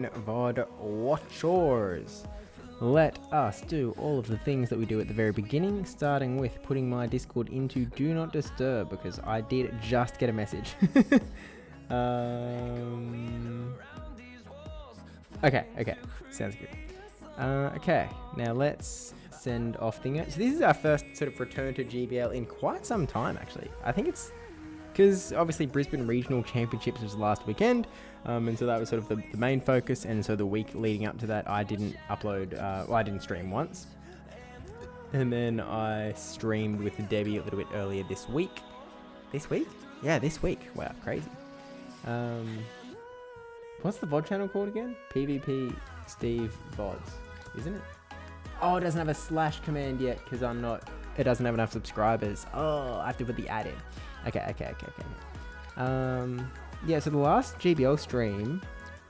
VOD Watchers. Let us do all of the things that we do at the very beginning, starting with putting my Discord into Do Not Disturb, because I did just get a message. Okay, sounds good. Okay, now let's send off Thingo. So this is our first sort of return to GBL in quite some time, actually. I think it's because obviously Brisbane Regional Championships was last weekend, and so that was sort of the main focus, and so the week leading up to that I didn't upload, I didn't stream once, and then I streamed with Debbie a little bit earlier this week. This week? Yeah, this week. Wow, crazy. What's the VOD channel called again? PvP Steve VODs, isn't it? Oh, it doesn't have a slash command yet because it doesn't have enough subscribers. Oh, I have to put the ad in. Okay. Yeah, so the last GBL stream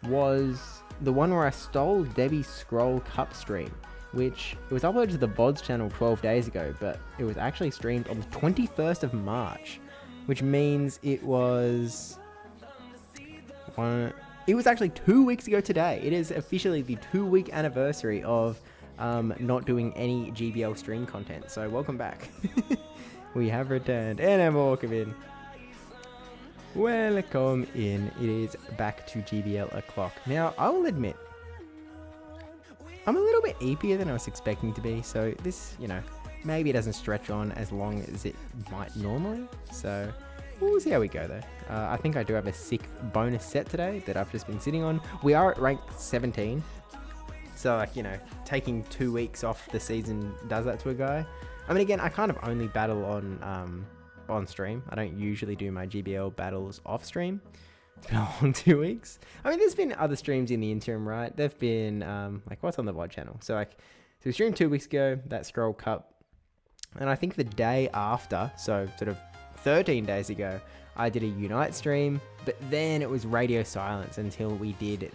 was the one where I stole Debbie's Scroll Cup stream, which it was uploaded to the VODs channel 12 days ago, but it was actually streamed on the 21st of March, which means it was actually 2 weeks ago today. It is officially the 2-week anniversary of not doing any GBL stream content. So welcome back. We have returned, and Emma, welcome in. Welcome in. It is back to GBL o'clock. Now, I will admit, I'm a little bit eepier than I was expecting to be, so this, maybe it doesn't stretch on as long as it might normally, so we'll see how we go though. I think I do have a sick bonus set today that I've just been sitting on. We are at rank 17, so taking 2 weeks off the season does that to a guy. I mean, again, I kind of only battle on stream. I don't usually do my GBL battles off stream. It's been a long 2 weeks. I mean, there's been other streams in the interim, right? There've been, what's on the VOD channel? So we streamed 2 weeks ago, that Scroll Cup. And I think the day after, so sort of 13 days ago, I did a Unite stream. But then it was radio silence until we did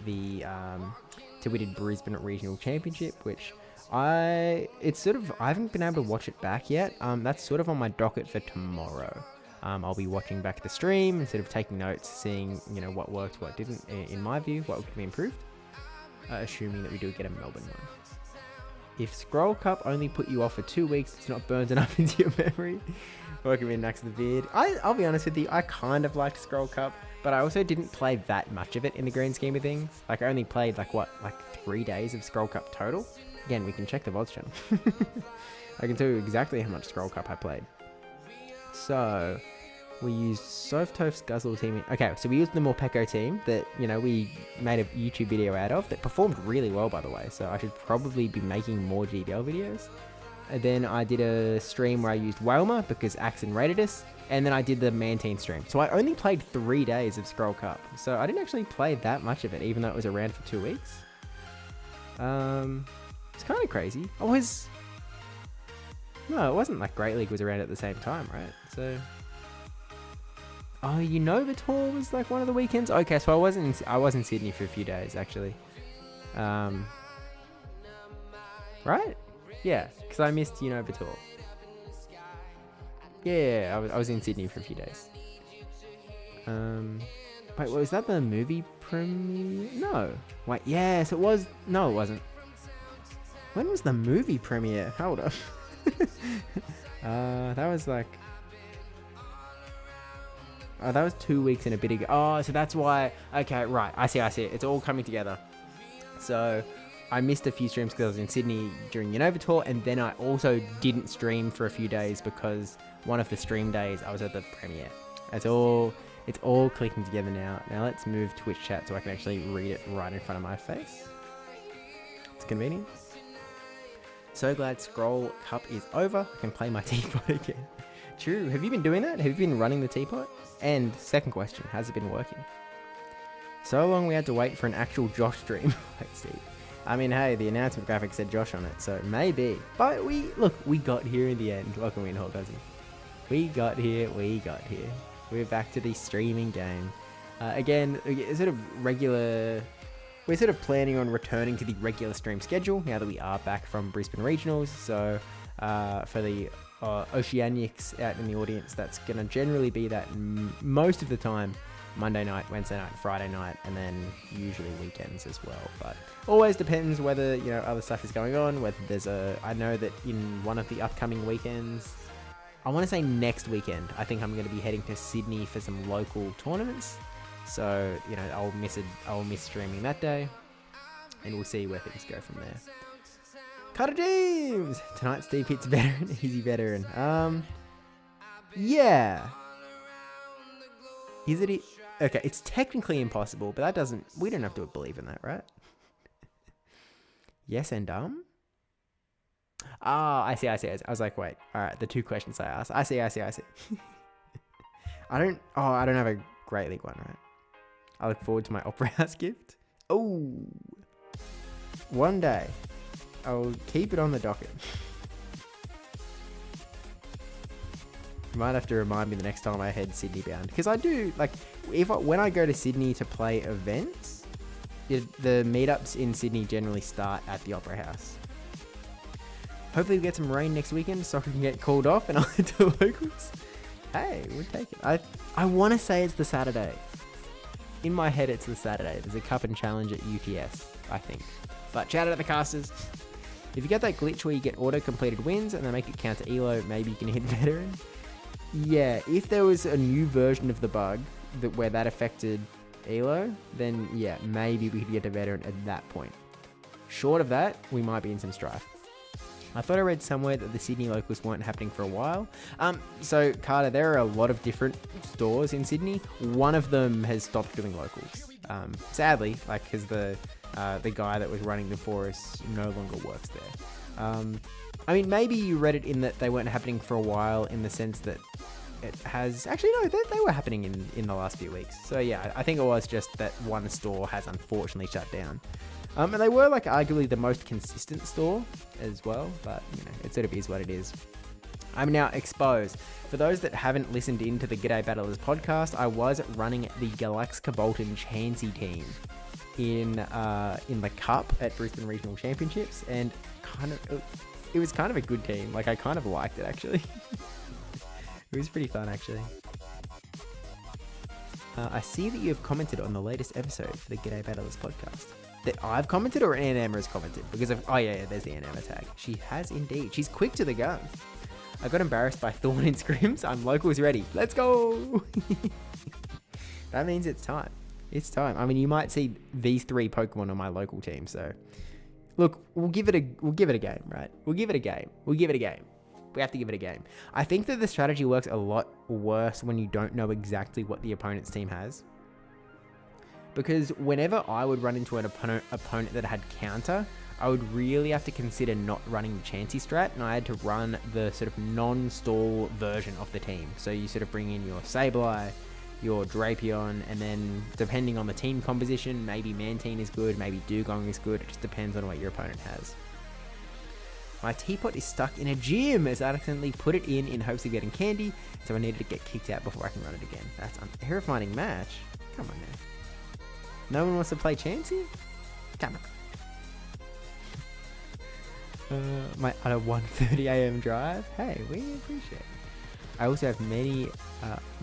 Brisbane Regional Championship, which I haven't been able to watch it back yet. That's sort of on my docket for tomorrow. I'll be watching back the stream and sort of taking notes, seeing what worked, what didn't, in my view, what could be improved, assuming that we do get a Melbourne one. If Scroll Cup only put you off for 2 weeks, it's not burned enough into your memory. Welcome in next to the beard. I'll be honest with you, I kind of liked Scroll Cup, but I also didn't play that much of it in the grand scheme of things. I only played 3 days of Scroll Cup total. Again, we can check the VODs channel. I can tell you exactly how much Scroll Cup I played. So, we used Softof's Guzzle team. Okay, so we used the Morpeko team that, we made a YouTube video out of that performed really well, by the way. So I should probably be making more GBL videos. And then I did a stream where I used Whalmer because Axon rated us. And then I did the Mantine stream. So I only played 3 days of Scroll Cup. So I didn't actually play that much of it, even though it was around for 2 weeks. It's kind of crazy. No, it wasn't like Great League was around at the same time, right? So, Unova Tour was one of the weekends. Okay, so I was in Sydney for a few days actually. Right? Yeah, because I missed Unova Tour. Yeah, I was in Sydney for a few days. Wait, was that the movie premiere? No. Wait, yes, it was. No, it wasn't. When was the movie premiere? Hold up. That was that was 2 weeks and a bit ago. Oh, so that's why. Okay, right. I see it. It's all coming together. So I missed a few streams because I was in Sydney during Unova Tour, and then I also didn't stream for a few days because one of the stream days I was at the premiere. It's all clicking together now. Now let's move Twitch chat so I can actually read it right in front of my face. It's convenient. So glad Scroll Cup is over. I can play my teapot again. True. Have you been doing that? Have you been running the teapot? And second question, has it been working? So long we had to wait for an actual Josh stream. Let's see. I mean, hey, the announcement graphic said Josh on it, so maybe. But we got here in the end. Welcome in, Hall Cousin. We got here. We're back to the streaming game. Again, we're sort of planning on returning to the regular stream schedule now that we are back from Brisbane Regionals. So for the Oceanics out in the audience, that's going to generally be that most of the time Monday night, Wednesday night, Friday night, and then usually weekends as well. But always depends whether, other stuff is going on, whether there's I know that in one of the upcoming weekends, I want to say next weekend, I think I'm going to be heading to Sydney for some local tournaments. So, I'll miss streaming that day, and we'll see where things go from there. Carter James! Tonight, Steve hits veteran, easy veteran. Yeah. Is it? Okay, it's technically impossible, but we don't have to believe in that, right? Yes and I see. I was like, wait, all right, the two questions I asked. I see. I don't have a Great League one, right? I look forward to my Opera House gift. Oh, one day I'll keep it on the docket. You might have to remind me the next time I head Sydney bound, because I do when I go to Sydney to play events, the meetups in Sydney generally start at the Opera House. Hopefully we get some rain next weekend, soccer can get called off and I'll head to locals. Hey, we'll take it. I want to say it's the Saturday. In my head, it's the Saturday. There's a cup and challenge at UTS, I think. But shout out to the casters. If you get that glitch where you get auto-completed wins and they make it count to ELO, maybe you can hit veteran. Yeah, if there was a new version of the bug where that affected ELO, then yeah, maybe we could get to veteran at that point. Short of that, we might be in some strife. I thought I read somewhere that the Sydney locals weren't happening for a while. So Carter, there are a lot of different stores in Sydney. One of them has stopped doing locals. Sadly, because the guy that was running them for us no longer works there. Maybe you read it in that they weren't happening for a while, in the sense that it has... Actually, no, they were happening in the last few weeks. So yeah, I think it was just that one store has unfortunately shut down. And they were arguably the most consistent store as well, but it sort of is what it is. I'm now exposed. For those that haven't listened into the G'day Battlers podcast, I was running the Galaxica Bolton Chansey team in the Cup at Brisbane Regional Championships, and it was kind of a good team. I kind of liked it, actually. It was pretty fun, actually. I see that you have commented on the latest episode for the G'day Battlers podcast. That I've commented, or Ann Emma has commented? Because there's the Ann Emma tag. She has indeed. She's quick to the gun. I got embarrassed by Thorn in Scrims. I'm locals ready. Let's go! That means it's time. It's time. You might see these 3 Pokemon on my local team, so... Look, we'll give it a game, right? We'll give it a game. We have to give it a game. I think that the strategy works a lot worse when you don't know exactly what the opponent's team has. Because whenever I would run into an opponent that had counter, I would really have to consider not running the Chansey strat, and I had to run the sort of non-stall version of the team. So you sort of bring in your Sableye, your Drapion, and then depending on the team composition, maybe Mantine is good, maybe Dugong is good. It just depends on what your opponent has. My teapot is stuck in a gym as I accidentally put it in hopes of getting candy, so I needed to get kicked out before I can run it again. That's a terrifying match. Come on now. No one wants to play Chansey? Come on. On a 1:30 a.m. drive? Hey, we appreciate it. I also have many...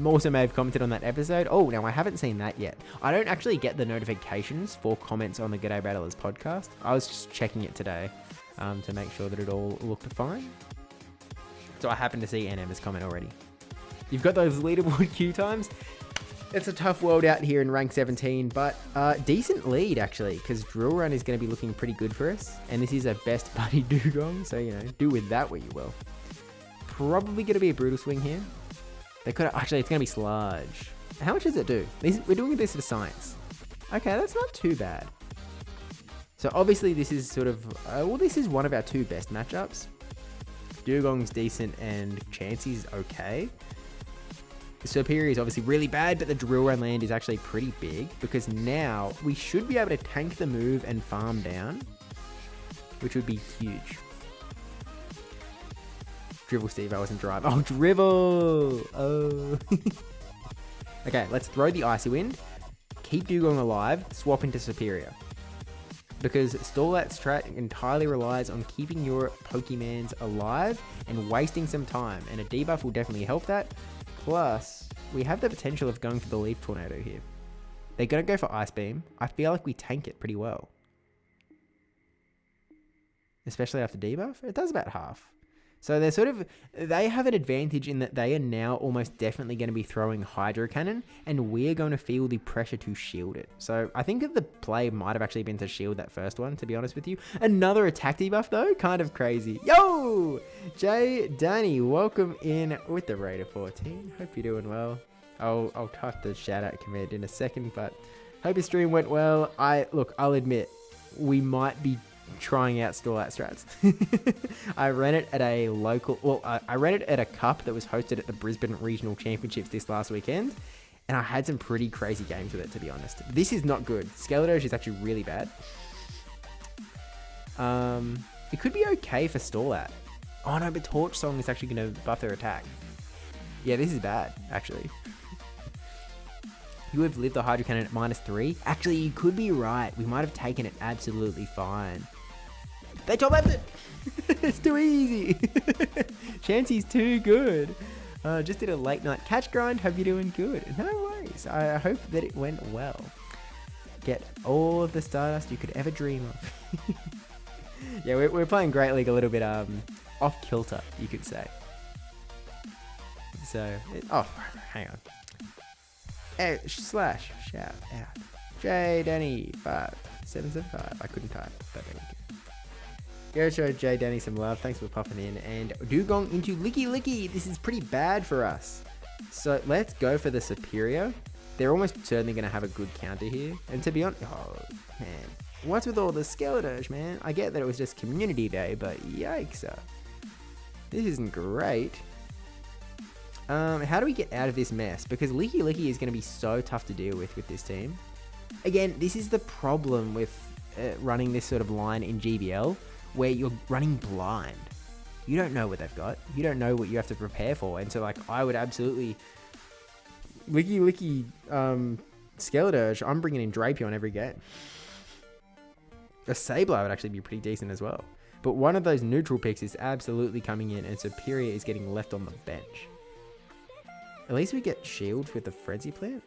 also may have commented on that episode. Oh, now I haven't seen that yet. I don't actually get the notifications for comments on the G'day Battlers podcast. I was just checking it today to make sure that it all looked fine. So I happened to see NM's comment already. You've got those leaderboard queue times? It's a tough world out here in rank 17, but decent lead actually, because Drill Run is going to be looking pretty good for us. And this is a best buddy Dugong, so do with that what you will. Probably going to be a Brutal Swing here. Actually, it's going to be Sludge. How much does it do? We're doing this for science. Okay, that's not too bad. So obviously this is sort of, this is one of our 2 best matchups. Dugong's decent and Chansey's okay. The Superior is obviously really bad, but the Drill Run land is actually pretty big, because now we should be able to tank the move and farm down, which would be huge. Drivel Steve, I wasn't driving. Oh, Drivel! Oh. Okay, let's throw the Icy Wind, keep Dugong alive, swap into Superior. Because Stall That strat entirely relies on keeping your Pokemons alive and wasting some time, and a debuff will definitely help that. Plus, we have the potential of going for the Leaf Tornado here. They're going to go for Ice Beam. I feel like we tank it pretty well. Especially after debuff. It does about half. So they're sort of, they have an advantage in that they are now almost definitely going to be throwing Hydro Cannon, and we're going to feel the pressure to shield it. So I think that the play might have actually been to shield that first one, to be honest with you. Another attack debuff though, kind of crazy. Yo! Jay Danny, welcome in with the Raider 14. Hope you're doing well. I'll type the shout out command in a second, but hope your stream went well. I'll admit, we might be trying out stall out strats. I ran it at a local, I ran it at a cup that was hosted at the Brisbane Regional Championships this last weekend, and I had some pretty crazy games with it, to be honest. This is not good. Skeletorge is actually really bad. It could be okay for stall out. Oh no, but Torch Song is actually going to buff their attack. Yeah, this is bad, actually. You would have lived the Hydro Cannon at -3. Actually, you could be right. We might have taken it absolutely fine. They top left it. It's too easy. Chansey's too good. Just did a late night catch grind. Hope you're doing good. No worries. I hope that it went well. Get all of the Stardust you could ever dream of. Yeah, we're playing Great League a little bit off kilter, you could say. So, hang on. Slash shout out J Danny 5775. I couldn't type, but there we go. Go show J Danny some love. Thanks for popping in. And Dugong into Licky Licky. This is pretty bad for us. So let's go for the Superior. They're almost certainly going to have a good counter here. And to be honest, oh man, what's with all the Skeletorge, man? I get that it was just community day, but yikes. This isn't great. How do we get out of this mess? Because Licky Licky is going to be so tough to deal with this team. Again, this is the problem with running this sort of line in GBL, where you're running blind. You don't know what they've got. You don't know what you have to prepare for. And so, like, I would absolutely... Licky Licky Skeletorge, I'm bringing in Drapion every game. A Sableye would actually be pretty decent as well. But one of those neutral picks is absolutely coming in, and Superior is getting left on the bench. At least we get shields with the Frenzy Plant.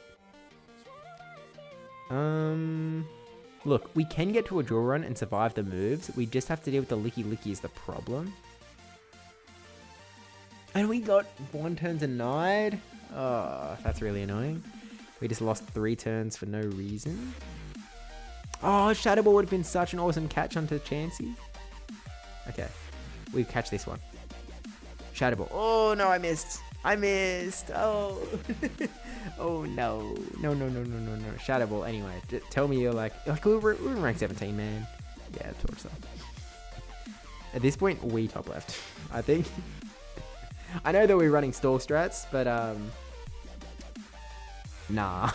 Look, we can get to a draw run and survive the moves. We just have to deal with the Licky Licky is the problem. And we got 1 turn denied. Oh, that's really annoying. We just lost 3 turns for no reason. Oh, Shadow Ball would have been such an awesome catch onto Chansey. Okay, we catch this one. Shadow Ball. Oh no, I missed. Oh. Oh no. No. Shadow Ball. Anyway, tell me you're like we're in rank 17, man. Yeah, torch so. At this point, we top left, I think. I know that we're running stall strats, but nah.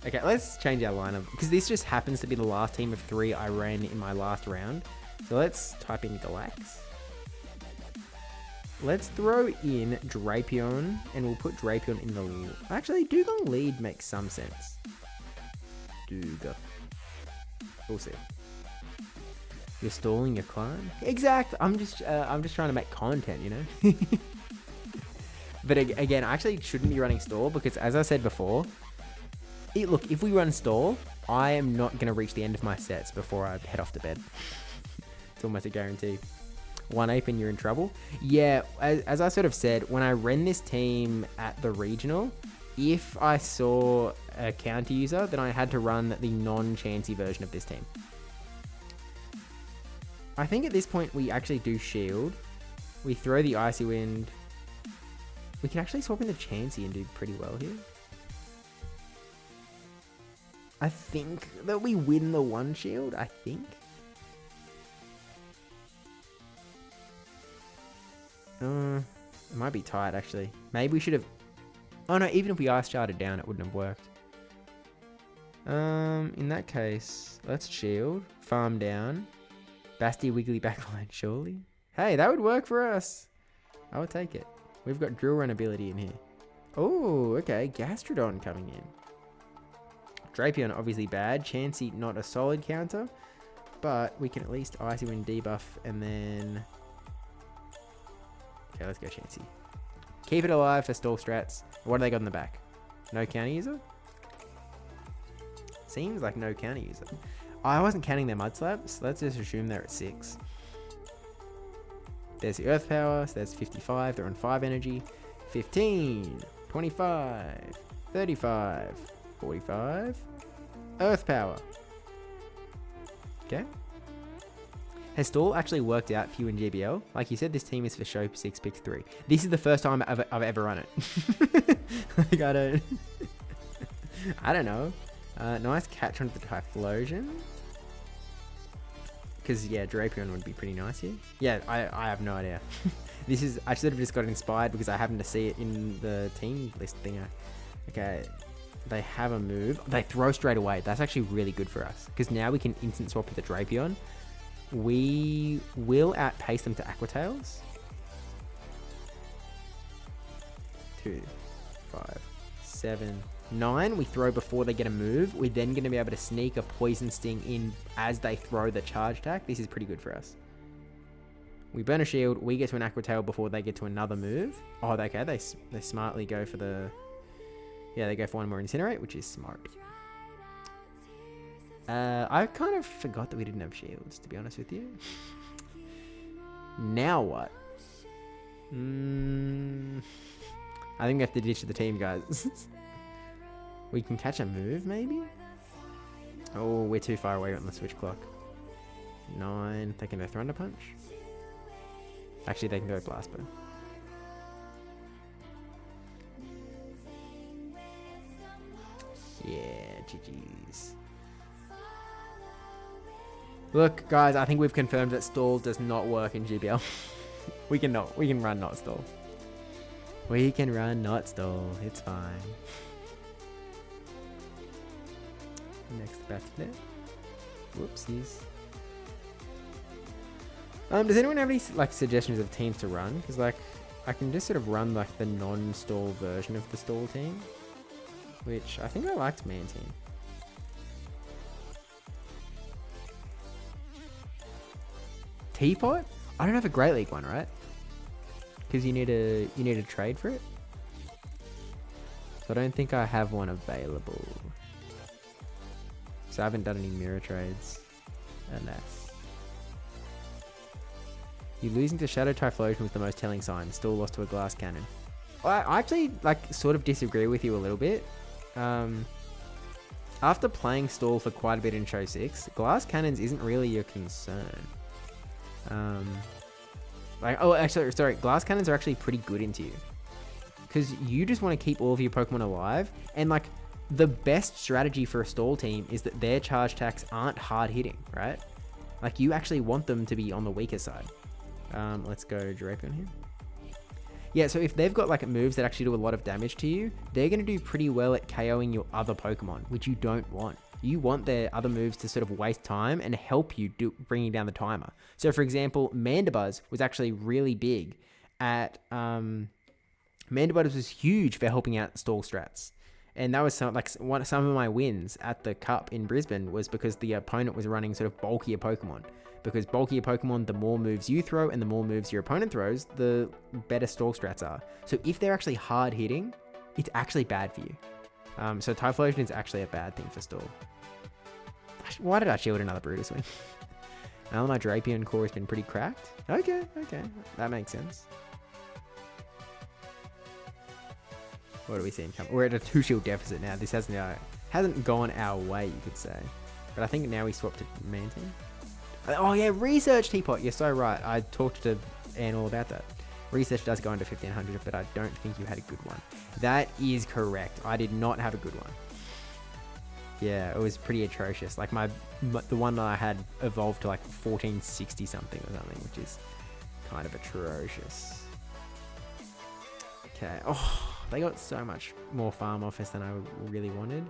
Okay, let's change our lineup because this just happens to be the last team of 3 I ran in my last round. So let's type in Galax. Let's throw in Drapion, and we'll put Drapion in the... Actually, Dugong lead makes some sense. Duga. We'll see. You're stalling your climb? Exact. I'm just trying to make content, you know? But again, I actually shouldn't be running stall because, as I said before, look, if we run stall, I am not going to reach the end of my sets before I head off to bed. It's almost a guarantee. 1 ape and you're in trouble. Yeah, as I sort of said, when I ran this team at the regional, if I saw a counter user, then I had to run the non-Chansey version of this team. I think at this point we actually do shield. We throw the Icy Wind. We can actually swap in the Chansey and do pretty well here. I think that we win the 1 shield, I think. It might be tight, actually. Maybe we should have... Oh, no, even if we ice sharded down, it wouldn't have worked. In that case, let's shield. Farm down. Basti Wiggly backline, surely. Hey, that would work for us. I would take it. We've got drill run ability in here. Oh, okay. Gastrodon coming in. Drapion, obviously bad. Chansey, not a solid counter. But we can at least Icy Wind debuff and then... Okay, let's go Chansey. Keep it alive for stall strats. What do they got in the back? No counter user? Seems like no counter user. I wasn't counting their mud slabs. Let's just assume they're at 6. There's the earth power. So there's 55. They're on 5 energy. 15. 25. 35. 45. Earth power. Okay. Has stall actually worked out for you in GBL? Like you said, this team is for show 6, pick 3. This is the first time I've ever run it. Like, I don't know. Nice catch onto the Typhlosion. Because, yeah, Drapion would be pretty nice here. Yeah, I have no idea. I should have just got inspired because I happened to see it in the team list thing. Okay, they have a move. They throw straight away. That's actually really good for us. Because now we can instant swap with the Drapion. We will outpace them to Aqua Tails. 2, 5, 7, 9. We throw before they get a move. We're then going to be able to sneak a Poison Sting in as they throw the charge attack. This is pretty good for us. We burn a shield. We get to an Aqua Tail before they get to another move. Oh, okay. They smartly go for the... Yeah, they go for one more Incinerate, which is smart. I kind of forgot that we didn't have shields, to be honest with you. Now what? I think we have to ditch the team, guys. We can catch a move, maybe? Oh, we're too far away on the switch clock. 9. They can go Thunder Punch. Actually, they can go Blast Bow. Yeah, GG's. Look, guys, I think we've confirmed that stall does not work in GBL. We can run not stall. We can run not stall. It's fine. Next battle. Whoopsies. Does anyone have any suggestions of teams to run? Because I can just sort of run the non-stall version of the stall team, which I think I liked Man Team. Teapot? I don't have a Great League one, right? Because you need a trade for it. So I don't think I have one available. So I haven't done any mirror trades. Alas. You losing to Shadow Typhlosion was the most telling sign. Still lost to a Glass Cannon. I actually sort of disagree with you a little bit. After playing stall for quite a bit in Show 6, Glass Cannons isn't really your concern. Sorry, Glass Cannons are actually pretty good into you. Because you just want to keep all of your Pokemon alive. And the best strategy for a stall team is that their charge attacks aren't hard hitting, right? You actually want them to be on the weaker side. Let's go Drapion here. Yeah, so if they've got moves that actually do a lot of damage to you, they're going to do pretty well at KOing your other Pokemon, which you don't want. You want their other moves to sort of waste time and help you bringing down the timer. So, for example, Mandibuzz was actually really big at... Mandibuzz was huge for helping out stall strats. And that was some of my wins at the Cup in Brisbane was because the opponent was running sort of bulkier Pokemon. Because bulkier Pokemon, the more moves you throw and the more moves your opponent throws, the better stall strats are. So if they're actually hard hitting, it's actually bad for you. So Typhlosion is actually a bad thing for stall. Why did I shield another Brutus Wing? Now my Drapion core has been pretty cracked. Okay. That makes sense. What do we see? We're at a 2 shield deficit now. This hasn't gone our way, you could say. But I think now we swapped to Man Team. Oh yeah, Research Teapot. You're so right. I talked to Anne all about that. Research does go into 1500, but I don't think you had a good one. That is correct. I did not have a good one. Yeah, it was pretty atrocious. The one that I had evolved to 1460 something or something, which is kind of atrocious. Okay. Oh, they got so much more farm office than I really wanted.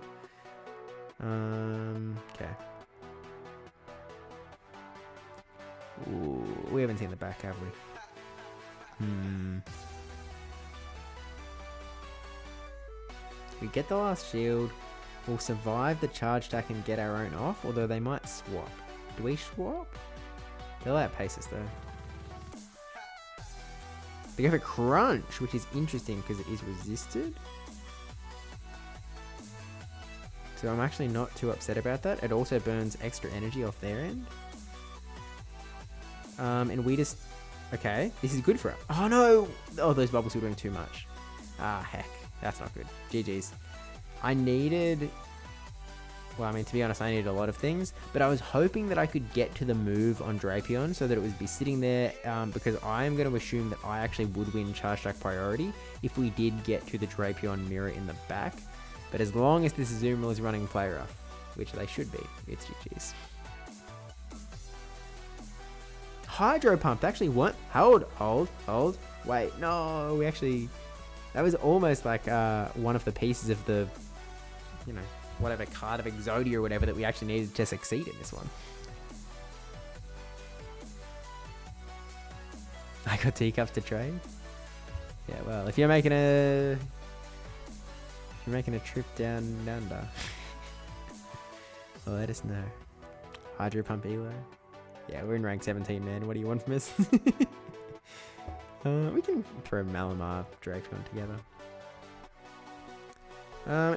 Okay. Ooh, we haven't seen the back, have we? We get the last shield. We'll survive the charge attack and get our own off, although they might swap. Do we swap? They'll outpace us though. They go for Crunch, which is interesting because it is resisted. So I'm actually not too upset about that. It also burns extra energy off their end. And we just... Okay, this is good for us. Oh no! Oh, those bubbles were doing too much. Ah, heck. That's not good. GG's. I needed... Well, I mean, to be honest, I needed a lot of things, but I was hoping that I could get to the move on Drapion so that it would be sitting there, because I am going to assume that I actually would win Charge Strike priority if we did get to the Drapion mirror in the back. But as long as this Azumarill is running Play Rough, which they should be, it's GG's. Hydro Pump actually won't... Hold. Wait, no, we actually... That was almost like one of the pieces of the, you know, whatever card of Exodia or whatever that we actually needed to succeed in this one. I got teacups to trade. Yeah, well, if you're making a trip down under, well, let us know. Hydro Pump Elo. Yeah, we're in rank 17, man. What do you want from us? We can throw Malamar Drapion together.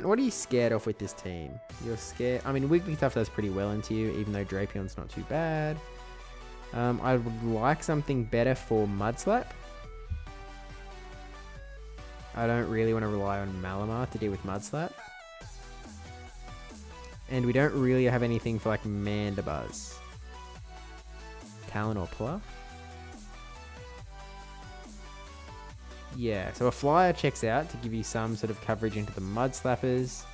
What are you scared of with this team? You're scared... I mean, Wigglytuff does pretty well into you, even though Drapion's not too bad. I would like something better for Mudslap. I don't really want to rely on Malamar to deal with Mudslap. And we don't really have anything for, like, Mandibuzz. Talon or Pluff? Yeah, so a Flyer checks out to give you some sort of coverage into the Mudslappers.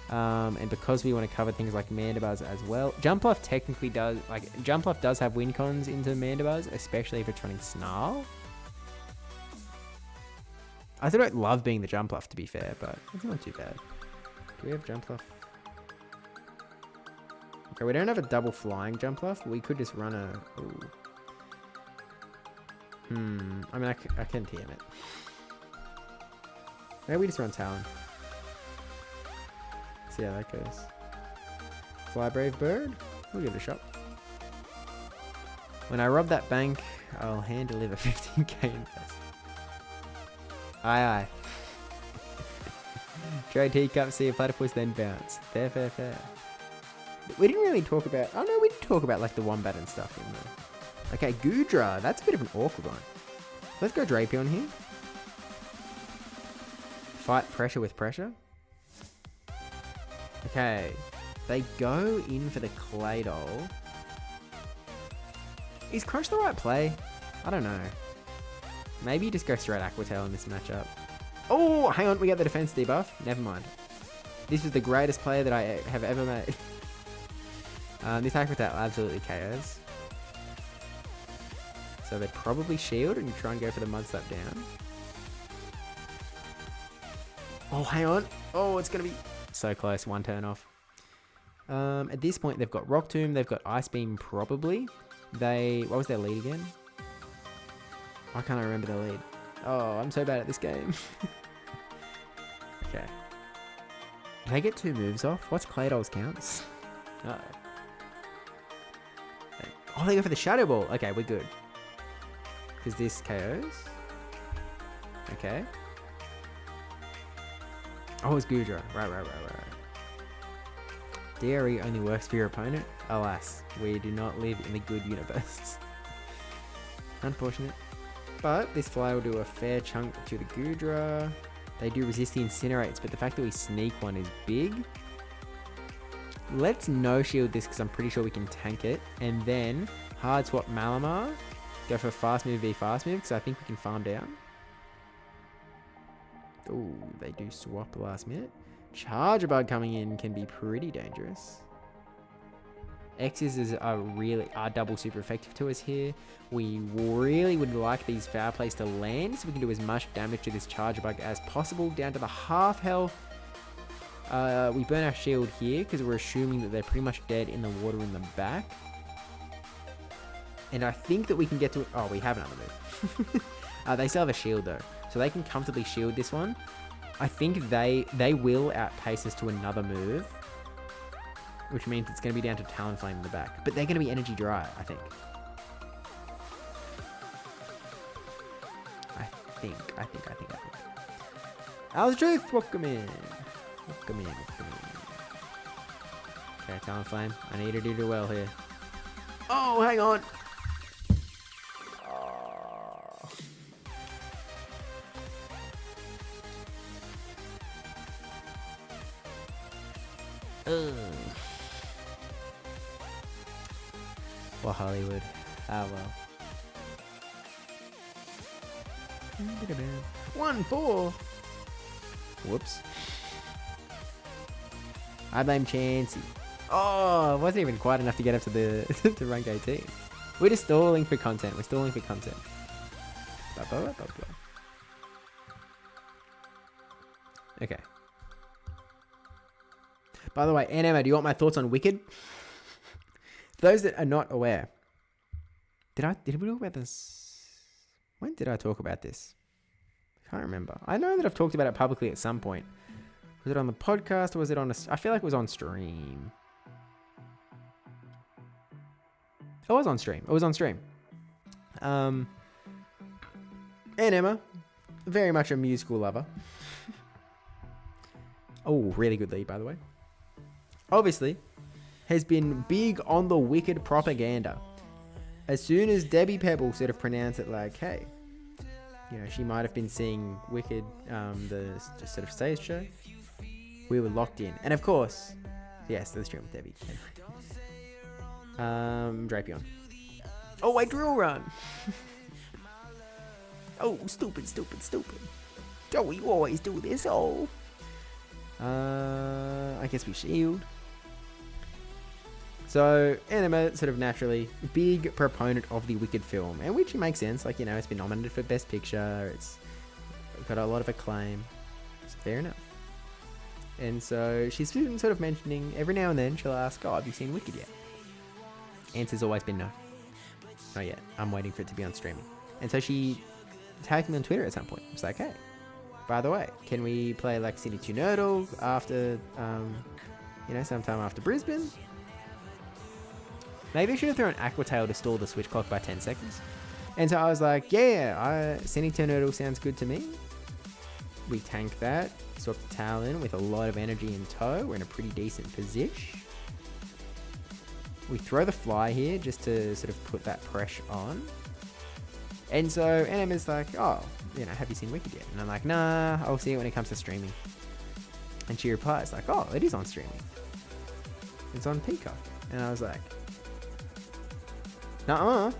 And because we want to cover things like Mandibuzz as well. Jumpluff technically does, like, Jumpluff does have win cons into Mandibuzz, especially if it's running Snarl. I still don't love being the Jumpluff, to be fair, but it's not too bad. Do we have Jumpluff? Okay, we don't have a double flying Jumpluff. We could just run a... Ooh. I mean, I can TM it. Maybe we just run Talon. See how that goes. Fly Brave Bird? We'll give it a shot. When I rob that bank, I'll hand deliver 15k invest. Aye. Trade teacup, see a platypus, then bounce. Fair. We didn't really talk about... Oh no, we did talk about like the Wombat and stuff in there. Okay, Goodra. That's a bit of an awkward one. Let's go Drapion here. Fight pressure with pressure. Okay. They go in for the Claydol. Is Crush the right play? I don't know. Maybe you just go straight Aqua Tail in this matchup. Oh, hang on. We got the defense debuff. Never mind. This was the greatest play that I have ever made. This Aqua Tail absolutely KOs. So they probably shield and try and go for the Mudslap down. Oh, hang on. Oh, it's going to be so close. One turn off. At this point, they've got Rock Tomb. They've got Ice Beam, probably. What was their lead again? Why can't I remember their lead? Oh, I'm so bad at this game. Okay. Did they get 2 moves off? What's Claydol's counts? Uh-oh. Oh, they go for the Shadow Ball. Okay, we're good. Because this KOs. Okay. Oh, it's Goodra. Right. DRE only works for your opponent? Alas, we do not live in the good universe. Unfortunate. But this Fly will do a fair chunk to the Goodra. They do resist the Incinerates, but the fact that we sneak one is big. Let's no-shield this because I'm pretty sure we can tank it. And then hard swap Malamar. Go for fast move v fast move because I think we can farm down. Ooh, they do swap last minute. Charger Bug coming in can be pretty dangerous. X's are double super effective to us here. We really would like these Foul Plays to land so we can do as much damage to this Charger Bug as possible. Down to the half health. We burn our shield here because we're assuming that they're pretty much dead in the water in the back. And I think that we can get to... Oh, we have another move. They still have a shield though. So they can comfortably shield this one. I think they will outpace us to another move. Which means it's going to be down to Talonflame in the back. But they're going to be energy dry, I think. think. How's the truth? Welcome in. Okay, Talonflame. I need to do well here. Oh, hang on. Well, Hollywood. Ah, well. 1-4. Whoops. I blame Chansey. Oh, it wasn't even quite enough to get up to the to rank 18. We're just stalling for content. Okay. By the way, Emma, do you want my thoughts on Wicked? For those that are not aware, did we talk about this? When did I talk about this? I can't remember. I know that I've talked about it publicly at some point. Was it on the podcast or was it on I feel like it was on stream. It was on stream. And Emma, very much a musical lover. Oh, really good lead, by the way. Obviously, has been big on the Wicked propaganda. As soon as Debbie Pebble sort of pronounced it like, hey, you know, she might have been seeing Wicked, the sort of stage show, we were locked in. And of course, yes, the stream with Debbie. Drapion. Oh, I drill run. Oh, stupid. Don't you always do this? Oh. I guess we shield. So, Anima sort of naturally big proponent of the Wicked film, and which makes sense. Like, you know, it's been nominated for Best Picture. It's got a lot of acclaim. So fair enough. And so she's been sort of mentioning every now and then. She'll ask, "Oh, have you seen Wicked yet?" Answer's always been no. Not yet. I'm waiting for it to be on streaming. And so she tagged me on Twitter at some point. It's like, hey, by the way, can we play like City 2 Nerdle after, you know, sometime after Brisbane? Maybe I should have thrown Aquatail to stall the switch clock by 10 seconds. And so I was like, yeah, City 2 Nerdle sounds good to me. We tank that, swap the tail in with a lot of energy in tow. We're in a pretty decent position. We throw the fly here just to sort of put that pressure on. And so Emma's like, oh, you know, have you seen Wicked yet? And I'm like, nah, I'll see it when it comes to streaming. And she replies like, oh, it is on streaming. It's on Peacock. And I was like, nuh-uh.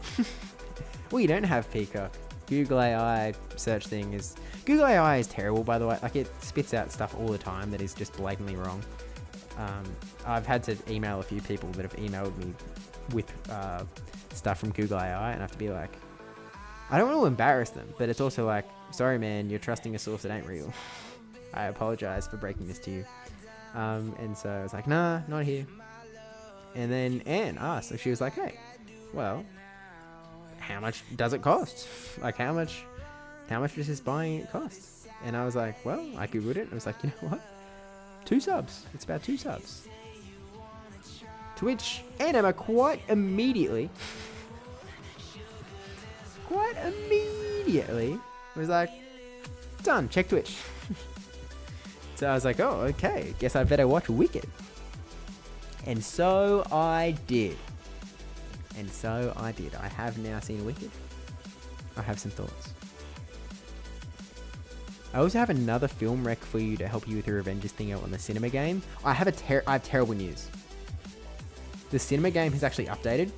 Well, you don't have Peacock. Google AI search thing is... Google AI is terrible, by the way. Like, it spits out stuff all the time that is just blatantly wrong. I've had to email a few people that have emailed me with stuff from Google AI, and I have to be like, I don't want to embarrass them, but it's also like, sorry man, you're trusting a source that ain't real. I apologize for breaking this to you. And so I was like, nah, not here. And then Anne asked, so she was like, hey, well, how much does it cost? Like, how much does this buying it cost? And I was like, well, I googled it. I was like, you know what? 2 subs. It's about 2 subs. To which Anima quite immediately was like, done, check Twitch. So I was like, oh, okay, guess I better watch Wicked. And so I did. I have now seen Wicked. I have some thoughts. I also have another film rec for you to help you with your Avengers thing out on the cinema game. I have terrible news. The cinema game has actually updated.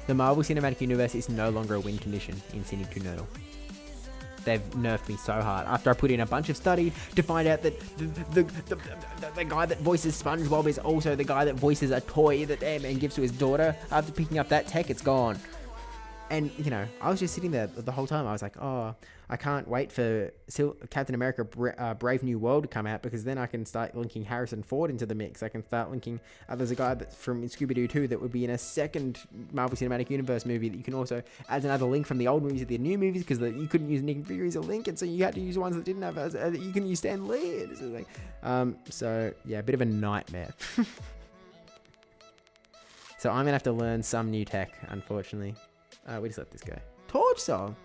The Marvel Cinematic Universe is no longer a win condition in Cine 2 Nerdle. They've nerfed me so hard after I put in a bunch of study to find out that the guy that voices SpongeBob is also the guy that voices a toy that Ant-Man gives to his daughter. After picking up that tech, it's gone. And, you know, I was just sitting there the whole time. I was like, oh, I can't wait for Captain America Brave New World to come out, because then I can start linking Harrison Ford into the mix. I can start linking... there's a guy that's from Scooby-Doo 2 that would be in a second Marvel Cinematic Universe movie that you can also add another link from the old movies to the new movies, because you couldn't use Nick Fury as a link, and so you had to use ones that didn't have... you can use Stan Lee. So, yeah, a bit of a nightmare. So I'm going to have to learn some new tech, unfortunately. We just let this go. torch song.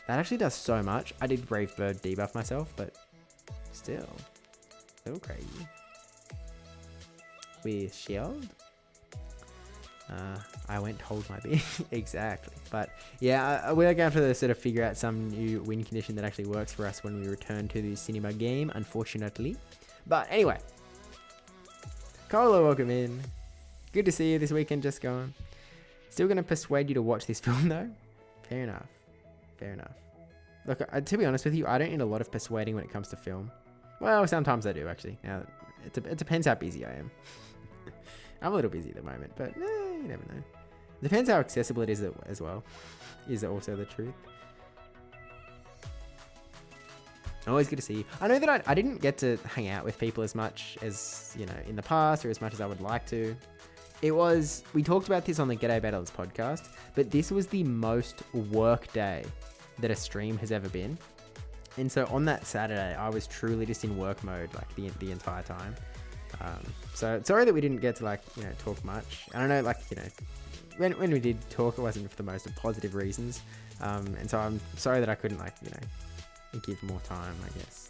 That actually does so much. I did Brave Bird debuff myself, but still, a little crazy. With shield. I went hold my beer. Exactly. But yeah, we're going to have to sort of figure out some new win condition that actually works for us when we return to the cinema game, unfortunately. But anyway, Cola, welcome in. Good to see you this weekend just gone. Still going to persuade you to watch this film though. Fair enough. Fair enough. Look, to be honest with you, I don't need a lot of persuading when it comes to film. Well, sometimes I do actually. Now, it depends how busy I am. I'm a little busy at the moment, but you never know. Depends how accessible it is as well. Is also the truth. Always good to see you. I know that I didn't get to hang out with people as much as, you know, in the past or as much as I would like to. We talked about this on the G'day Battlers podcast, but this was the most work day that a stream has ever been. And so on that Saturday, I was truly just in work mode like the entire time. So sorry that we didn't get to like, you know, talk much. I don't know, like, you know, when we did talk, it wasn't for the most positive reasons. And so I'm sorry that I couldn't like, you know, give more time, I guess.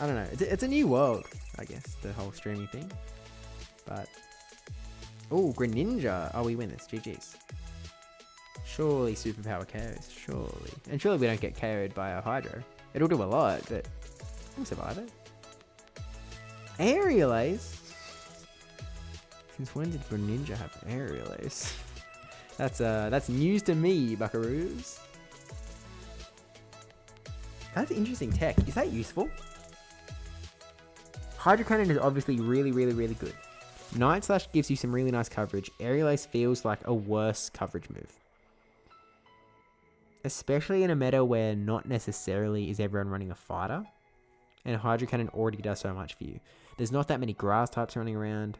I don't know. It's a new world, I guess, the whole streaming thing. But, oh, Greninja. Oh, we win this. GG's. Surely superpower KOs. Surely. And surely we don't get KO'd by a Hydro. It'll do a lot, but we'll survive it. Aerial Ace? Since when did Greninja have Aerial Ace? That's news to me, buckaroos. That's interesting tech. Is that useful? Hydro Cannon is obviously really, really, really good. Night Slash gives you some really nice coverage. Aerial Ace feels like a worse coverage move. Especially in a meta where not necessarily is everyone running a fighter. And Hydro Cannon already does so much for you. There's not that many grass types running around.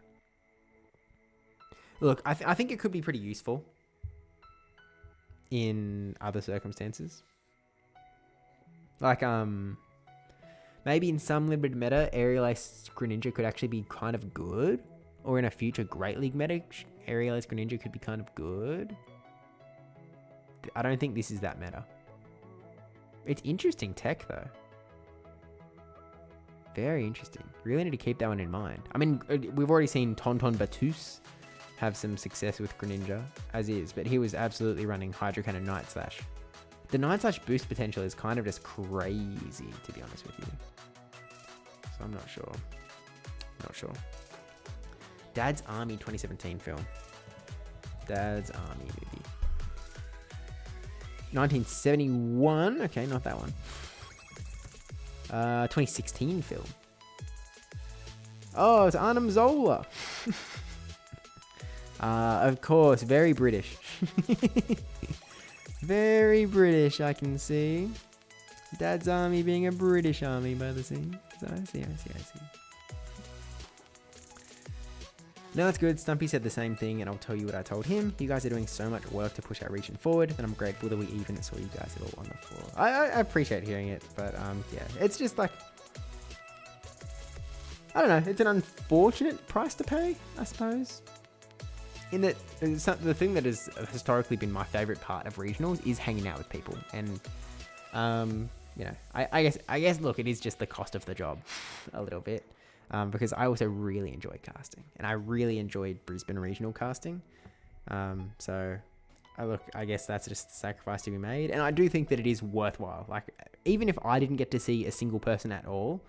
Look, I think it could be pretty useful in other circumstances. Like, maybe in some limited meta, Aerial Ace Greninja could actually be kind of good. Or in a future Great League meta, Aerial Ace Greninja could be kind of good. I don't think this is that meta. It's interesting tech, though. Very interesting. Really need to keep that one in mind. I mean, we've already seen Tonton Batus have some success with Greninja, as is, but he was absolutely running Hydro Cannon Night Slash. The Night Slash boost potential is kind of just crazy, to be honest with you. So I'm not sure. Not sure. Dad's Army 2017 film. Dad's Army movie. 1971. Okay, not that one. 2016 film. Oh, it's Arnim Zola. Of course, very British. Very British, I can see. Dad's Army being a British army by the scene. So I see. No, that's good. Stumpy said the same thing, and I'll tell you what I told him. You guys are doing so much work to push our region forward, and I'm grateful that we even saw you guys at all on the floor. I appreciate hearing it, but yeah, it's just like, I don't know, it's an unfortunate price to pay, I suppose. In that, the thing that has historically been my favorite part of regionals is hanging out with people, and you know, I guess, look, it is just the cost of the job, a little bit. Because I also really enjoy casting, and I really enjoyed Brisbane regional casting. So I guess that's just a sacrifice to be made, and I do think that it is worthwhile. Like, even if I didn't get to see a single person at all,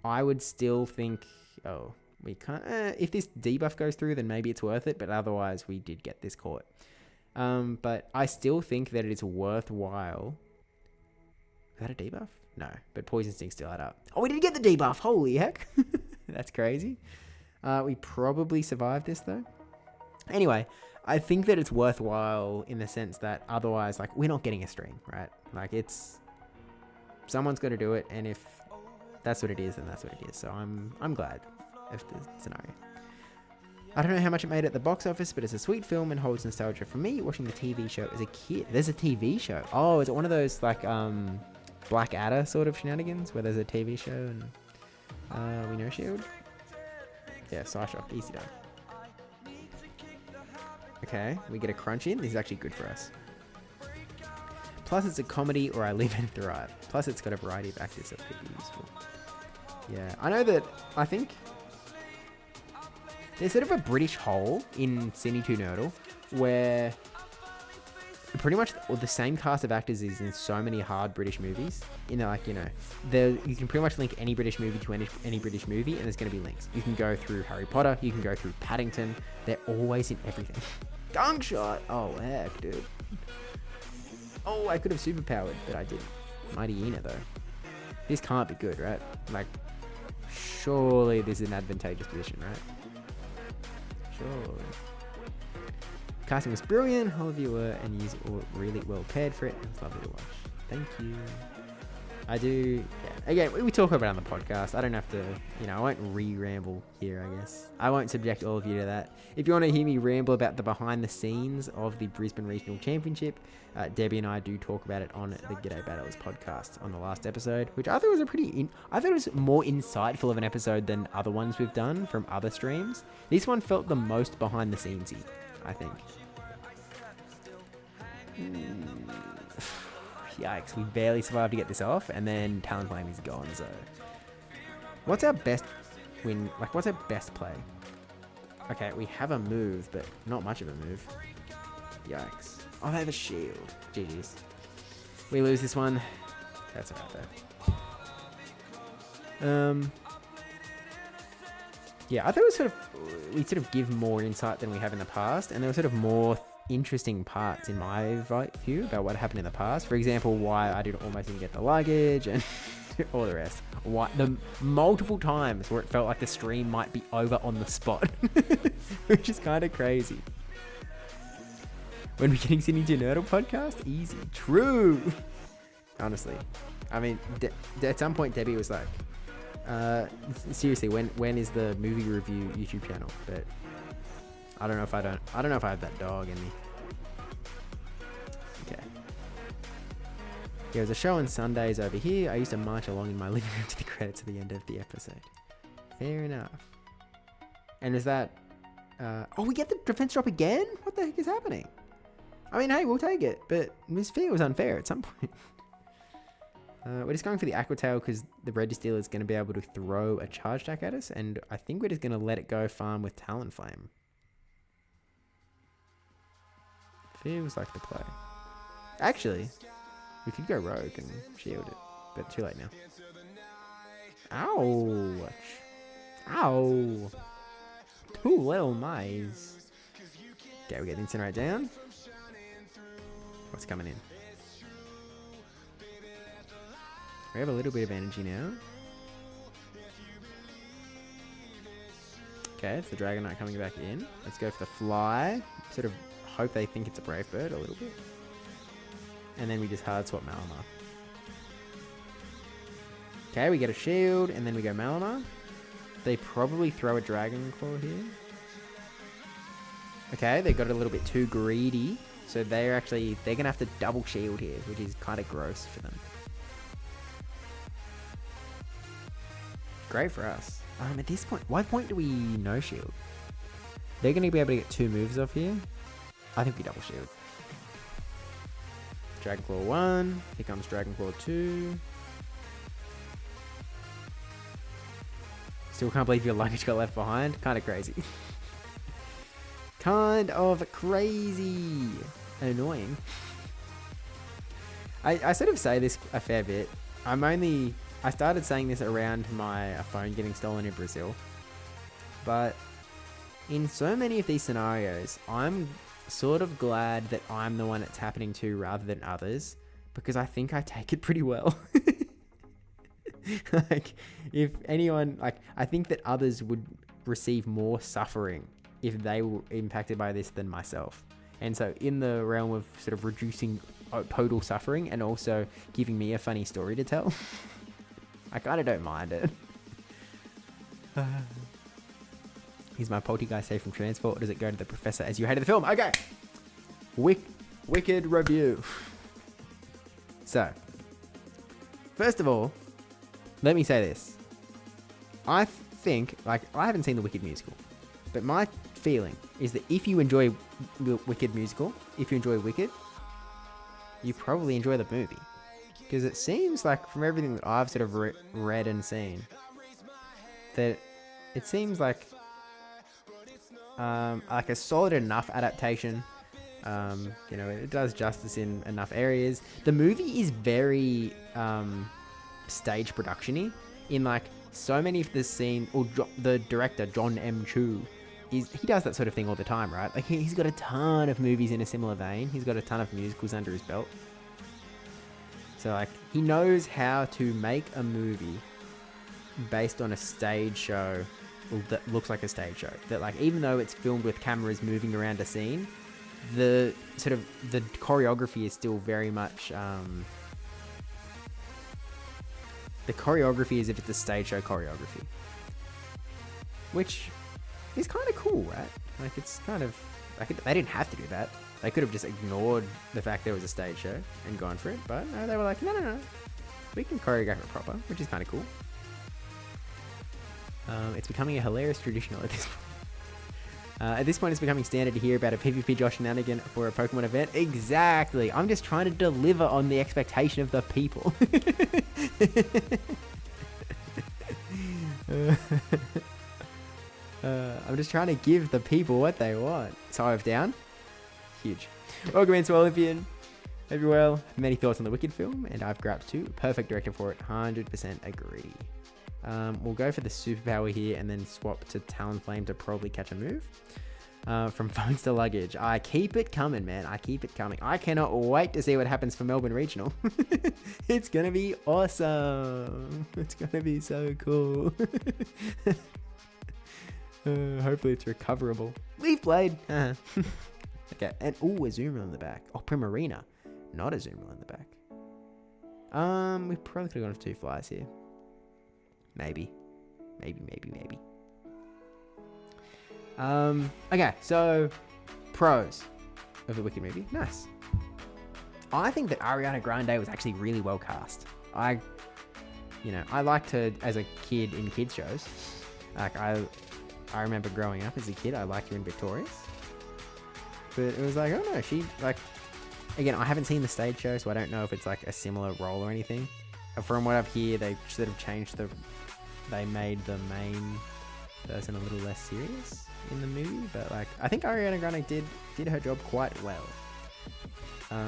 I would still think, oh, we can't. If this debuff goes through, then maybe it's worth it. But otherwise, we did get this caught. But I still think that it is worthwhile. Is that a debuff? No, but Poison Sting still add up. Oh, we did get the debuff. Holy heck. That's crazy. We probably survived this, though. Anyway, I think that it's worthwhile in the sense that otherwise, like, we're not getting a stream, right? Like, someone's got to do it, and if that's what it is, then that's what it is. So I'm glad of the scenario. I don't know how much it made at the box office, but it's a sweet film and holds nostalgia for me watching the TV show as a kid. There's a TV show. Oh, is it one of those, like, Blackadder sort of shenanigans where there's a TV show and we know Shield? Yeah, Psyshock, easy done. Okay, we get a crunch in. This is actually good for us. Plus, it's a comedy, or I live and thrive. Plus, it's got a variety of actors that could be useful. Yeah, I know that. I think there's sort of a British hole in Cine 2 Nerdle where pretty much the same cast of actors is in so many hard British movies. You know, like, you know, you can pretty much link any British movie to any British movie, and there's going to be links. You can go through Harry Potter, you can go through Paddington. They're always in everything. Gunshot! Oh, heck, dude. Oh, I could have superpowered, but I didn't. Mighty Ina, though. This can't be good, right? Like, surely this is an advantageous position, right? Surely. Casting was brilliant, all of you were, and you were really well paired for it. It was lovely to watch. Thank you. I do, yeah. Again, we talk about it on the podcast. I don't have to, you know, I won't re-ramble here, I guess. I won't subject all of you to that. If you want to hear me ramble about the behind the scenes of the Brisbane Regional Championship, Debbie and I do talk about it on the G'day Battlers podcast on the last episode, which I thought was I thought it was more insightful of an episode than other ones we've done from other streams. This one felt the most behind the scenesy, I think. Yikes, we barely survived to get this off, and then Talonflame is gone, so... What's our best win? Like, what's our best play? Okay, we have a move, but not much of a move. Yikes. Oh, they have a shield. GG's. We lose this one. That's about that. Yeah, I thought we sort of give more insight than we have in the past, and there were sort of more interesting parts in my view about what happened in the past. For example, why I didn't almost even get the luggage and all the rest. Why the multiple times where it felt like the stream might be over on the spot, which is kind of crazy. When we're getting Cine 2 Nerdle podcast, easy, true. Honestly, I mean, at some point Debbie was like, seriously, when is the movie review YouTube channel? But I don't know if I have that dog in me. Okay. There's a show on Sundays over here. I used to march along in my living room to the credits at the end of the episode. Fair enough. And is that... oh, we get the defense drop again? What the heck is happening? I mean, hey, we'll take it. But Miss Fear was unfair at some point. We're just going for the Aqua Tail because the Registeel is going to be able to throw a charge attack at us. And I think we're just going to let it go farm with Talonflame. Feels like the play. Actually, we could go rogue and shield it, but too late now. Ouch. Ow. Too little nice. Okay, we get the Incinerate down. What's coming in? We have a little bit of energy now. Okay, it's the Dragonite coming back in. Let's go for the fly. Sort of hope they think it's a Brave Bird a little bit. And then we just hard swap Malamar. Okay, we get a shield, and then we go Malamar. They probably throw a Dragon Claw here. Okay, they got a little bit too greedy. So they're going to have to double shield here, which is kind of gross for them. Great for us. At this point, what point do we no shield? They're going to be able to get 2 moves off here. I think we double shield. Dragon Claw 1. Here comes Dragon Claw 2. Still can't believe your luggage got left behind. Kind of crazy. Kind of crazy. Annoying. I sort of say this a fair bit. I started saying this around my phone getting stolen in Brazil. But in so many of these scenarios, I'm sort of glad that I'm the one it's happening to rather than others, because I think I take it pretty well. Like, if anyone, like, I think that others would receive more suffering if they were impacted by this than myself. And so in the realm of sort of reducing total suffering and also giving me a funny story to tell, I kind of don't mind it. Is my poltergeist safe from transport, or does it go to the professor as you hated the film? Okay. Wicked review. So, first of all, let me say this. I think, like, I haven't seen the Wicked musical, but my feeling is that if you enjoy Wicked musical, if you enjoy Wicked, you probably enjoy the movie. Because it seems like, from everything that I've sort of read and seen, that it seems like a solid enough adaptation. It does justice in enough areas. The movie is very stage production-y in like so many of the scene, or the director John M. Chu he does that sort of thing all the time, right? Like he's got a ton of movies in a similar vein. He's got a ton of musicals under his belt. So like he knows how to make a movie based on a stage show that looks like a stage show. That like even though it's filmed with cameras moving around a scene, the sort of the choreography is still very much the choreography is if it's a stage show choreography, which is kind of cool, right? Like it's kind of like they didn't have to do that. They could have just ignored the fact there was a stage show and gone for it, but no, they were like, no, we can choreograph it proper, which is kind of cool. It's becoming a hilarious traditional at this point. At this point, it's becoming standard to hear about a PvP Josh shenanigan for a Pokemon event. Exactly. I'm just trying to deliver on the expectation of the people. I'm just trying to give the people what they want. So I've down. Huge. Welcome into Olympian. Hope you're well. Many thoughts on the Wicked film, and I've grabbed 2. Perfect director for it. 100% agree. We'll go for the superpower here and then swap to Talonflame to probably catch a move. From phones to luggage. I keep it coming, man. I keep it coming. I cannot wait to see what happens for Melbourne Regional. It's going to be awesome. It's going to be so cool. Hopefully it's recoverable. Leaf Blade. Okay. And, a Azumarill in the back. Oh, Primarina. Not Azumarill in the back. We probably could have gone for 2 flies here. Maybe. Okay, so pros of the Wicked movie. Nice. I think that Ariana Grande was actually really well cast. I liked her as a kid in kids shows. Like I remember growing up as a kid, I liked her in Victorious. But it was like, oh no, she like, again, I haven't seen the stage show, so I don't know if it's like a similar role or anything. From what I've heard, they sort of changed they made the main person a little less serious in the movie, but like I think Ariana Grande did her job quite well,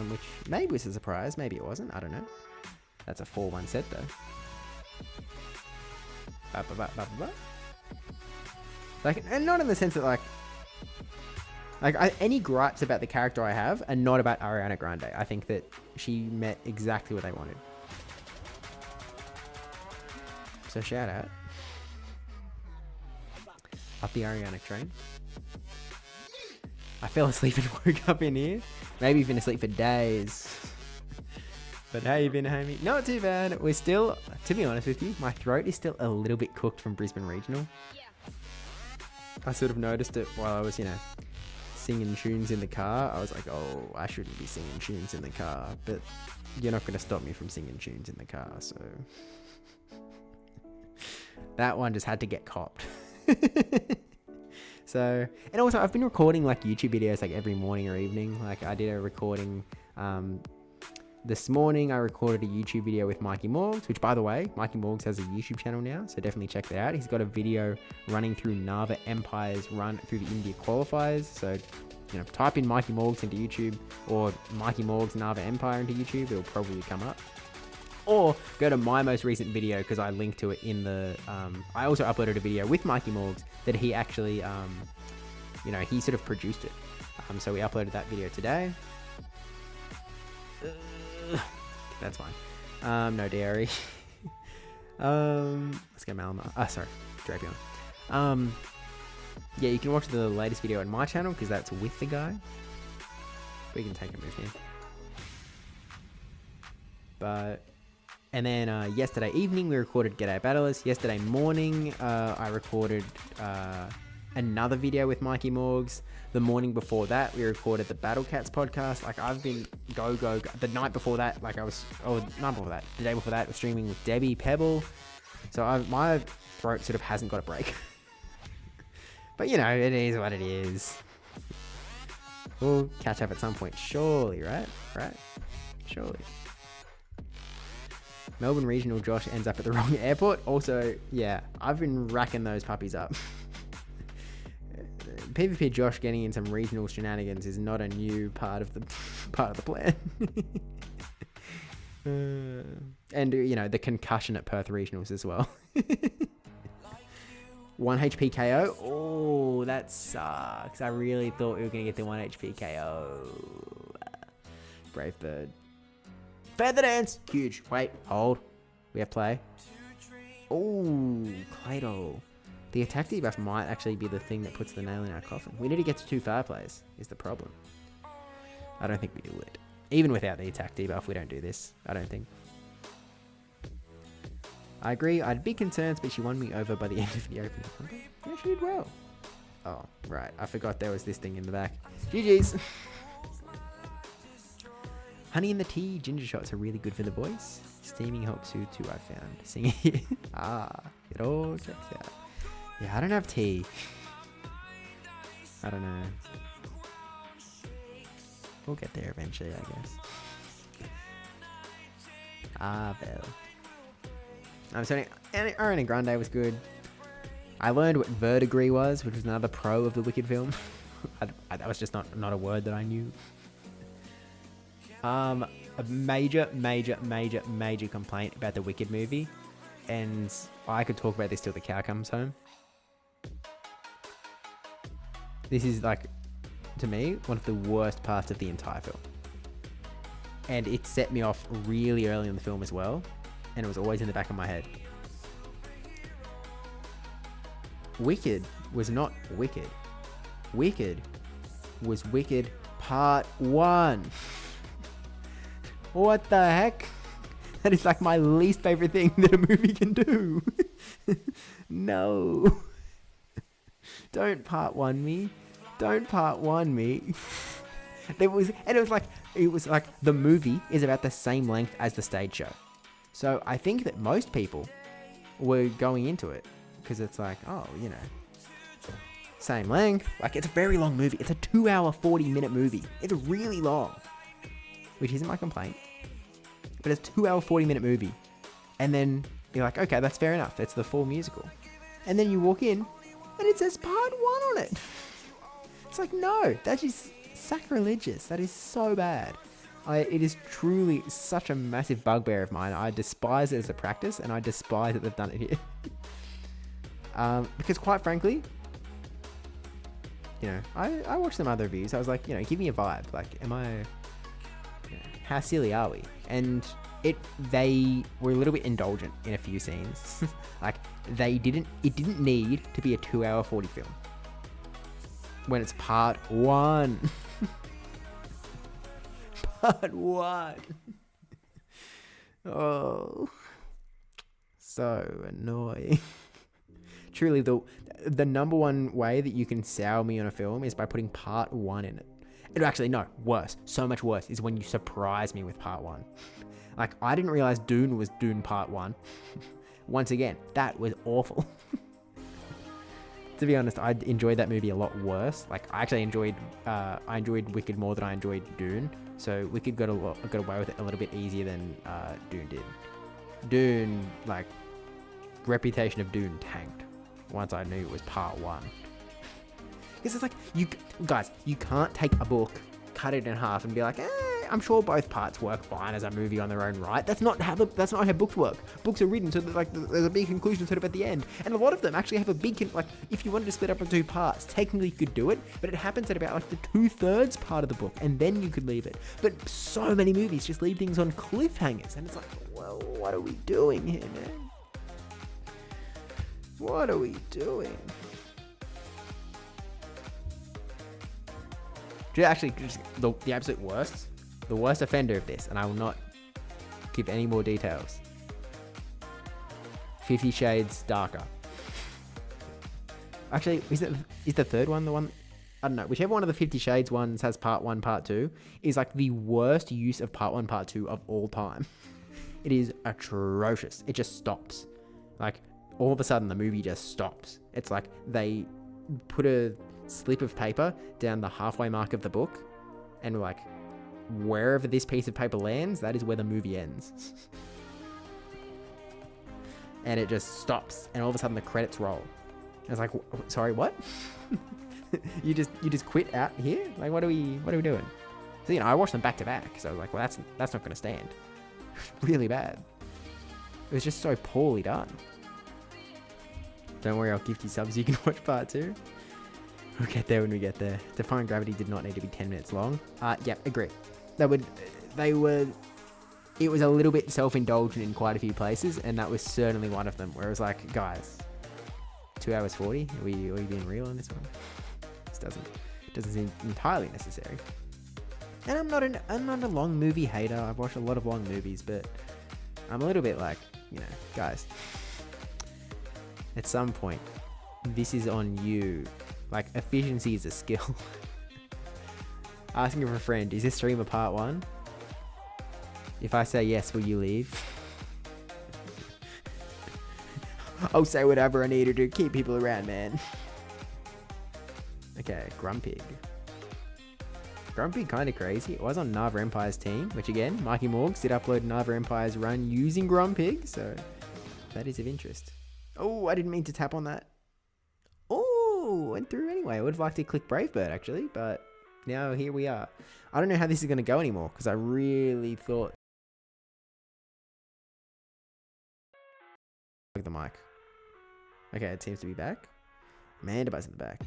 which maybe was a surprise, maybe it wasn't, I don't know. That's a 4-1 set though. Like, and not in the sense that like any gripes about the character I have are not about Ariana Grande. I think that she met exactly what they wanted. So shout out. Up the Ariana train. I fell asleep and woke up in here. Maybe you've been asleep for days. But how you been, homie? Not too bad. We're still, to be honest with you, my throat is still a little bit cooked from Brisbane Regional. I sort of noticed it while I was, singing tunes in the car. I was like, oh, I shouldn't be singing tunes in the car. But you're not going to stop me from singing tunes in the car, so... That one just had to get copped. So, and also I've been recording like YouTube videos like every morning or evening. Like I did a recording this morning. I recorded a YouTube video with Mikey Morgs, which by the way, Mikey Morgs has a YouTube channel now, so definitely check that out. He's got a video running through Nava Empire's run through the India qualifiers. So, type in Mikey Morgs into YouTube or Mikey Morgs Nava Empire into YouTube. It'll probably come up. Or go to my most recent video because I linked to it in the... I also uploaded a video with Mikey Morgs that he actually, he sort of produced it. So we uploaded that video today. That's fine. No dairy. Let's go Malamar. Sorry. Drapion. Yeah, you can watch the latest video on my channel because that's with the guy. We can take a move here. But... And then yesterday evening, we recorded G'day Battlers. Yesterday morning, I recorded another video with Mikey Morgs. The morning before that, we recorded the Battle Cats podcast. Like, I've been go. The night before that, the day before that, I was streaming with Debbie Pebble. So my throat sort of hasn't got a break. But, it is what it is. We'll catch up at some point, surely, right? Surely. Melbourne Regional Josh ends up at the wrong airport. Also, yeah, I've been racking those puppies up. PvP Josh getting in some regional shenanigans is not a new part of the plan. And you know, the concussion at Perth Regionals as well. 1 HP KO. Oh, that sucks. I really thought we were gonna get the 1 HP KO. Brave bird. Feather dance. Huge. Wait. Hold. We have play. Oh, Claydol. The attack debuff might actually be the thing that puts the nail in our coffin. We need to get to 2 fireplays, is the problem. I don't think we do it. Even without the attack debuff, we don't do this. I don't think. I agree. I had big concerns, but she won me over by the end of the opening. Yeah, she did well. Oh, right. I forgot there was this thing in the back. GG's. Honey in the tea ginger shots are really good for the voice. Steaming helps you too, I found. Singing it. It all checks out. Yeah, I don't have tea. I don't know. We'll get there eventually, I guess. Well. I'm sorry. Ariana Grande was good. I learned what verdigris was, which was another pro of the Wicked film. That was just not a word that I knew. A major complaint about the Wicked movie, and I could talk about this till the cow comes home. This is, like, to me, one of the worst parts of the entire film. And it set me off really early in the film as well, and it was always in the back of my head. Wicked was not Wicked. Wicked was Wicked Part 1. What the heck? That is like my least favorite thing that a movie can do. No. Don't Part 1 me. Don't Part 1 me. It was like the movie is about the same length as the stage show. So I think that most people were going into it because it's like, oh, you know, same length. Like, it's a very long movie. It's a 2-hour, 40-minute movie. It's really long, which isn't my complaint. But it's a 2-hour, 40-minute movie. And then you're like, okay, that's fair enough. It's the full musical. And then you walk in and it says Part 1 on it. It's like, no, that's just sacrilegious. That is so bad. It is truly such a massive bugbear of mine. I despise it as a practice, and I despise that they've done it here. Because quite frankly, you know, I watched some other reviews. I was like, you know, give me a vibe. Like, you know, how silly are we? And they were a little bit indulgent in a few scenes. Like, it didn't need to be a 2-hour 40 film when it's Part 1. Part 1. Oh, so annoying. Truly, the number one way that you can sour me on a film is by putting Part 1 in it. And actually, no, worse. So much worse is when you surprise me with Part 1. Like, I didn't realize Dune was Dune Part 1. Once again, that was awful. To be honest, I enjoyed that movie a lot worse. Like, I actually enjoyed Wicked more than I enjoyed Dune. So Wicked got away with it a little bit easier than Dune did. Dune, like, reputation of Dune tanked once I knew it was Part 1. Because it's like, you can't take a book, cut it in half, and be like, I'm sure both parts work fine as a movie on their own right. That's not how books work. Books are written so that, like, there's a big conclusion sort of at the end, and a lot of them actually have a big like, if you wanted to split up into 2 parts, technically you could do it, but it happens at about like the 2/3 part of the book, and then you could leave it. But so many movies just leave things on cliffhangers, and it's like, well, what are we doing here, man? What are we doing? Actually, just the absolute worst. The worst offender of this, and I will not give any more details. 50 Shades Darker. Actually, is the third one the one? I don't know. Whichever one of the 50 Shades ones has Part 1, Part 2 is like the worst use of Part 1, Part 2 of all time. It is atrocious. It just stops. Like, all of a sudden, the movie just stops. It's like they put a slip of paper down the halfway mark of the book and were like, wherever this piece of paper lands, that is where the movie ends. And it just stops, and all of a sudden the credits roll. I was like, sorry, what? you just quit out here? Like, what are we doing? So, I watched them back to back, so I was like, well, that's not going to stand. Really bad. It was just so poorly done. Don't worry, I'll gift you subs so you can watch part 2. We'll get there when we get there. Defying Gravity did not need to be 10 minutes long. Yeah, agree. It was a little bit self-indulgent in quite a few places, and that was certainly one of them, where it was like, guys, 2 hours 40? Are we being real on this one? This doesn't seem entirely necessary. And I'm not a long movie hater. I've watched a lot of long movies, but I'm a little bit like, guys, at some point, this is on you. Like, efficiency is a skill. Asking for a friend, is this stream a part 1? If I say yes, will you leave? I'll say whatever I need to do. Keep people around, man. Okay, Grumpig. Grumpig kind of crazy. It was on Nava Empire's team, which again, Mikey Morgs did upload Nava Empire's run using Grumpig, so that is of interest. Oh, I didn't mean to tap on that. Oh, went through anyway. I would have liked to click Bravebird actually, but now here we are. I don't know how this is going to go anymore, because I really thought... the mic. Okay, it seems to be back. Mandibuzz in the back.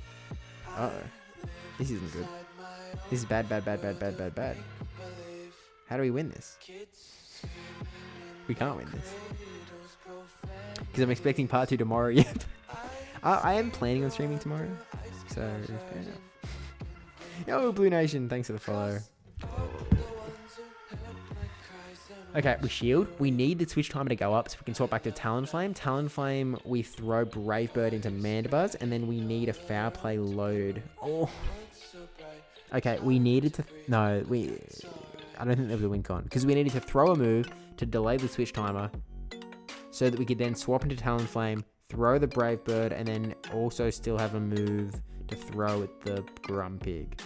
Uh-oh. This isn't good. This is bad. How do we win this? We can't win this. Because I'm expecting part 2 tomorrow. Yep. I am planning on streaming tomorrow. So, fair enough. Yo, Blue Nation, thanks for the follow. Okay, we shield. We need the switch timer to go up so we can swap back to Talonflame. Talonflame, we throw Bravebird into Mandibuzz, and then we need a Foul Play loaded. Oh. Okay, we needed to... I don't think there was a win con. Because we needed to throw a move to delay the switch timer so that we could then swap into Talonflame, throw the Bravebird, and then also still have a move to throw at the Grumpig.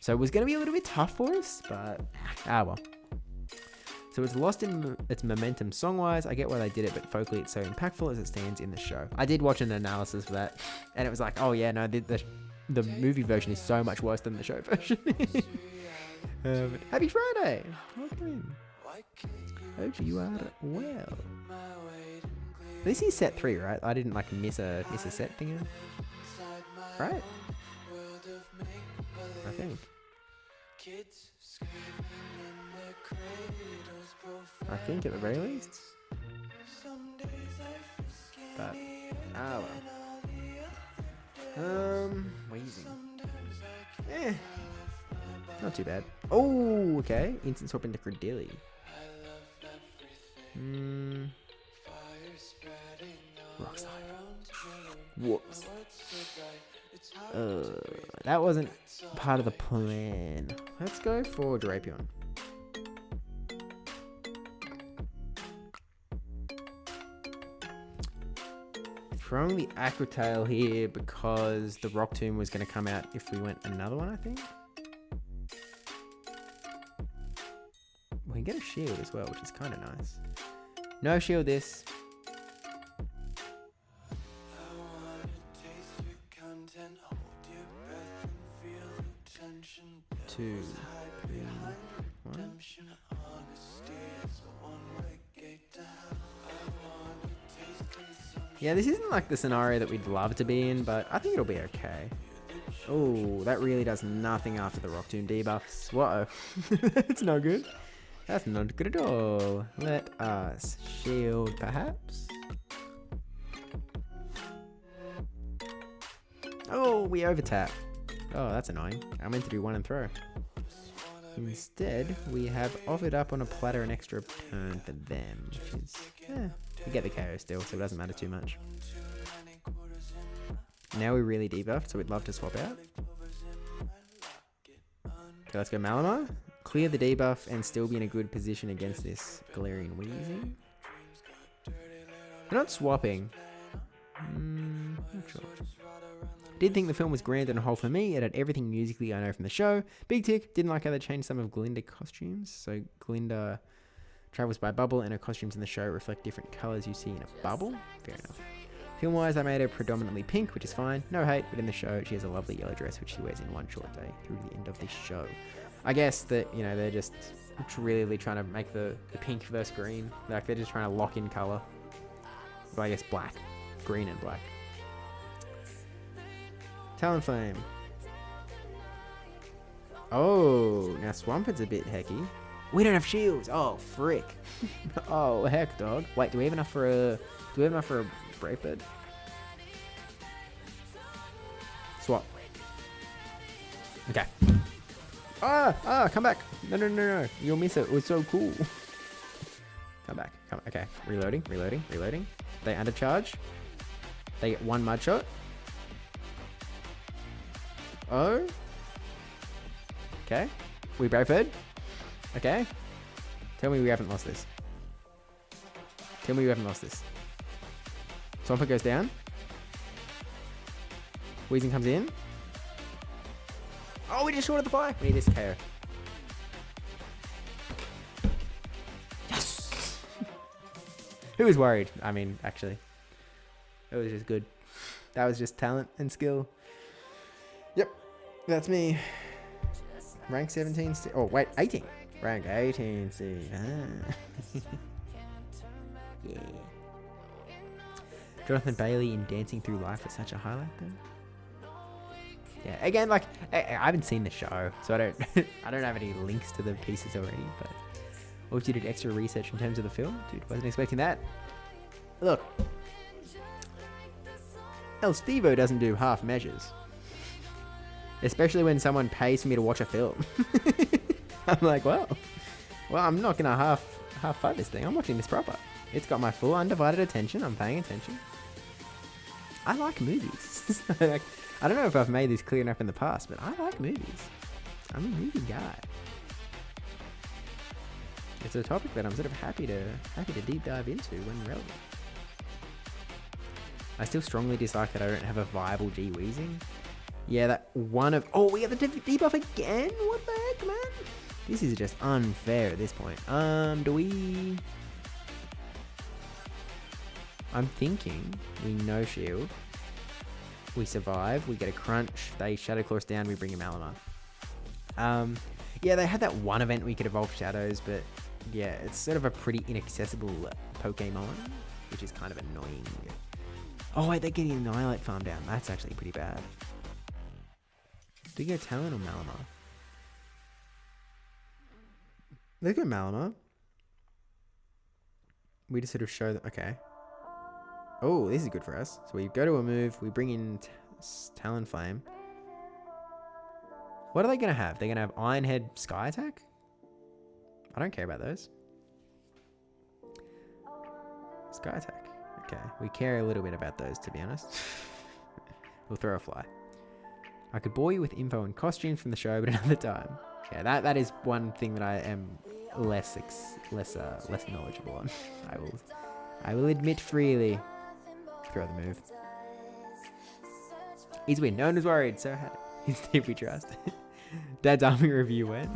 So it was going to be a little bit tough for us, but... well. So it's lost in its momentum song-wise. I get why they did it, but vocally it's so impactful as it stands in the show. I did watch an analysis for that, and it was like, oh yeah, no, the movie version is so much worse than the show version. Happy Friday! Welcome in. Hope you are well. This is set 3, right? I didn't miss a set thing, right? I think. At the very least. But, wheezing. Not too bad. Oh, okay. Instant swap into Credilli. Rockside. Whoops. That wasn't part of the plan. Let's go for Drapion. Throwing the Aqua Tail here because the Rock Tomb was going to come out if we went another one, I think. We can get a shield as well, which is kind of nice. No shield this. Two, three, one. Yeah, this isn't like the scenario that we'd love to be in, but I think it'll be okay. Oh, that really does nothing after the Rock Tomb debuffs. Whoa. It's no good. That's not good at all. Let us shield, perhaps. Oh, we overtap. Oh, that's annoying. I meant to do one and throw. Instead, we have offered up on a platter an extra turn for them, which is... we get the KO still, so it doesn't matter too much. Now we're really debuffed, so we'd love to swap out. Okay, let's go Malamar. Clear the debuff and still be in a good position against this Galarian Wheezing. We're not swapping. Not sure. Did think the film was grand on a whole for me. It had everything musically I know from the show. Big tick. Didn't like how they changed some of Glinda costumes. So Glinda travels by bubble and her costumes in the show reflect different colours you see in a bubble. Fair enough. Film-wise, I made her predominantly pink, which is fine. No hate, but in the show, she has a lovely yellow dress, which she wears in one short day through the end of the show. I guess that, you know, they're just really trying to make the pink versus green. Like, they're just trying to lock in colour. But I guess black. Green and black. Talonflame. Oh, now Swamped's a bit hecky. We don't have shields. Oh, frick. Oh, heck, dog. Wait, do we have enough for a Brave Bird? Swap. Okay. Come back. No. You'll miss it. It was so cool. Come back. Okay. Reloading. They undercharge. They get one mud shot. Oh. Okay. We Brave Bird. Okay. Tell me we haven't lost this. Swampert goes down. Weezing comes in. Oh, we just shorted the fly. We need this KO. Yes! Who was worried? I mean, actually. It was just good. That was just talent and skill. Yep. That's me. Rank 17. Oh, wait. 18. Rank 18. See. Yeah. Jonathan Bailey in Dancing Through Life was such a highlight though. Yeah, again, like I haven't seen the show, so I don't have any links to the pieces already. But what if you did extra research in terms of the film? Dude, wasn't expecting that. Look, El Stevo doesn't do half measures, especially when someone pays for me to watch a film. I'm like, well, I'm not gonna half fight this thing. I'm watching this proper. It's got my full undivided attention. I'm paying attention. I like movies. Like, I don't know if I've made this clear enough in the past, but I like movies. I'm a movie guy. It's a topic that I'm sort of happy to deep dive into when relevant. I still strongly dislike that I don't have a viable G Weezing. Yeah, that one of... Oh, we got the debuff again? What the heck, man? This is just unfair at this point. Do we... I'm thinking we no shield. We survive. We get a crunch. They Shadow Claw us down. We bring him Malamar. Yeah, they had that one event we could evolve Shadows, but yeah, it's sort of a pretty inaccessible Pokemon, which is kind of annoying. Oh wait, they're getting Annihilate farm down. That's actually pretty bad. Do you go Talon or Malamar? Let's go Malamar. We just sort of show that, okay. Oh, this is good for us. So we go to a move, we bring in Talonflame. What are they going to have? They're going to have Iron Head Sky Attack? I don't care about those. Sky Attack. Okay, we care a little bit about those, to be honest. We'll throw a fly. I could bore you with info and costumes from the show, but another time. Yeah, that is one thing that I am less knowledgeable on. I will admit freely. Throw the move. Easy win. No one was worried, so if we trust. Dad's army review went.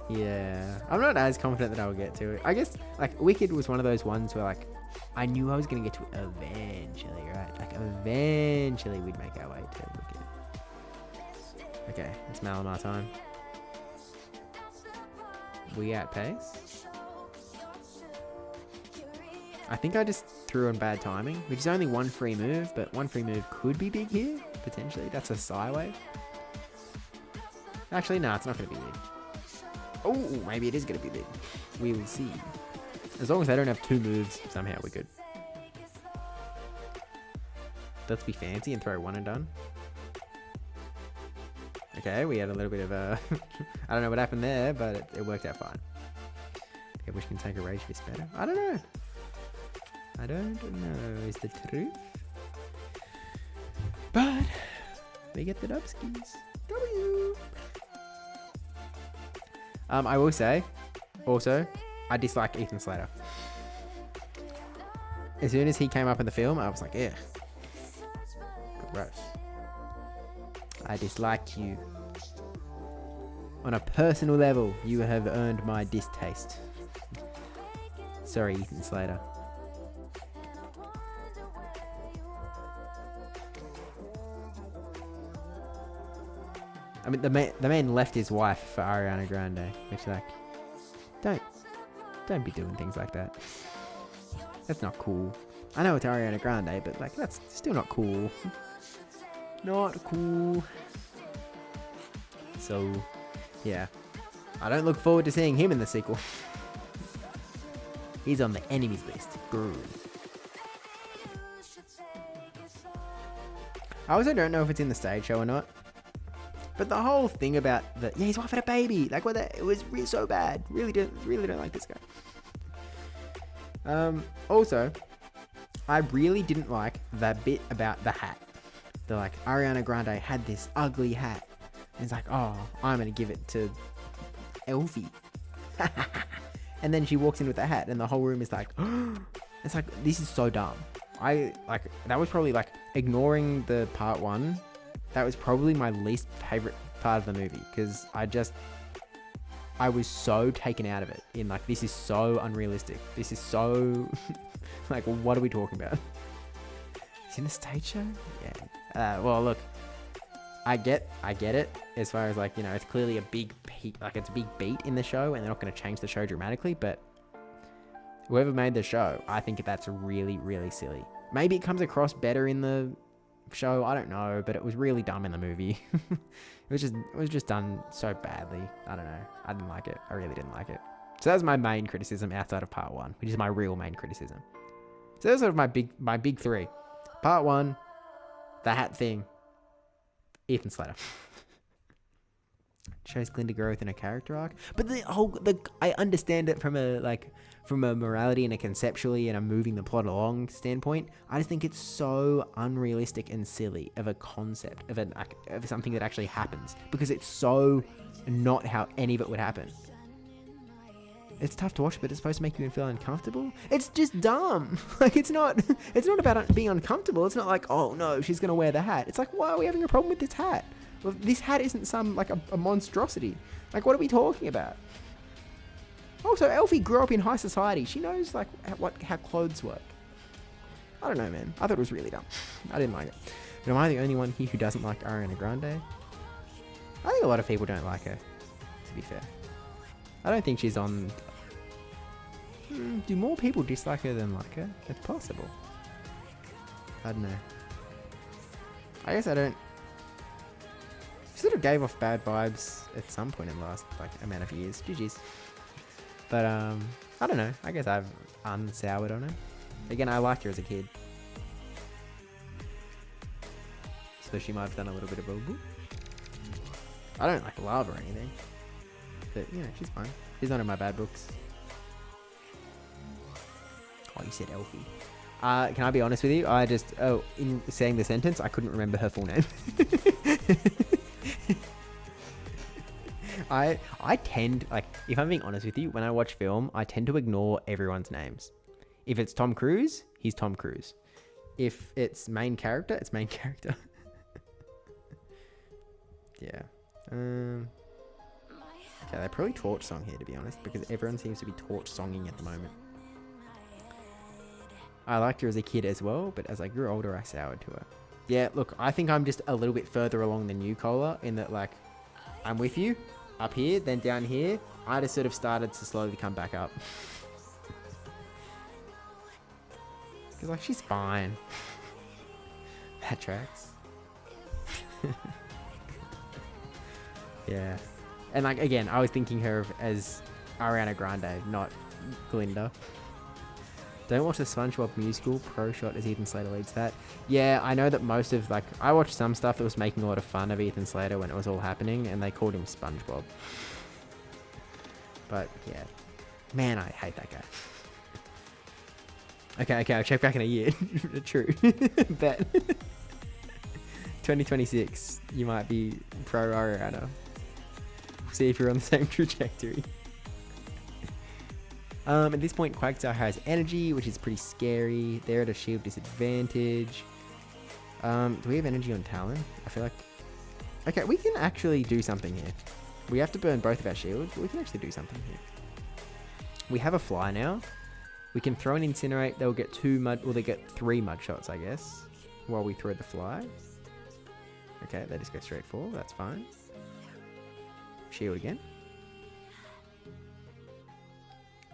Yeah, I'm not as confident that I'll get to it. I guess like Wicked was one of those ones where like I knew I was gonna get to it eventually, right? Like eventually we'd make our way to Wicked. Okay, it's Malamar time. We outpace. I think I just threw on bad timing, which is only one free move, but one free move could be big here, potentially. That's a Psy Wave. Actually, no, it's not going to be big. Oh, maybe it is going to be big. We will see. As long as they don't have two moves, somehow we're good. Let's be fancy and throw one and done. Okay, we had a little bit of a... I don't know what happened there, but it worked out fine. Okay, which can take a Rage Fist better? I don't know. I don't know is the truth. But we get the Dubskis. W. I will say, also, I dislike Ethan Slater. As soon as he came up in the film, I was like, yeah. Gross. I dislike you. On a personal level, you have earned my distaste. Sorry, Ethan Slater. I mean, the man left his wife for Ariana Grande, which, like, don't be doing things like that. That's not cool. I know it's Ariana Grande, but, like, that's still not cool. Not cool. So, yeah. I don't look forward to seeing him in the sequel. He's on the enemies list. Grrr. I also don't know if it's in the stage show or not. But the whole thing about his wife had a baby, like what it was really so bad. Really don't like this guy. Also, I really didn't like that bit about the hat. The like Ariana Grande had this ugly hat. And it's like, oh, I'm gonna give it to Elfie. And then she walks in with the hat, and the whole room is like, it's like, this is so dumb. That was probably like ignoring the part one. That was probably my least favorite part of the movie because I was so taken out of it in like, this is so unrealistic. This is so like, what are we talking about? It's in the stage show? Yeah. Well, look, I get it as far as like, you know, it's clearly a big beat, like it's a big beat in the show and they're not going to change the show dramatically, but whoever made the show, I think that's really, really silly. Maybe it comes across better in the show, I don't know, but it was really dumb in the movie. it was just done so badly. I don't know. I didn't like it. I really didn't like it. So that was my main criticism outside of part one, which is my real main criticism. So those are my big three. Part one, the hat thing, Ethan Slater. Shows Glinda growth in a character arc, but I understand it from a morality and a conceptually and a moving the plot along standpoint. I just think it's so unrealistic and silly of a concept of something that actually happens because it's so not how any of it would happen. It's tough to watch, but it's supposed to make you feel uncomfortable. It's just dumb. Like it's not about being uncomfortable. It's not like, oh no, she's gonna wear the hat. It's like, why are we having a problem with this hat? Well, this hat isn't some like a monstrosity. Like, what are we talking about? Also, Elfie grew up in high society. She knows like how clothes work. I don't know, man. I thought it was really dumb. I didn't like it. But am I the only one here who doesn't like Ariana Grande? I think a lot of people don't like her, to be fair. I don't think she's on... do more people dislike her than like her? It's possible. I don't know. I guess I don't... She sort of gave off bad vibes at some point in the last like amount of years. GG's. But I don't know. I guess I've unsoured on her. Again, I liked her as a kid. So she might have done a little bit of boo-boo. I don't like love or anything. But, you know, she's fine. She's not in my bad books. Oh, you said Elfie. Can I be honest with you? In saying the sentence, I couldn't remember her full name. I tend, like, if I'm being honest with you, when I watch film, I tend to ignore everyone's names. If it's Tom Cruise, he's Tom Cruise. If it's main character, it's main character. Yeah. Okay, they probably torch song here, to be honest, because everyone seems to be torch songing at the moment. I liked her as a kid as well, but as I grew older, I soured to her. Yeah, look, I think I'm just a little bit further along than you, Cola, in that, like, I'm with you up here, then down here. I just sort of started to slowly come back up. Because, like, she's fine. That tracks. Yeah. And, like, again, I was thinking her as Ariana Grande, not Glinda. Don't watch the SpongeBob musical. Pro shot as Ethan Slater leads that. Yeah, I know that most of, like, I watched some stuff that was making a lot of fun of Ethan Slater when it was all happening, and they called him SpongeBob. But, yeah. Man, I hate that guy. Okay, I'll check back in a year. True. Bet. 2026, you might be pro Ariana. See if you're on the same trajectory. At this point, Quagstar has energy, which is pretty scary. They're at a shield disadvantage. Do we have energy on Talon? I feel like... Okay, we can actually do something here. We have to burn both of our shields, but we can actually do something here. We have a fly now. We can throw an incinerate. They'll get 2 mud... Well, they get 3 mud shots, I guess, while we throw the fly. Okay, they just go straight for. That's fine. Shield again.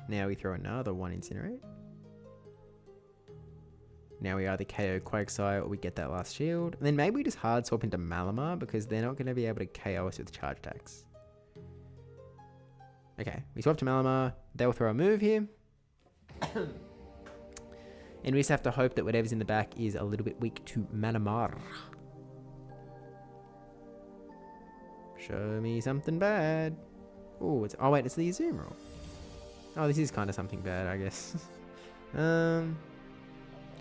Now we throw another 1 incinerate. Now we either KO Quagsire or we get that last shield. And then maybe we just hard swap into Malamar because they're not going to be able to KO us with charge attacks. Okay, we swap to Malamar. They'll throw a move here. And we just have to hope that whatever's in the back is a little bit weak to Malamar. Show me something bad. Oh, it's... Oh, wait, it's the Azumarill. Oh, this is kind of something bad, I guess.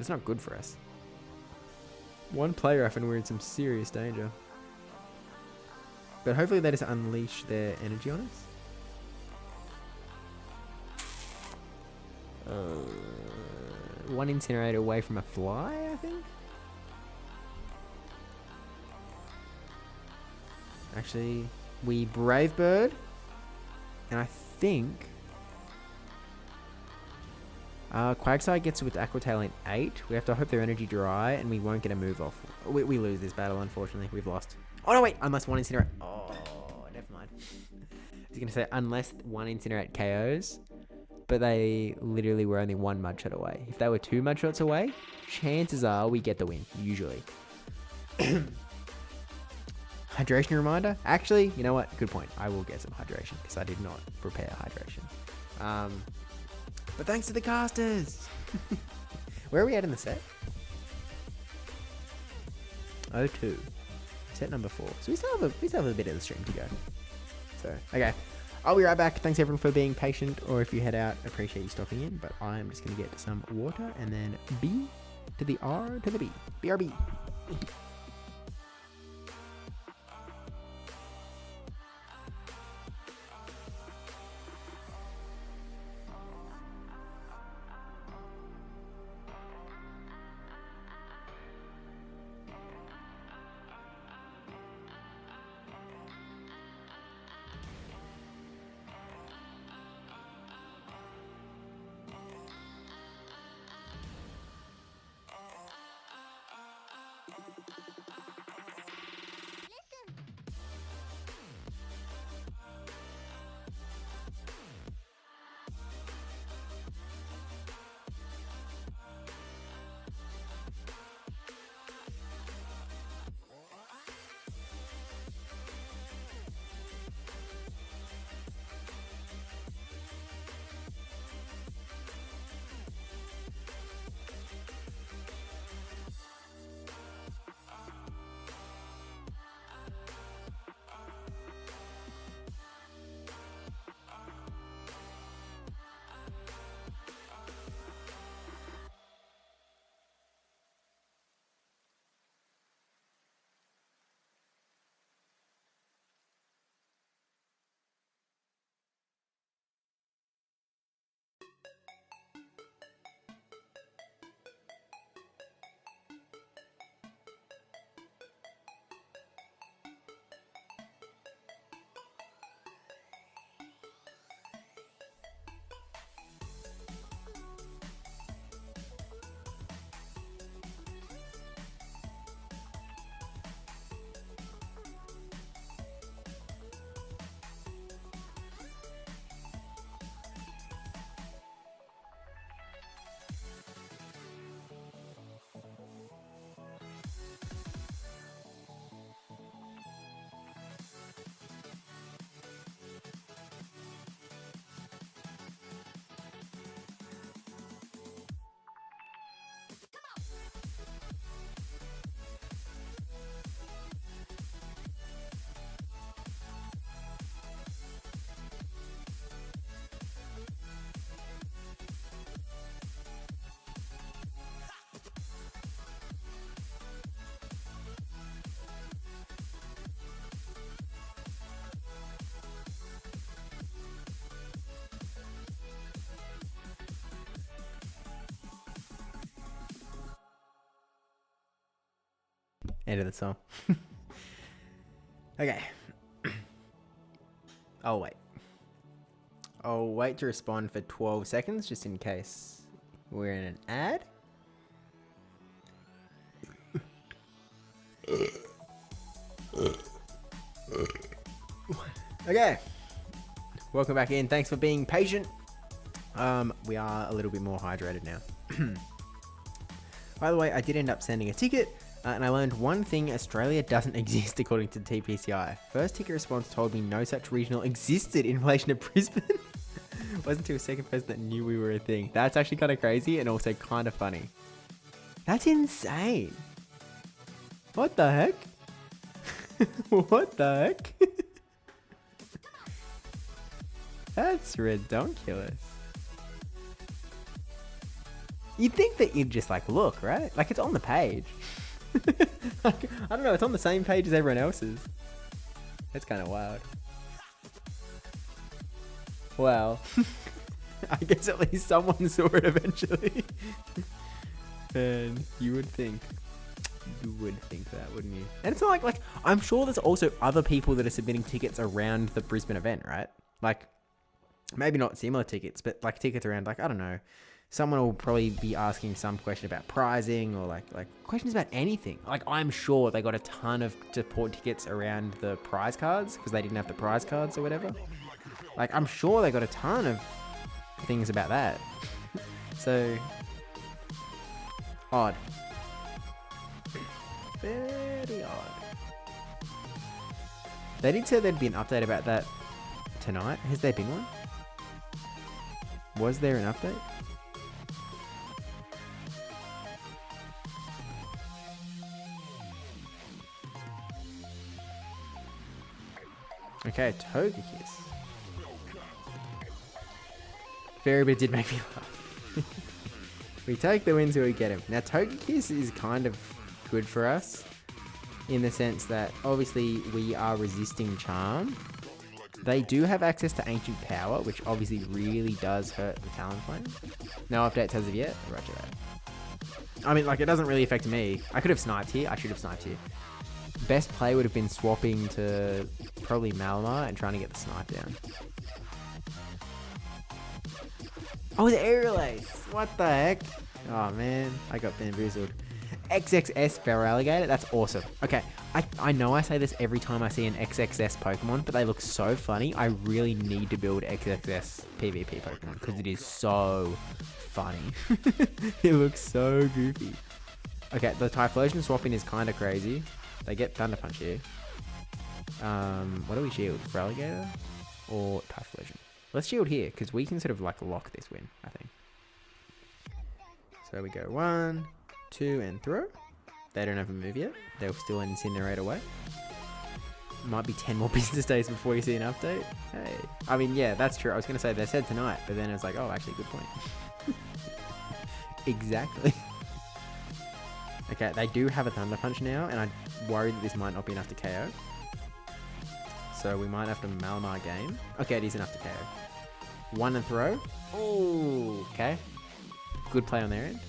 It's not good for us. 1 player up and we're in some serious danger. But hopefully they just unleash their energy on us. 1 incinerator away from a fly, I think. Actually, we Brave Bird. And I think... Quagsire gets with Aqua Tail in 8. We have to hope their energy dry, and we won't get a move off. We lose this battle, unfortunately. We've lost. Oh, no, wait. Unless 1 Incinerate... Oh, never mind. I was going to say, unless 1 Incinerate KOs, but they literally were only 1 mud shot away. If they were 2 mud shots away, chances are we get the win, usually. Hydration reminder? Actually, you know what? Good point. I will get some hydration, because I did not prepare hydration. But thanks to the casters. Where are we at in the set? 02. Set number 4. So we still have a bit of the stream to go. So, okay. I'll be right back. Thanks everyone for being patient. Or if you head out, appreciate you stopping in. But I'm just going to get some water and then B to the R to the B. BRB. End of the song. Okay. I'll wait. I'll wait to respond for 12 seconds just in case we're in an ad. Okay. Welcome back in. Thanks for being patient. We are a little bit more hydrated now. By the way, I did end up sending a ticket, and I learned one thing: Australia doesn't exist according to the TPCI. First ticket response told me no such regional existed in relation to Brisbane. Wasn't until a second person that knew we were a thing. That's actually kind of crazy and also kind of funny. That's insane. What the heck? What the heck? That's redonkulous. You'd think that you'd just like look, right? Like it's on the page. Like, I don't know, it's on the same page as everyone else's. That's kind of wild. Well, I guess at least someone saw it eventually. And you would think that, wouldn't you? And it's not like I'm sure there's also other people that are submitting tickets around the Brisbane event, right? Like maybe not similar tickets, but like tickets around, like, I don't know. Someone will probably be asking some question about pricing or like questions about anything. Like I'm sure they got a ton of support tickets around the prize cards because they didn't have the prize cards or whatever. Like I'm sure they got a ton of things about that. So odd. Very odd. They did say there'd be an update about that tonight. Has there been one? Was there an update? Okay, Togekiss. Fairybeard did make me laugh. We take the wins or we get him. Now, Togekiss is kind of good for us in the sense that obviously we are resisting Charm. They do have access to Ancient Power, which obviously really does hurt the Talonflame. No updates as of yet. Roger that. I mean, like, it doesn't really affect me. I could have sniped here. I should have sniped here. Best play would have been swapping to probably Malamar and trying to get the snipe down. Oh, the Aerial Ace! What the heck? Oh man, I got bamboozled. XXS Feraligatr, that's awesome. Okay, I know I say this every time I see an XXS Pokemon, but they look so funny. I really need to build XXS PvP Pokemon because it is so funny. It looks so goofy. Okay, the Typhlosion swapping is kind of crazy. They get Thunder Punch here. What do we shield? Feraligatr or Typhlosion? Let's shield here because we can sort of like lock this win, I think. So we go 1, 2, and throw. They don't have a move yet. They'll still incinerate away. Might be 10 more business days before you see an update. Hey. I mean, yeah, that's true. I was going to say they said tonight, but then it's like, oh, actually, good point. Exactly. Okay, they do have a Thunder Punch now, and I worry that this might not be enough to KO. So we might have to Malamar game. Okay, it is enough to KO. 1 and throw. Oh, okay. Good play on their end.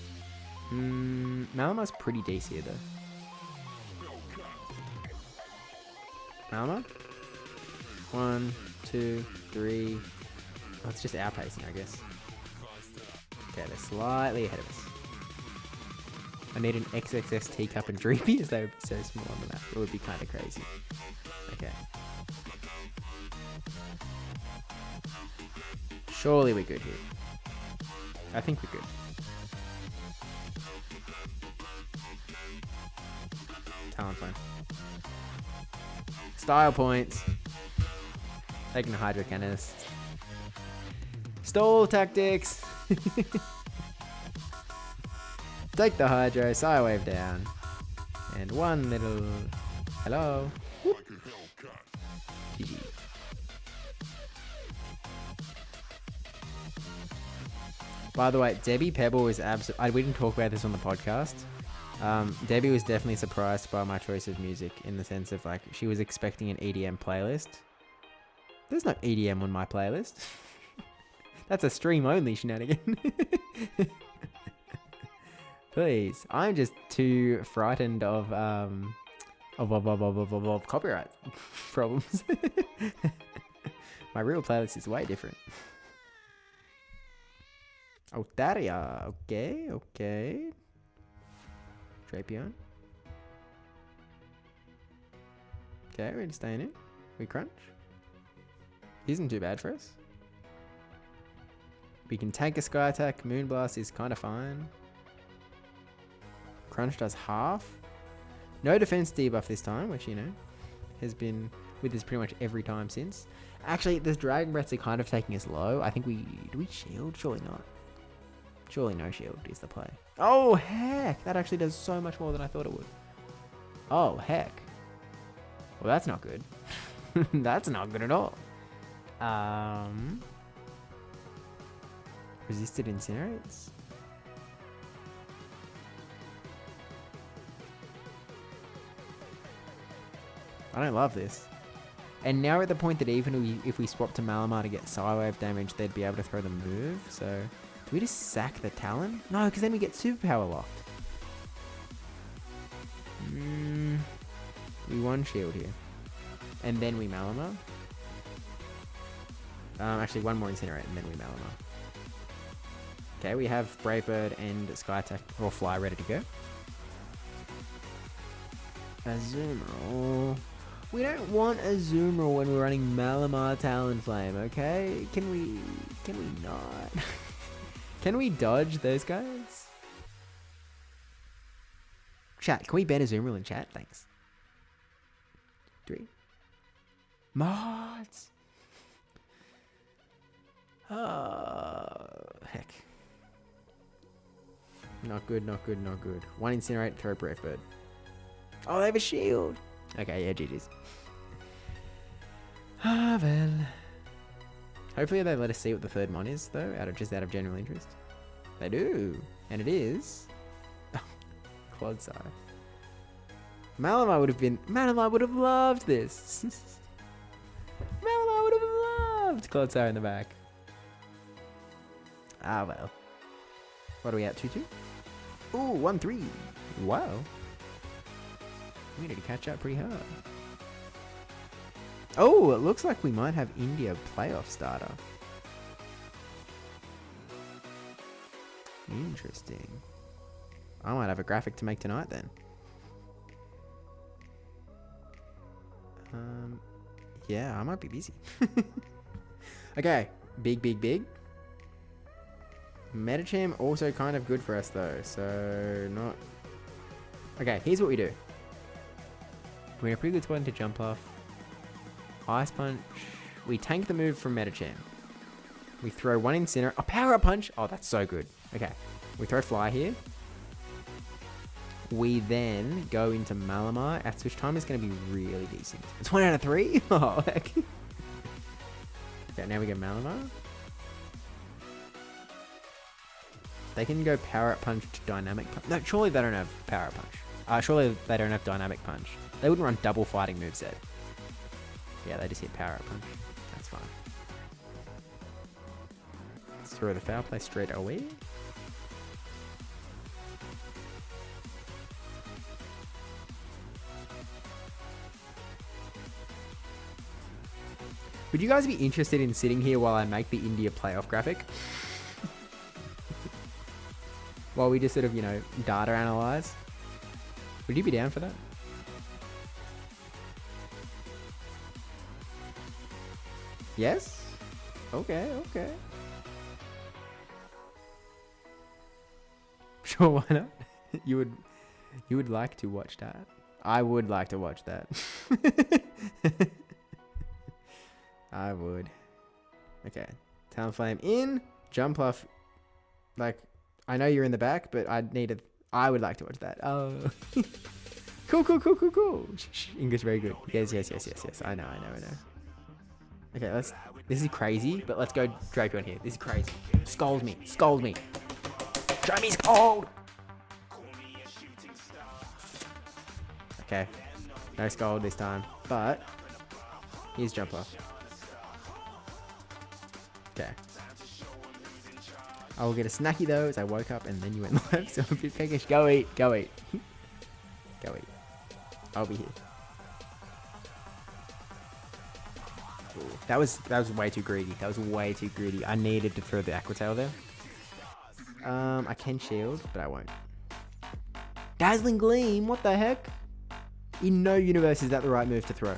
Malamar's pretty decent here, though. Malamar? 1, 2, 3. Oh, it's just outpacing, I guess. Okay, they're slightly ahead of us. I need an XXS Teacup and Dreepy, as they would be so small on the map. It would be kind of crazy. Okay. Surely we're good here. I think we're good. Talonflame. Style points. Taking a Hydro Cannon. Stall tactics. Take the Hydro, Psy Wave down. And one little... Hello. Whoop. GG. By the way, Debbie Pebble is we didn't talk about this on the podcast. Debbie was definitely surprised by my choice of music in the sense of like she was expecting an EDM playlist. There's no EDM on my playlist. That's a stream only shenanigan. Please, I'm just too frightened of of copyright problems. My real playlist is way different. Altaria. Okay. Drapion. Okay, we're staying in. We crunch. Isn't too bad for us. We can tank a sky attack. Moonblast is kind of fine. Crunch does half. No defense debuff this time, which, you know, has been with us pretty much every time since. Actually, the Dragon Breaths are kind of taking us low. I think do we shield? Surely not. Surely no shield is the play. Oh, heck. That actually does so much more than I thought it would. Oh, heck. Well, that's not good. That's not good at all. Resisted incinerates. I don't love this. And now we're at the point that even if we swap to Malamar to get Psywave damage, they'd be able to throw the move. So, do we just sack the Talon? No, because then we get Superpower locked. We one shield here. And then we Malamar. Actually, one more Incinerate and then we Malamar. Okay, we have Brave Bird and Sky Attack or Fly ready to go. Azumarill. We don't want Azumarill when we're running Malamar Talonflame, okay? Can we not? Can we dodge those guys? Chat, can we ban Azumarill in chat? Thanks. 3. Mods! Heck. Not good. One Incinerate, throw Brave Bird. Oh, they have a shield. Okay, yeah, GG's. Ah, well. Hopefully they let us see what the third mon is, though, out of general interest. They do. And it is... Clodsire. Malamar would have loved this. Malamar would have loved Clodsire in the back. Ah, well. What are we at, 2-2? Ooh, 1-3. Wow. We need to catch up pretty hard. Oh, it looks like we might have India playoff starter. Interesting. I might have a graphic to make tonight then. Yeah, I might be busy. Okay, big. Metacham also kind of good for us though, so not... Okay, here's what we do. We're in a pretty good spot into jump off. Ice Punch. We tank the move from Metacham. We throw one Incinerate. Oh, Power Up Punch! Oh, that's so good. Okay, we throw Fly here. We then go into Malamar, at which time is going to be really decent. It's 1 out of 3? Oh, heck. Okay, now we go Malamar. They can go Power Up Punch to Dynamic Punch. No, surely they don't have Power Up Punch. Surely they don't have Dynamic Punch. They wouldn't run double fighting moveset. Yeah, they just hit Power Up Punch. That's fine. Let's throw the Foul Play straight away. Would you guys be interested in sitting here while I make the India playoff graphic? While we just sort of, you know, data analyze? Would you be down for that? Yes? Okay. Sure, why not? You would like to watch that? I would like to watch that. I would. Okay. Talonflame in. Jump off. Like, I know you're in the back, but I would like to watch that. Oh. Cool. English very good. Yes. I know. Okay, this is crazy, but let's go Drapion here. This is crazy. Scold me. Show me scold. Okay. No scold this time, but here's jump off. Okay. I will get a snacky though as I woke up and then you went live, so I'm a bit peckish. Go eat. I'll be here. Ooh, that was way too greedy. That was way too greedy. I needed to throw the Aqua Tail there. I can shield, but I won't. Dazzling Gleam, what the heck? In no universe is that the right move to throw.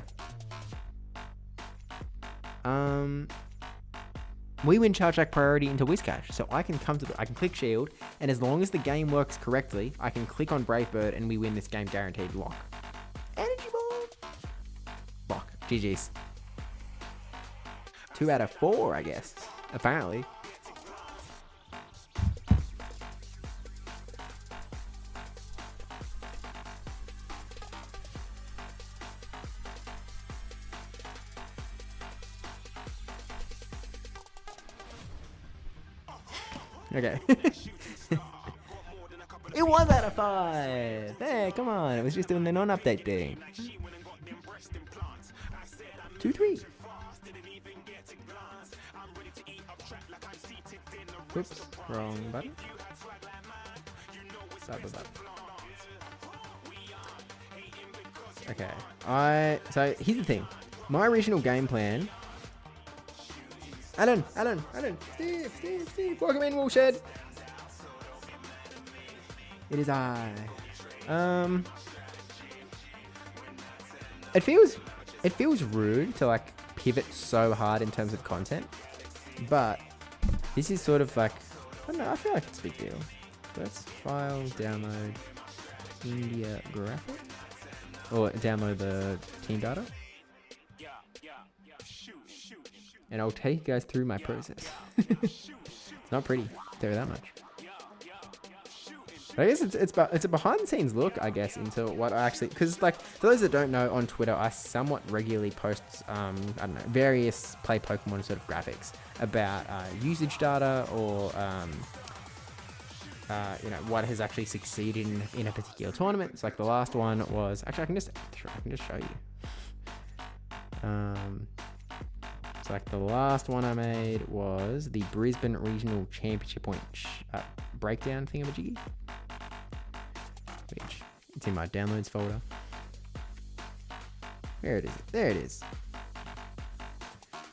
We win Charge Attack priority into Whiscash, so I can I can click shield, and as long as the game works correctly, I can click on Brave Bird and we win this game guaranteed. Lock. Energy Ball. Lock. GG's. 2 out of 4, I guess. Apparently. Okay. It was out of 5. There, come on. It was just doing the non-update thing. 2-3. Oops, wrong button. Okay. So here's the thing. My original game plan. Alan, Steve, Pokémon Woolshed. It is I. It feels rude to like pivot so hard in terms of content, but this is sort of like, I don't know, I feel like it's a big deal. Let's file, download India graphic, or download the team data. And I'll take you guys through my process. It's not pretty, I'll tell you that much. But I guess it's a behind the scenes look, I guess, into what I actually, because like for those that don't know, on Twitter I somewhat regularly post I don't know, various play Pokemon sort of graphics about usage data or you know, what has actually succeeded in a particular tournament. It's like the last one was actually I can just show you. So like the last one I made was the Brisbane Regional Championship point breakdown thingamajiggy, which it's in my downloads folder. Where it is? There it is.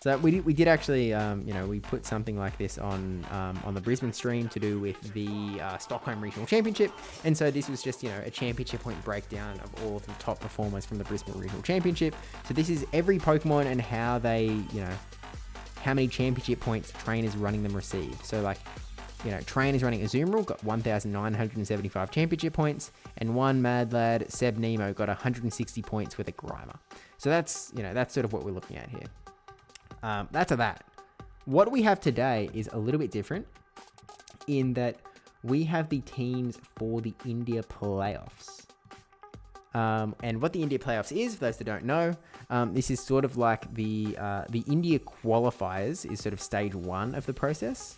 So we did actually, you know, we put something like this on the Brisbane stream to do with the Stockholm Regional Championship, and so this was just, you know, a championship point breakdown of all of the top performers from the Brisbane Regional Championship. So this is every Pokemon and how they, you know, how many championship points trainers running them receive. So like, you know, trainers running Azumarill got 1,975 championship points, and one Mad Lad, Seb Nemo, got 160 points with a Grimer. So that's, you know, that's sort of what we're looking at here. That's that. What we have today is a little bit different in that we have the teams for the India playoffs. And what the India playoffs is, for those that don't know, this is sort of like the India qualifiers is sort of stage 1 of the process.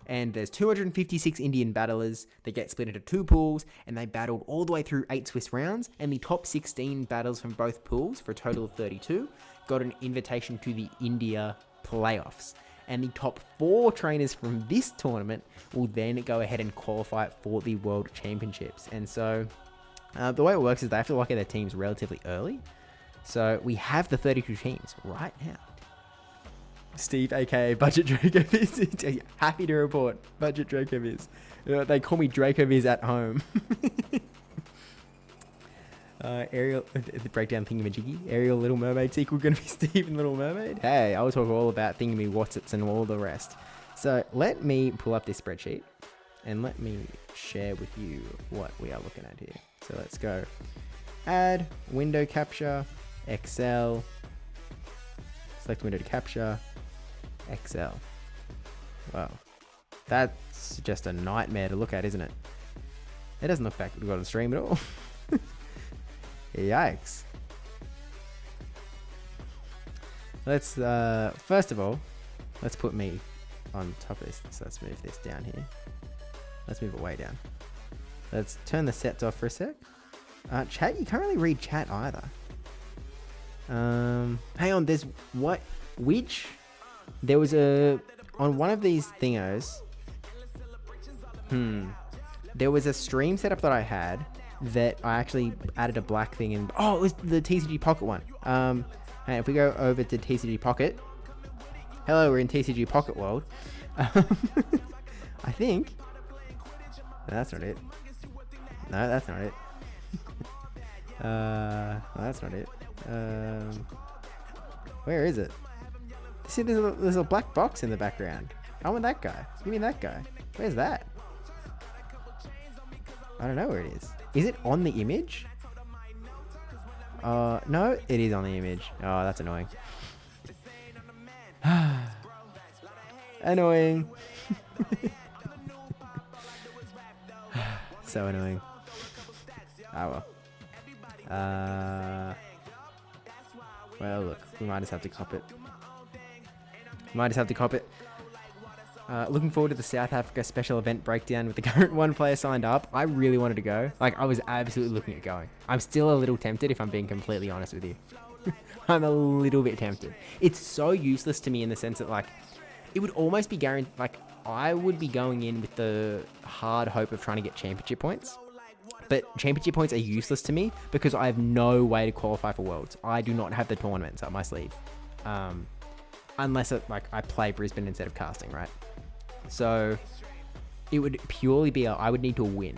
And there's 256 Indian battlers that get split into 2 pools, and they battled all the way through 8 Swiss rounds, and the top 16 battles from both pools, for a total of 32, got an invitation to the India playoffs. And the top 4 trainers from this tournament will then go ahead and qualify for the World Championships. And so the way it works is they have to lock in their teams relatively early. So we have the 32 teams right now. Steve, aka Budget Dracoviz, is happy to report. Budget Dracoviz. They call me Dracoviz at home. Ariel, the breakdown thingamajiggy. Ariel, Little Mermaid sequel gonna be Steve and Little Mermaid. Hey, I will talk all about thingamy whatsits and all the rest. So let me pull up this spreadsheet and let me share with you what we are looking at here. So let's go. Add, window capture, Excel. Select window to capture. Excel. Wow. That's just a nightmare to look at, isn't it? It doesn't look that good on stream at all. Yikes. Let's, first of all, let's put me on top of this. So let's move this down here. Let's move it way down. Let's turn the sets off for a sec. Chat, you can't really read chat either. Hang on, there's there was on one of these thingos, there was a stream setup that I had that I actually added a black thing in. Oh, it was the TCG Pocket one. And if we go over to TCG Pocket, hello, we're in TCG Pocket world. I think, no, that's not it. No, that's not it. No, that's not it. Where is it? See, there's a black box in the background. I want that guy. Give me that guy. Where's that? I don't know where it is. Is it on the image? No, it is on the image. Oh, that's annoying. Annoying. So annoying. Oh well. Well, look, we might just have to cop it. Looking forward to the South Africa special event breakdown with the current one player signed up. I really wanted to go. Like, I was absolutely looking at going. I'm still a little tempted, if I'm being completely honest with you. I'm a little bit tempted. It's so useless to me in the sense that, like, it would almost be guaranteed. Like, I would be going in with the hard hope of trying to get championship points. But championship points are useless to me because I have no way to qualify for Worlds. I do not have the tournaments up my sleeve. Unless I play Brisbane instead of casting, right? So it would purely be I would need to win.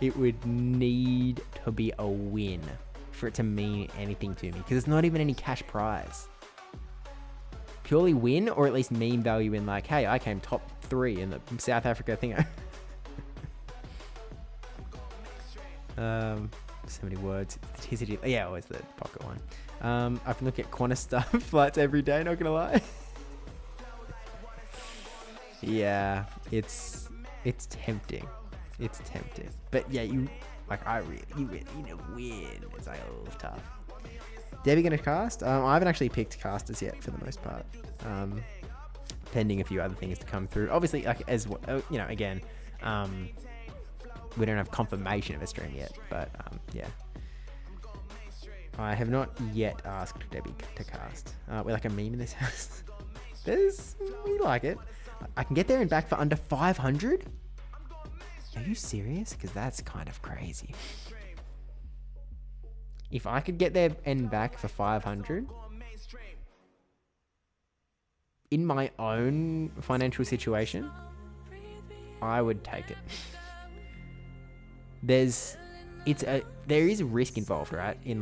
It would need to be a win for it to mean anything to me, because it's not even any cash prize. Purely win, or at least meme value in like, hey, I came top 3 in the South Africa thing. So many words. Yeah, always the pocket one. I've been looking at Qantas stuff flights every day, not gonna lie. Yeah, it's tempting. It's tempting. But yeah, you win. It's like, oh, tough. Debbie gonna cast? I haven't actually picked casters yet for the most part. Pending a few other things to come through. Obviously, like again, we don't have confirmation of a stream yet, but yeah. I have not yet asked Debbie to cast. We're like a meme in this house. We like it. I can get there and back for under 500? Are you serious? Because that's kind of crazy. If I could get there and back for 500 in my own financial situation, I would take it. There is risk involved, right? In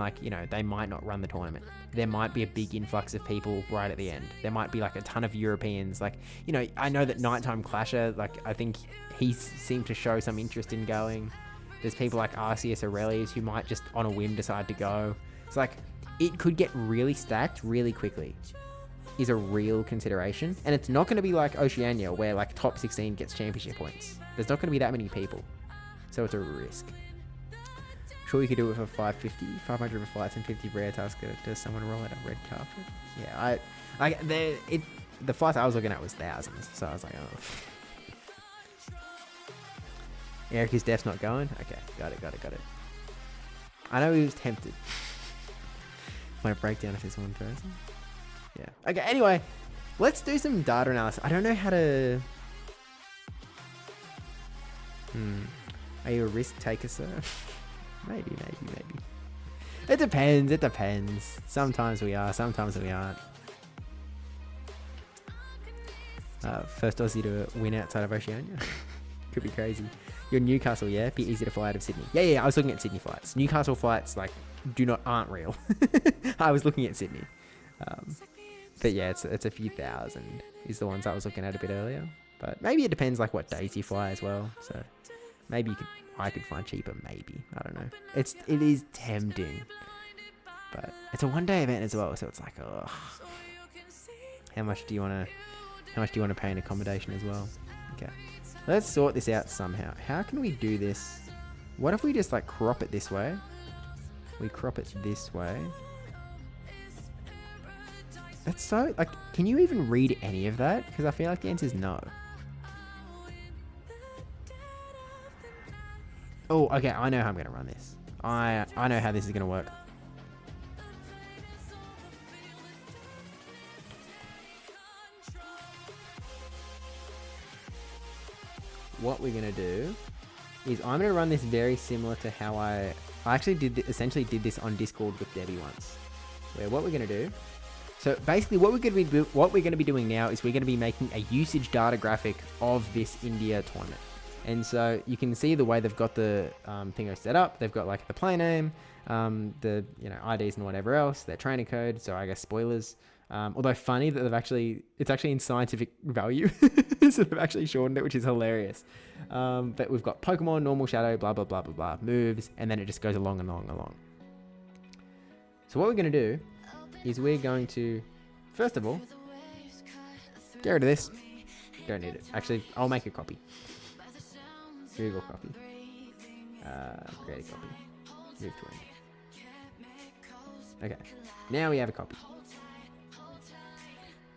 they might not run the tournament. There might be a big influx of people right at the end. There might be like a ton of Europeans. I know that Nighttime Clasher, I think he seemed to show some interest in going. There's people like RCS Aurelius who might just on a whim decide to go. It's it could get really stacked really quickly. Is a real consideration. And it's not going to be like Oceania where top 16 gets championship points. There's not going to be that many people. So it's a risk. Sure, you could do it for 550, 500 for flights and 50 rare tasker. Does someone roll out a red carpet? Yeah, the flights I was looking at was thousands, so I was like, oh. Eric is Def's not going? Okay, got it. I know he was tempted. Might break down if there's one person. Yeah. Okay, anyway, let's do some data analysis. I don't know how to... Are you a risk taker, sir? Maybe. It depends. Sometimes we are, sometimes we aren't. First Aussie to win outside of Oceania. Could be crazy. You're in Newcastle, yeah? Be easy to fly out of Sydney. Yeah, I was looking at Sydney flights. Newcastle flights, aren't real. I was looking at Sydney. But yeah, it's a few thousand is the ones I was looking at a bit earlier. But maybe it depends what days you fly as well. So maybe I could find cheaper, maybe. I don't know. It is tempting. But it's a one-day event as well, so it's ugh. How much do you want to pay in accommodation as well? Okay. Let's sort this out somehow. How can we do this? What if we just crop it this way? We crop it this way. That's so can you even read any of that? Because I feel like the answer is no. Oh, okay, I know how I'm going to run this. I know how this is going to work. What we're going to do is I'm going to run this very similar to how I actually essentially did this on Discord with Debbie once. where what we're going to do. So basically what we're going to be doing now is we're going to be making a usage data graphic of this India tournament. And so you can see the way they've got the thing set up. They've got like the play name, the IDs and whatever else, their trainer code. So I guess spoilers. Although funny that it's actually in scientific value. So they've actually shortened it, which is hilarious. But we've got Pokemon, normal, shadow, blah, blah, blah, blah, blah, moves. And then it just goes along and along and along. So what we're going to do is we're going to, first of all, get rid of this. Don't need it. Actually, I'll make a copy. Google copy. Create a copy. Move to end. Okay. Now we have a copy.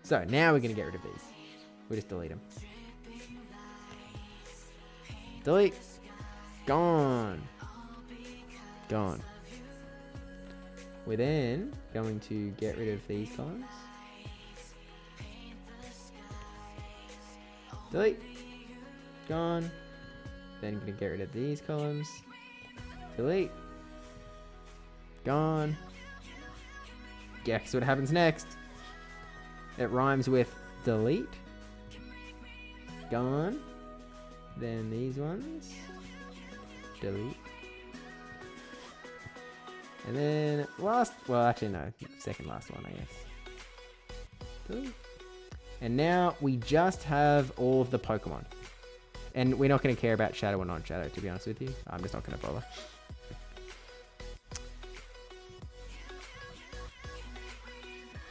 So now we're going to get rid of these. We'll just delete them. Delete. Gone. Gone. We're then going to get rid of these columns. Delete. Gone. Then going to get rid of these columns. Delete. Gone. Guess what happens next? It rhymes with delete. Gone. Then these ones. Delete. And then second last one, I guess. Delete. And now we just have all of the Pokemon. And we're not going to care about shadow or non-shadow, to be honest with you. I'm just not going to bother.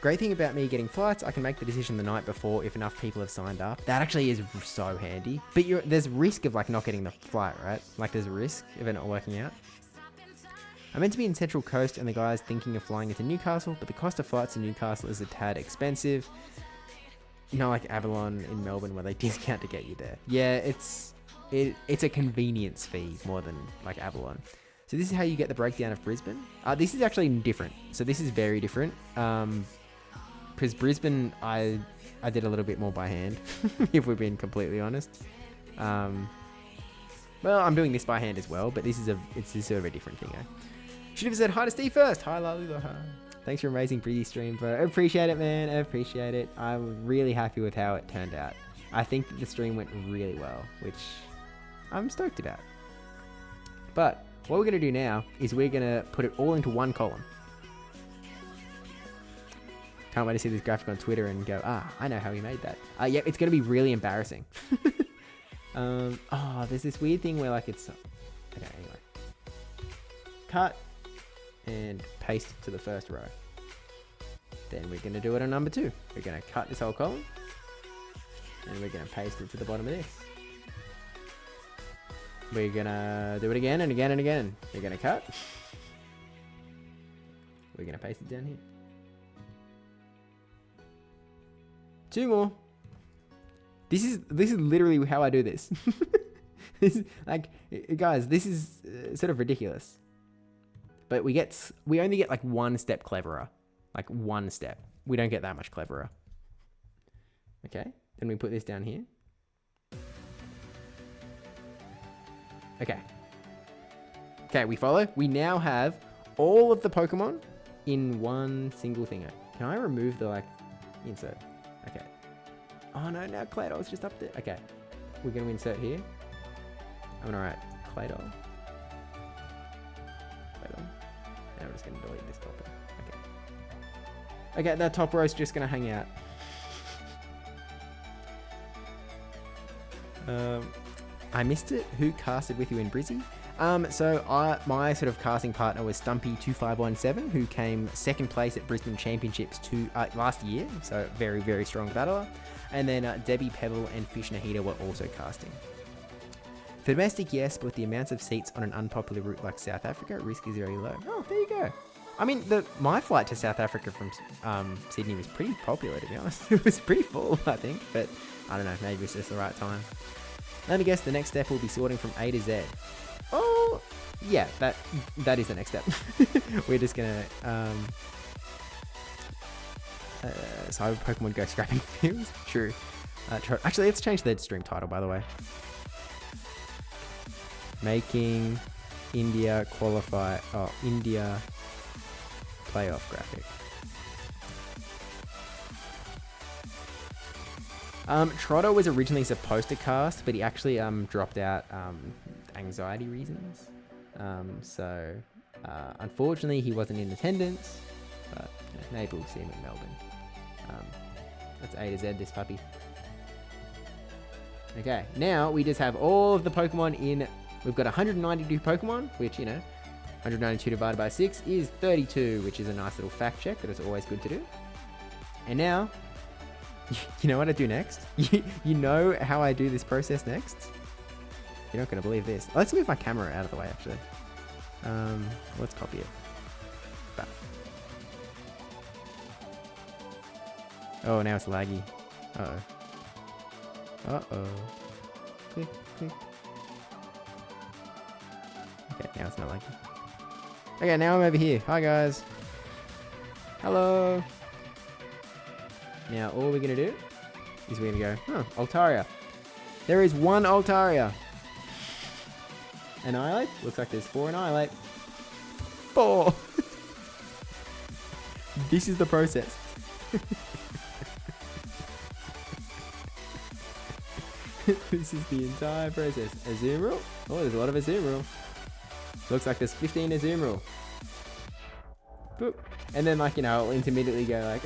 Great thing about me getting flights, I can make the decision the night before if enough people have signed up. That actually is so handy. But there's risk of like not getting the flight, right? Like there's a risk of it not working out. I'm meant to be in Central Coast and the guy's thinking of flying into Newcastle, but the cost of flights to Newcastle is a tad expensive. Like Avalon in Melbourne where they discount to get you there. Yeah, it's a convenience fee more than like Avalon. So this is how you get the breakdown of Brisbane. This is actually different. So this is very different. Because Brisbane, I did a little bit more by hand, if we're being completely honest. Well, I'm doing this by hand as well, but it's sort of a different thing, eh? Should have said hi to Steve first. Hi, Lalula. Thanks for amazing Breezy stream, bro. I appreciate it, man. I appreciate it. I'm really happy with how it turned out. I think that the stream went really well, which I'm stoked about. But what we're going to do now is we're going to put it all into one column. Can't wait to see this graphic on Twitter and go, I know how he made that. Yeah, it's going to be really embarrassing. There's this weird thing where like it's... Okay, anyway. Cut and paste to the first row. Then we're going to do it on number 2. We're going to cut this whole column. And we're going to paste it to the bottom of this. We're going to do it again and again and again. We're going to cut. We're going to paste it down here. 2 more. This is literally how I do this. This is, like, guys, this is sort of ridiculous. But we only get like 1 step cleverer. Like 1 step. We don't get that much cleverer. Okay. Then we put this down here. Okay. Okay, we follow. We now have all of the Pokemon in one single thing. Can I remove the like insert? Okay. Oh no, now Claydol's just up there. Okay. We're going to insert here. I'm going to write Claydol. And I'm just going to delete this top row. Okay. Okay, that top row's just going to hang out. I missed it. Who casted with you in Brizzy? So my sort of casting partner was Stumpy2517, who came 2nd place at Brisbane Championships last year. So very, very strong battler. And then Debbie Pebble and Fish Nahida were also casting. For domestic, yes, but with the amounts of seats on an unpopular route like South Africa, risk is very low. Oh, there you go. I mean, my flight to South Africa from Sydney was pretty popular, to be honest. It was pretty full, I think, but I don't know, maybe it's just the right time. Let me guess, the next step will be sorting from A to Z. Oh, yeah, that is the next step. We're just gonna Cyber Pokemon Go scrapping fields. True. Actually, let's change the stream title, by the way. Making India qualify. Oh, India playoff graphic. Trotter was originally supposed to cast, but he actually dropped out anxiety reasons. So unfortunately, he wasn't in attendance. But maybe we'll see him in Melbourne. That's A to Z, this puppy. Okay, now we just have all of the Pokemon in. We've got 192 Pokemon, which, 192 divided by 6 is 32, which is a nice little fact check that is always good to do. And now, you know what I do next? You know how I do this process next? You're not going to believe this. Let's move my camera out of the way, actually. Let's copy it. Back. Oh, now it's laggy. Uh-oh. Uh-oh. Click, click. Okay, now it's not laggy. Okay, now I'm over here. Hi, guys. Hello. Now, all we're going to do is we're going to go, Altaria. There is one Altaria. Annihilate? Looks like there's 4 Annihilate. 4! This is the process. This is the entire process. Azumarill? Oh, there's a lot of Azumarill. Looks like there's 15 Azumarill. Boop. And then, I'll intermittently go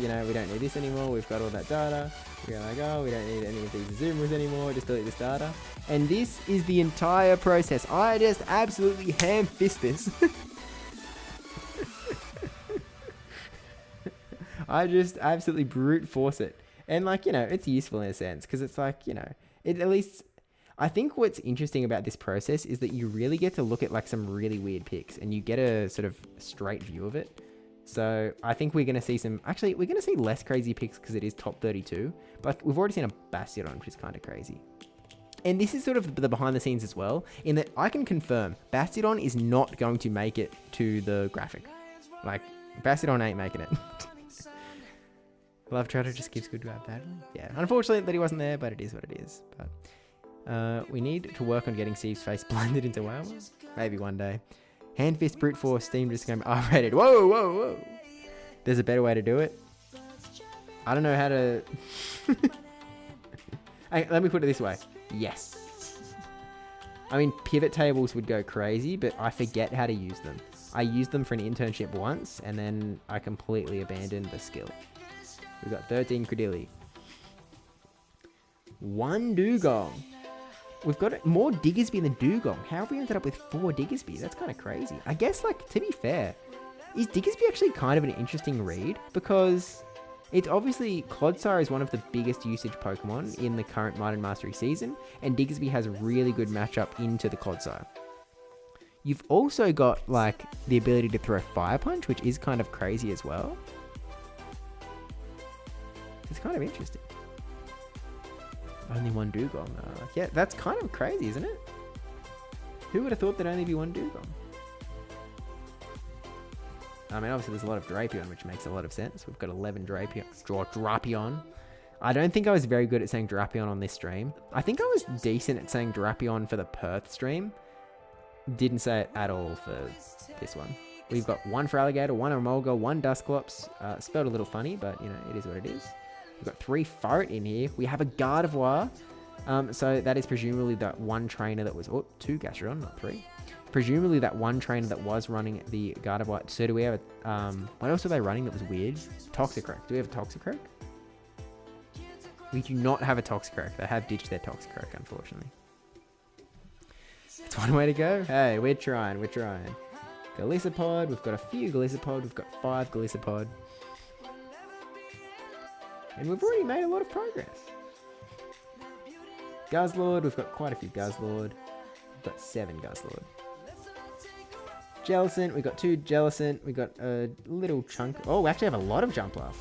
we don't need this anymore. We've got all that data. We go we don't need any of these Azumarils anymore. Just delete this data. And this is the entire process. I just absolutely ham-fist this. I just absolutely brute force it. And it's useful in a sense. Because it's it at least... I think what's interesting about this process is that you really get to look at some really weird picks. And you get a sort of straight view of it. So I think we're going to see we're going to see less crazy picks because it is top 32. But we've already seen a Bastiodon, which is kind of crazy. And this is sort of the behind the scenes as well, in that I can confirm Bastiodon is not going to make it to the graphic. Bastiodon ain't making it. Love Trotter just gives good to have battle. Yeah, unfortunately that he wasn't there, but it is what it is. But we need to work on getting Steve's face blended into Wawa. Maybe one day. Hand fist brute force steam just going R-rated. Whoa, whoa, whoa. There's a better way to do it. I don't know how to... Hey, let me put it this way. Yes. I mean, pivot tables would go crazy, but I forget how to use them. I used them for an internship once, and then I completely abandoned the skill. We've got 13 Credilli. 1 Dugong. We've got more Diggersby than Dugong. How have we ended up with 4 Diggersby? That's kind of crazy. I guess, to be fair, is Diggersby actually kind of an interesting read? Because it's obviously, Clodsire is one of the biggest usage Pokemon in the current Might and Mastery season, and Diggersby has a really good matchup into the Clodsire. You've also got, the ability to throw Fire Punch, which is kind of crazy as well. It's kind of interesting. Only 1 Dugong. Yeah, that's kind of crazy, isn't it? Who would have thought there'd only be 1 Dugong? I mean, obviously there's a lot of Drapion, which makes a lot of sense. We've got 11 Drapion. I don't think I was very good at saying Drapion on this stream. I think I was decent at saying Drapion for the Perth stream. Didn't say it at all for this one. We've got 1 for Alligator, 1 Emolga, 1 Dusclops. Spelled a little funny, but, it is what it is. We've got 3 Furret in here. We have a Gardevoir. So that is presumably that 1 trainer that was... Oh, 2 Gastrodon, not 3. Presumably that 1 trainer that was running the Gardevoir. So do we have a... what else are they running that was weird? Toxicroak. Do we have a Toxicroak? We do not have a Toxicroak. They have ditched their Toxicroak, unfortunately. It's one way to go. Hey, we're trying. Golisopod. We've got a few Golisopod. We've got 5 Golisopod. And we've already made a lot of progress. Guzzlord, we've got quite a few Guzzlord. We've got 7 Guzzlord. Jellicent, we've got 2 Jellicent. We've got a little chunk. Oh, we actually have a lot of Jumpluff.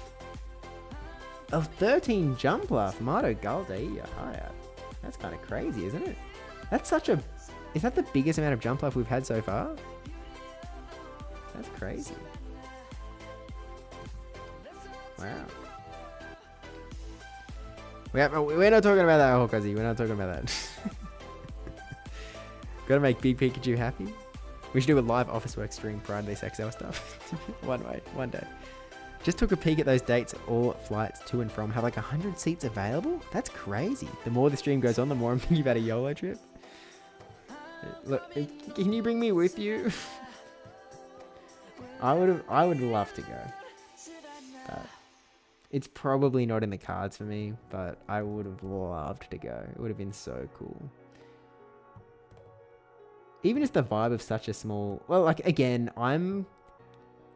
13 Jumpluff. Mardo Galde, higher. That's kind of crazy, isn't it? That's such a... Is that the biggest amount of Jumpluff we've had so far? That's crazy. Wow. We're not talking about that, Hawkazi. We're not talking about that. Gotta make Big Pikachu happy. We should do a live Office Work stream prior to this XL stuff. One day. Just took a peek at those dates. All flights to and from have like 100 seats available. That's crazy. The more the stream goes on, the more I'm thinking about a YOLO trip. Look, can you bring me with you? I would love to go. But it's probably not in the cards for me, but I would have loved to go. It would have been so cool. Even just the vibe of such a small... Well, like, again,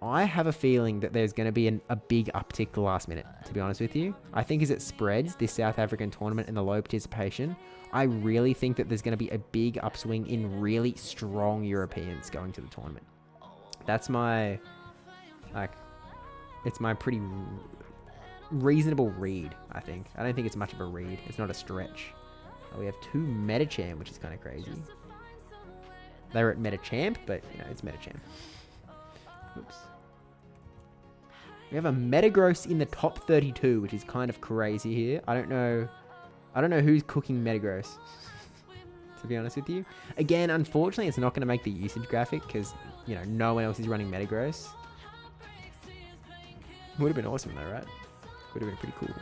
I have a feeling that there's going to be a big uptick the last minute, to be honest with you. I think as it spreads, this South African tournament and the low participation, I really think that there's going to be a big upswing in really strong Europeans going to the tournament. That's my... Like, it's my pretty reasonable read, I think. I don't think it's much of a read. It's not a stretch. We have 2 Metacham, which is kind of crazy. They were at Metachamp, but, you know, it's Metachamp. Oops. We have a Metagross in the top 32, which is kind of crazy here. I don't know who's cooking Metagross, to be honest with you. Again, unfortunately, it's not going to make the usage graphic because, you know, no one else is running Metagross. Would have been awesome though, right? Would have been pretty cool.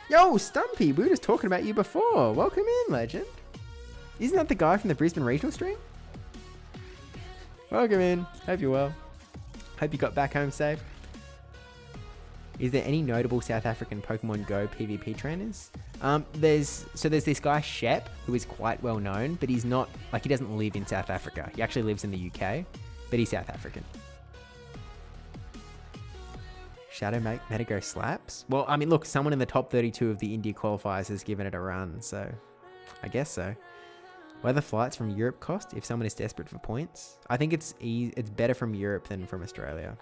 Yo, Stumpy, we were just talking about you before. Welcome in, legend. Isn't that the guy from the Brisbane regional stream? Welcome in. Hope you're well. Hope you got back home safe. Is there any notable South African Pokemon Go PvP trainers? There's this guy Shep, who is quite well known, but he's not, like, he doesn't live in South Africa. He actually lives in the UK, but he's South African. Shadow Metagross slaps? Well, I mean, look, someone in the top 32 of the India qualifiers has given it a run, so I guess so. What the flights from Europe cost if someone is desperate for points? I think it's better from Europe than from Australia.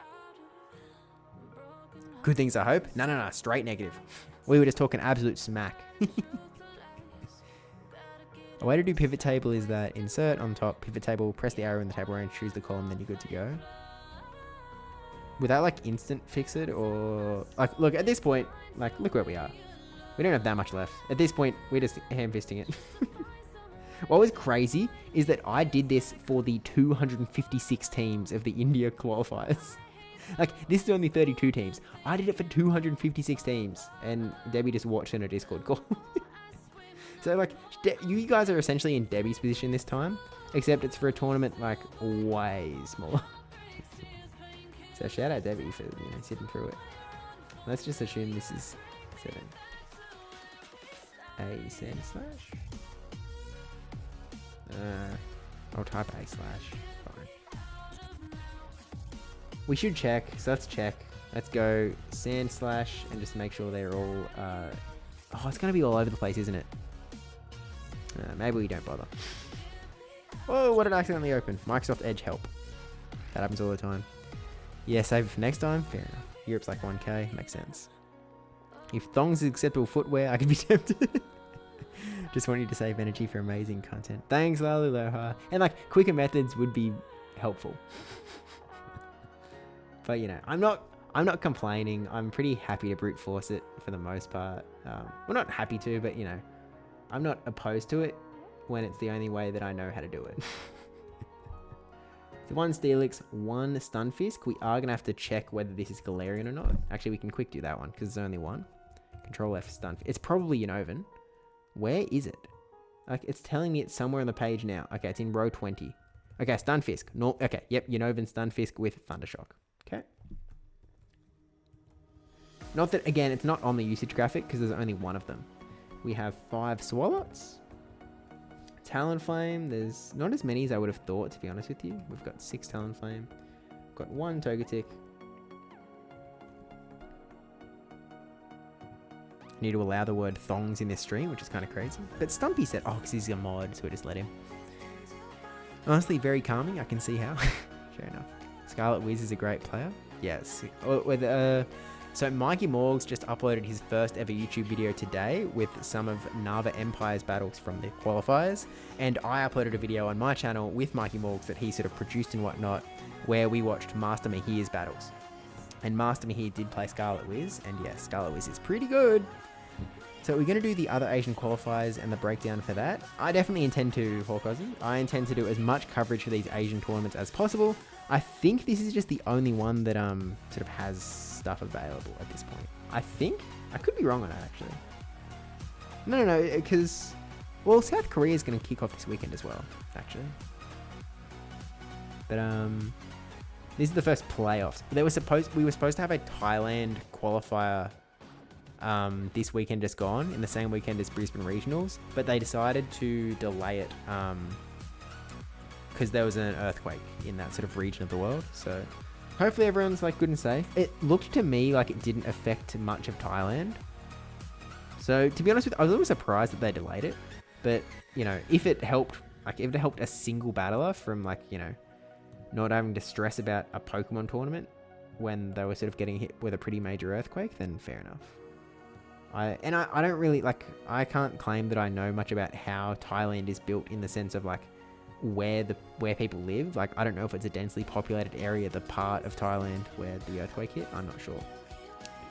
Good things, I hope. No, straight negative. We were just talking absolute smack. A way to do pivot table is that insert on top, pivot table, press the arrow in the table and choose the column, then you're good to go. Would that like instant fix it, or like, look, at this point, like, look where we are. We don't have that much left. At this point, we're just ham-fisting it. What was crazy is that I did this for the 256 teams of the India qualifiers. Like, this is only 32 teams. I did it for 256 teams, and Debbie just watched in a Discord call. So, like, you guys are essentially in Debbie's position this time, except it's for a tournament, like, way smaller. So, shout out Debbie for, you know, sitting through it. Let's just assume this is 7. A sand slash. I'll type A slash. Fine. We should check, so let's check. Let's go sand slash and just make sure they're all... oh, it's going to be all over the place, isn't it? Maybe we don't bother. Oh, what did I accidentally open? Microsoft Edge help. That happens all the time. Yeah, save it for next time. Fair enough. Europe's like 1k. Makes sense. If thongs is acceptable footwear, I could be tempted. Just want you to save energy for amazing content. Thanks, Laluloha. And like, quicker methods would be helpful. But you know, I'm not complaining. I'm pretty happy to brute force it for the most part. Well, not happy to, but you know, I'm not opposed to it when it's the only way that I know how to do it. So 1 Steelix, 1 Stunfisk. We are going to have to check whether this is Galarian or not. Actually, we can quick do that one because there's only 1. Control F Stunfisk. It's probably Unova. Where is it? Like, it's telling me it's somewhere on the page now. Okay, it's in row 20. Okay, Stunfisk. No, okay, yep, Unova Stunfisk with Thundershock. Okay. Not that, again, it's not on the usage graphic because there's only 1 of them. We have 5 Swallots. Talonflame, there's not as many as I would have thought, to be honest with you. We've got 6 Talonflame. We've got 1 Togetic. Need to allow the word thongs in this stream, which is kind of crazy. But Stumpy said, oh, because he's a mod, so we just let him. Honestly, very calming. I can see how. Fair enough. Scarlet Wiz is a great player. Yes. So Mikey Morgs just uploaded his first ever YouTube video today with some of Nava Empire's battles from the qualifiers. And I uploaded a video on my channel with Mikey Morgs that he sort of produced and whatnot, where we watched Master Mahir's battles. And Master Mahir did play Scarlet Wiz, and yes, Scarlet Wiz is pretty good. So we're going to do the other Asian qualifiers and the breakdown for that. I definitely intend to, Hawkozzy. I intend to do as much coverage for these Asian tournaments as possible. I think this is just the only one that sort of has stuff available at this point. I think. I could be wrong on that, actually. No, because... Well, South Korea is going to kick off this weekend as well, actually. But, these are the first playoffs. We were supposed to have a Thailand qualifier this weekend just gone, in the same weekend as Brisbane Regionals, but they decided to delay it because there was an earthquake in that sort of region of the world. So hopefully everyone's like good and safe. It looked to me like it didn't affect much of Thailand. So to be honest with you, I was a little surprised that they delayed it. But, you know, if it helped a single battler from, like, you know, not having to stress about a Pokemon tournament when they were sort of getting hit with a pretty major earthquake, then fair enough. I don't really, like, I can't claim that I know much about how Thailand is built in the sense of, like, where people live. Like, I don't know if it's a densely populated area, the part of Thailand where the earthquake hit. I'm not sure.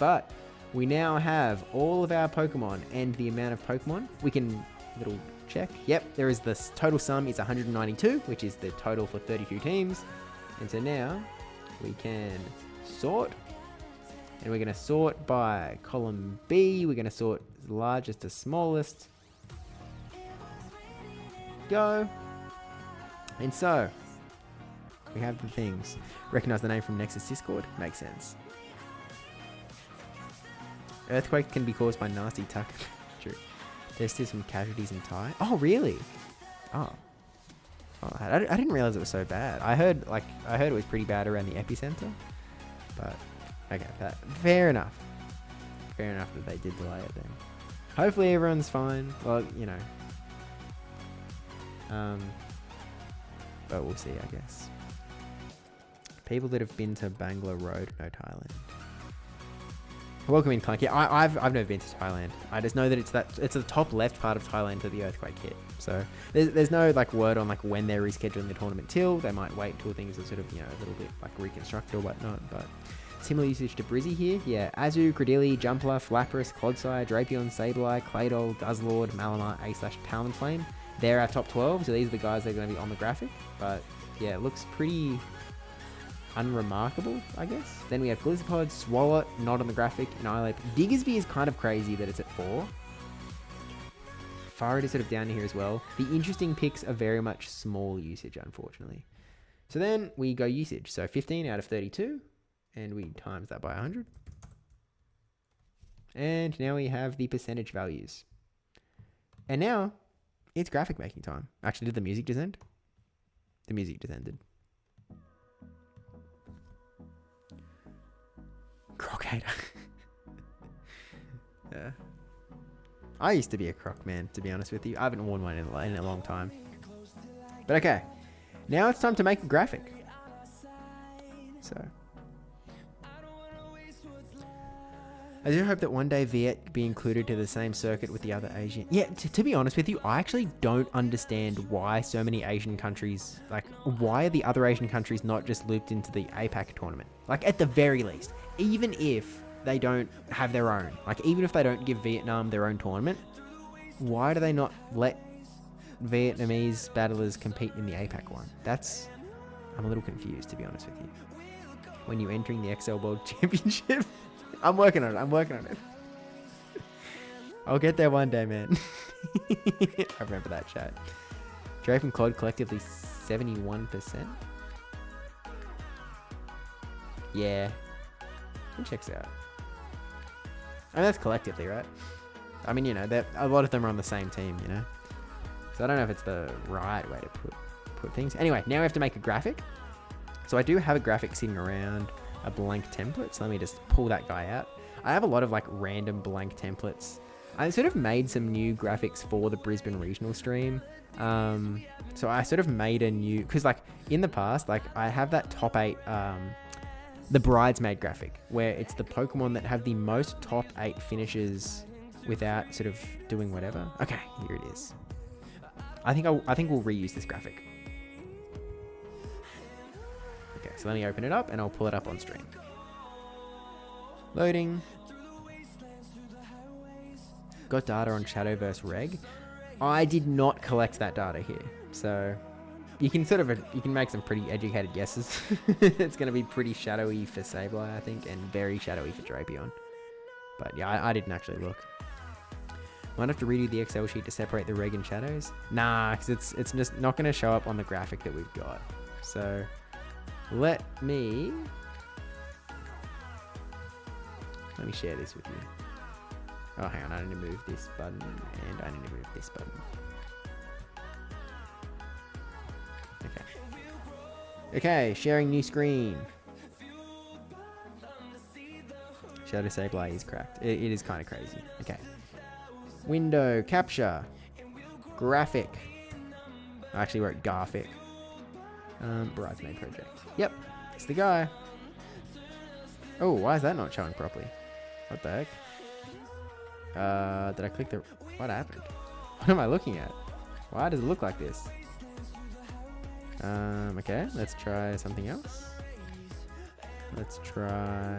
But we now have all of our Pokemon and the amount of Pokemon. We can little check. Yep, there is this total sum is 192, which is the total for 32 teams. And so now we can sort. And we're going to sort by column B. We're going to sort largest to smallest. Go. And so we have the things. Recognize the name from Nexus Discord. Makes sense. Earthquake can be caused by nasty tuck. True. There's still some casualties in Thai. Oh, really? Oh. I didn't realize it was so bad. I heard it was pretty bad around the epicenter. But okay, fair enough. Fair enough that they did delay it then. Hopefully everyone's fine. Well, you know. But we'll see, I guess. People that have been to Bangla Road, no Thailand. Welcome in, Clank. Yeah, I've never been to Thailand. I just know that it's the top left part of Thailand that the earthquake hit. So there's no like word on like when they're rescheduling the tournament till. They might wait till things are sort of, you know, a little bit like reconstructed or whatnot. But similar usage to Brizzy here. Yeah, Azu, Credilli, Jumpler, Flappers, Clodsire, Drapion, Sableye, Claydol, Guzzlord, Malamar, A/Talonflame. They're our top 12. So these are the guys that are going to be on the graphic. But yeah, it looks pretty unremarkable, I guess. Then we have Blizzpod, Swalot, not on the graphic, Annihilate. Diggersby is kind of crazy that it's at 4. Farad is sort of down here as well. The interesting picks are very much small usage, unfortunately. So then we go usage. So 15 out of 32, and we times that by 100. And now we have the percentage values. And now it's graphic making time. Actually, did the music just end? The music just ended. Croc hater. Yeah. I used to be a Croc man, to be honest with you. I haven't worn one in a long time. But okay. Now it's time to make a graphic. So. I do hope that one day Viet be included to the same circuit with the other Asian. Yeah, to be honest with you, I actually don't understand why so many Asian countries, like, why are the other Asian countries not just looped into the APAC tournament? Like, at the very least, even if they don't have their own, like, even if they don't give Vietnam their own tournament, why do they not let Vietnamese battlers compete in the APAC one? I'm a little confused, to be honest with you. When you're entering the XL World Championship. I'm working on it. I'll get there one day, man. I remember that chat. Drape and Claude collectively 71%. Yeah. Who checks out? I mean, that's collectively, right? I mean, you know, a lot of them are on the same team, you know? So I don't know if it's the right way to put things. Anyway, now we have to make a graphic. So I do have a graphic sitting around a blank template, so let me just pull that guy out. I have a lot of like random blank templates. I sort of made some new graphics for the Brisbane regional stream. So I sort of made a new, because like in the past, like I have that top 8, the bridesmaid graphic, where it's the Pokemon that have the most top 8 finishes without sort of doing whatever. Okay, here it is. I think we'll reuse this graphic. Okay, so let me open it up and I'll pull it up on stream. Loading. got data on Shadow vs Reg. I did not collect that data here, so you can you can make some pretty educated guesses. It's going to be pretty shadowy for Sableye, I think, and very shadowy for Drapion. But yeah, I didn't actually look. Might have to redo the Excel sheet to separate the reg and shadows. Nah, because it's just not going to show up on the graphic that we've got. So let me share this with you. Oh, hang on, I need to move this button, and I need to move this button. Okay, sharing new screen. Shadow Sableye is cracked. It is kind of crazy. Okay. Window, capture, graphic. I actually wrote Garfic. Bridesmaid project. Yep, it's the guy. Oh, why is that not showing properly? What the heck? Did I click the... What happened? What am I looking at? Why does it look like this? Okay, let's try something else. Let's try...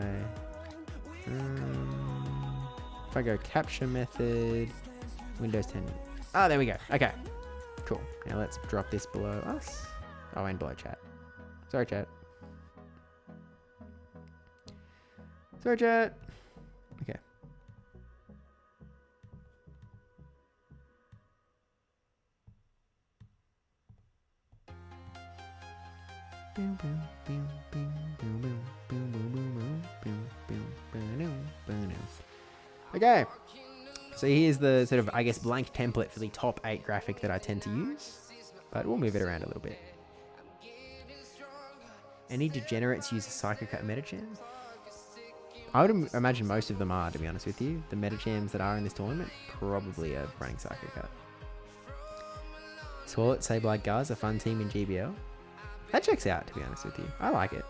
if I go capture method, Windows 10. Oh, there we go. Okay, cool. Now let's drop this below us. Oh, and below chat. Sorry, chat. Sorry, chat. Okay. Okay, so here's the sort of, I guess, blank template for the top 8 graphic that I tend to use, but we'll move it around a little bit. Any degenerates use a Psycho Cut Metacham? I would imagine most of them are, to be honest with you. The Metachams that are in this tournament probably are running Psycho Cut. Swallow, Sableye, Guz, a fun team in GBL. That checks out, to be honest with you. I like it.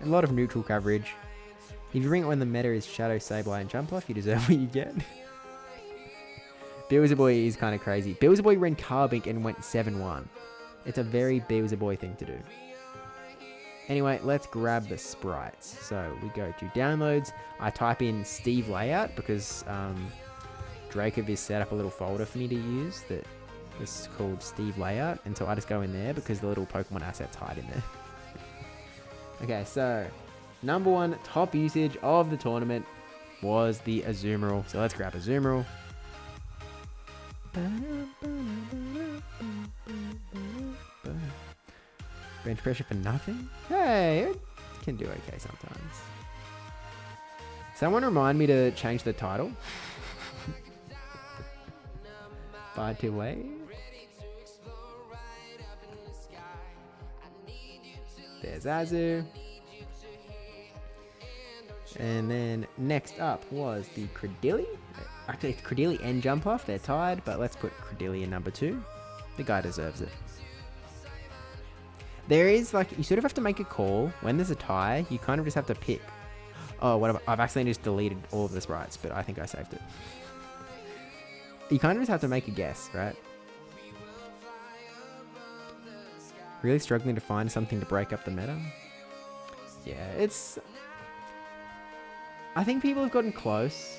A lot of neutral coverage. If you ring it when the meta is Shadow, Sableye, and Jump Off, you deserve what you get. Beelzeboy is kind of crazy. Beelzeboy ran Carbink and went 7-1. It's a very Beelzeboy thing to do. Anyway, let's grab the sprites. So we go to downloads. I type in Steve Layout because Dracov has set up a little folder for me to use that is called Steve Layout. And so I just go in there because the little Pokemon assets hide in there. Okay, so number 1 top usage of the tournament was the Azumarill. So let's grab Azumarill. Bench pressure for nothing? Hey, it can do okay sometimes. Someone remind me to change the title. By to wait. There's Azu. And then next up was the Credilli. Actually, it's Credilli and Jump Off. They're tied, but let's put Credilli in number 2. The guy deserves it. There is, like, you sort of have to make a call. When there's a tie, you kind of just have to pick. Oh, what I've accidentally just deleted all of the sprites, but I think I saved it. You kind of just have to make a guess, right? Really struggling to find something to break up the meta. Yeah, it's... I think people have gotten close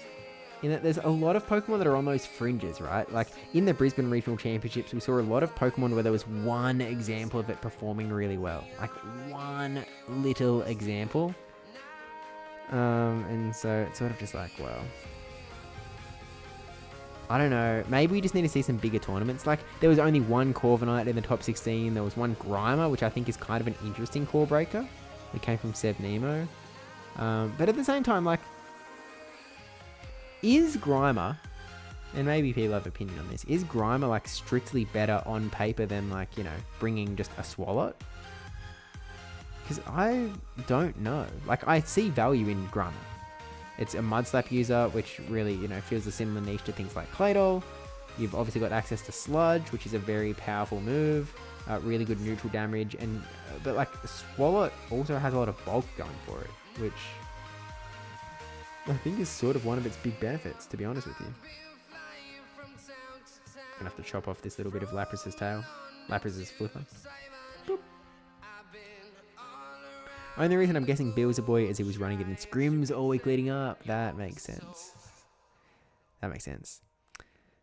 in that there's a lot of Pokemon that are on those fringes, right? Like in the Brisbane Regional Championships, we saw a lot of Pokemon where there was one example of it performing really well. Like one little example. And so it's sort of just like, well, I don't know. Maybe we just need to see some bigger tournaments. Like there was only one Corviknight in the top 16. There was one Grimer, which I think is kind of an interesting core breaker. It came from Seb Nemo. But at the same time, like, is Grimer, and maybe people have opinion on this, is Grimer like strictly better on paper than like, you know, bringing just a Swalot? Because I don't know. Like, I see value in Grimer. It's a Mudslap user, which really, you know, feels a similar niche to things like Claydol. You've obviously got access to Sludge, which is a very powerful move. Really good neutral damage. And but like, Swalot also has a lot of bulk going for it, which I think is sort of one of its big benefits, to be honest with you. Gonna have to chop off this little bit of Lapras's tail. Lapras's flipper. Boop. Only reason I'm guessing Beelzeboy is he was running it in scrims all week leading up. That makes sense. That makes sense.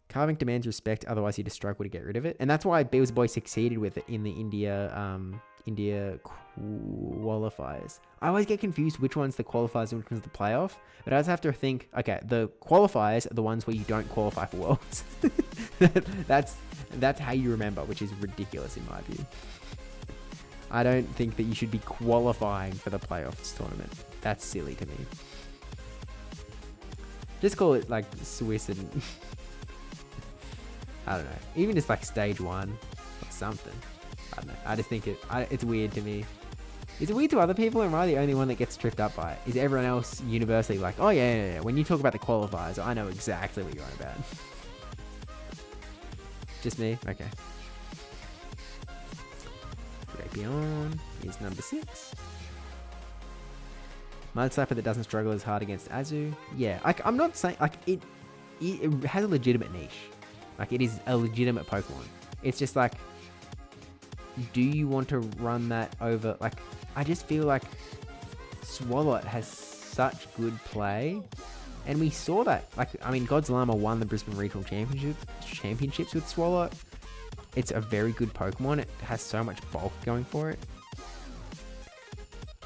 Carving demands respect, otherwise you just struggle to get rid of it. And that's why Beals Boy succeeded with it in the India qualifiers. I always get confused which one's the qualifiers and which one's the playoff. But I just have to think, okay, the qualifiers are the ones where you don't qualify for Worlds. That's how you remember, which is ridiculous in my view. I don't think that you should be qualifying for the playoffs tournament. That's silly to me. Just call it like Swiss and... I don't know. Even just like stage 1 or something. I don't know. I just think it's weird to me. Is it weird to other people, or am I the only one that gets tripped up by it? Is everyone else universally like, oh yeah. When you talk about the qualifiers, I know exactly what you're on about. Just me? Okay. Rapion is number 6. Mud Slapper that doesn't struggle as hard against Azu. Yeah, I'm not saying, like, it has a legitimate niche. Like, it is a legitimate Pokemon. It's just like, do you want to run that over? Like, I just feel like Swalot has such good play. And we saw that. Like, I mean, God's Llama won the Brisbane Regional Championships with Swalot. It's a very good Pokemon. It has so much bulk going for it.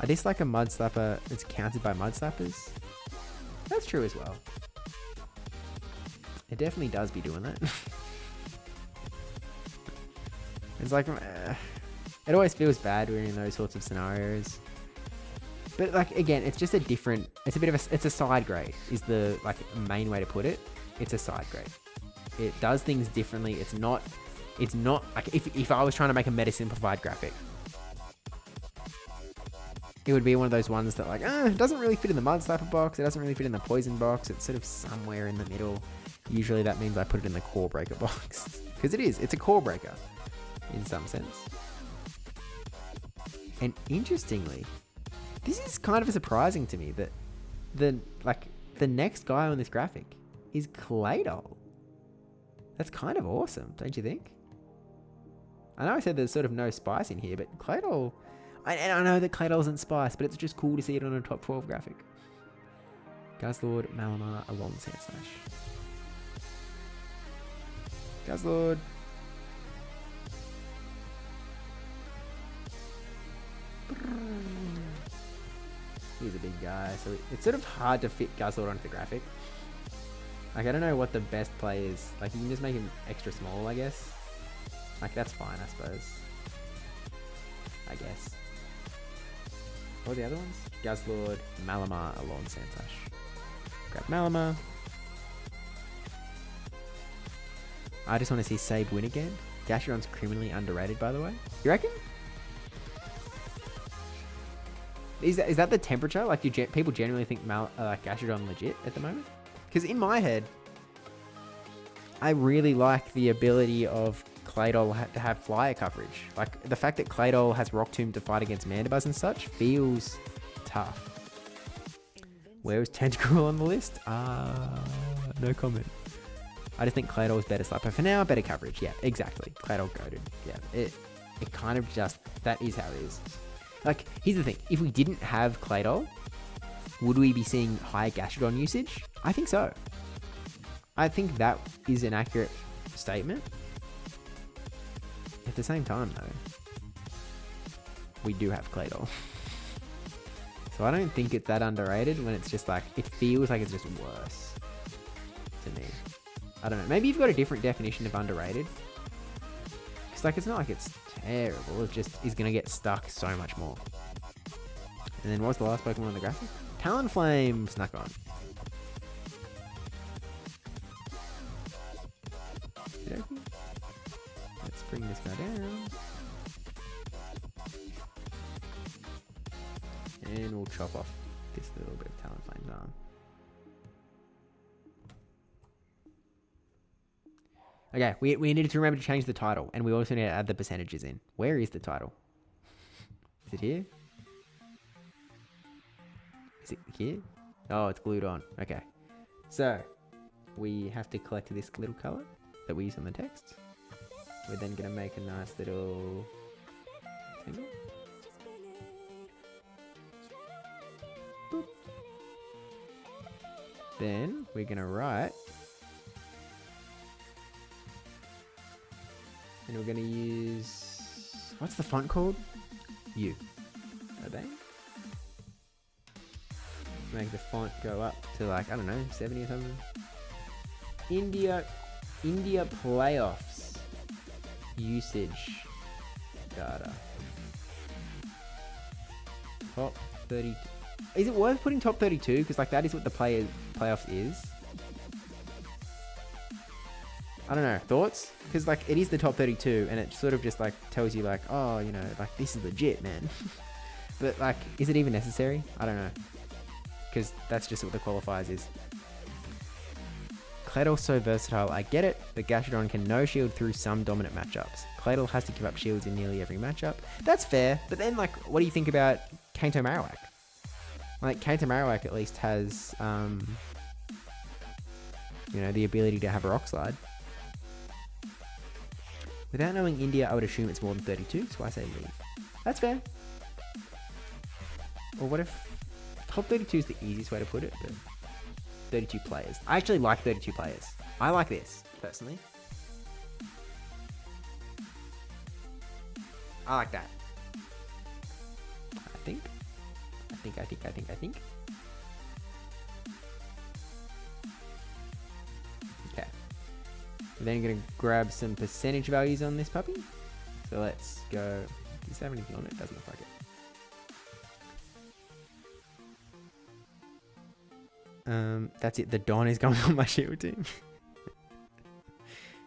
I dislike a Mud Slapper that's countered by Mud Slappers. That's true as well. It definitely does be doing that. It's like, it always feels bad when you're in those sorts of scenarios. But like, again, it's just a different, it's a side grade is the like main way to put it. It's a side grade. It does things differently. It's not like if I was trying to make a meta simplified graphic, it would be one of those ones that like, it doesn't really fit in the Mud Slapper box. It doesn't really fit in the Poison box. It's sort of somewhere in the middle. Usually that means I put it in the Core Breaker box. Because it's a Core Breaker in some sense. And interestingly, this is kind of surprising to me that the next guy on this graphic is Claydol. That's kind of awesome, don't you think? I know I said there's sort of no spice in here, but Claydol... I know that Claydol isn't spice, but it's just cool to see it on a top 12 graphic. Guzzlord, Malamar, Alon, Sandslash. Guzzlord. He's a big guy, so it's sort of hard to fit Guzzlord onto the graphic. Like, I don't know what the best play is. Like, you can just make him extra small, I guess. Like, that's fine, I suppose. I guess. What are the other ones? Guzzlord, Malamar, Alon, Sandslash. Grab Malamar. I just want to see Sabe win again. Gastrodon's criminally underrated, by the way. You reckon? Is that the temperature? Like, do people generally think Gastrodon legit at the moment? Because in my head, I really like the ability of Claydol to have flyer coverage. Like, the fact that Claydol has Rock Tomb to fight against Mandibuzz and such feels tough. Where was Tentacle on the list? No comment. I just think Claydol is better slapper for now, better coverage. Yeah, exactly. Claydol goated. Yeah, it kind of just, that is how it is. Like, here's the thing. If we didn't have Claydol, would we be seeing higher Gastrodon usage? I think so. I think that is an accurate statement. At the same time, though, we do have Claydol. So I don't think it's that underrated when it's just like, it feels like it's just worse to me. I don't know. Maybe you've got a different definition of underrated. It's like, it's not like it's terrible. It just is going to get stuck so much more. And then what was the last Pokemon on the graphic? Talonflame snuck on. Let's bring this guy down. And we'll chop off this little bit of Talonflame's arm. Okay, we needed to remember to change the title, and we also need to add the percentages in. Where is the title? Is it here? Is it here? Oh, it's glued on. Okay. So, we have to collect this little color that we use on the text. We're then going to make a nice little symbol. Boop. Then, we're going to write And we're going to use... What's the font called? U. Obey. Make the font go up to like, I don't know, 70 or something. India playoffs. Usage data. Top 32. Is it worth putting top 32? Because like that is what the playoffs is. I don't know. Thoughts? Because like it is the top 32 and it sort of just like tells you like, oh, you know, like this is legit, man. But like, is it even necessary? I don't know. Because that's just what the qualifiers is. Claydol's so versatile, I get it, but Gastrodon can no shield through some dominant matchups. Claydol has to give up shields in nearly every matchup. That's fair, but then like, what do you think about Kanto Marowak? Like, Kanto Marowak at least has, you know, the ability to have a Rock Slide. Without knowing India, I would assume it's more than 32, so I say leave. That's fair. Or what if... Top 32 is the easiest way to put it, but 32 players. I actually like 32 players. I like this, personally. I like that. I think. Okay. We're then going to grab some percentage values on this puppy. So let's go. Does it have anything on it? Doesn't look like it. That's it. The Don is going on my shield team.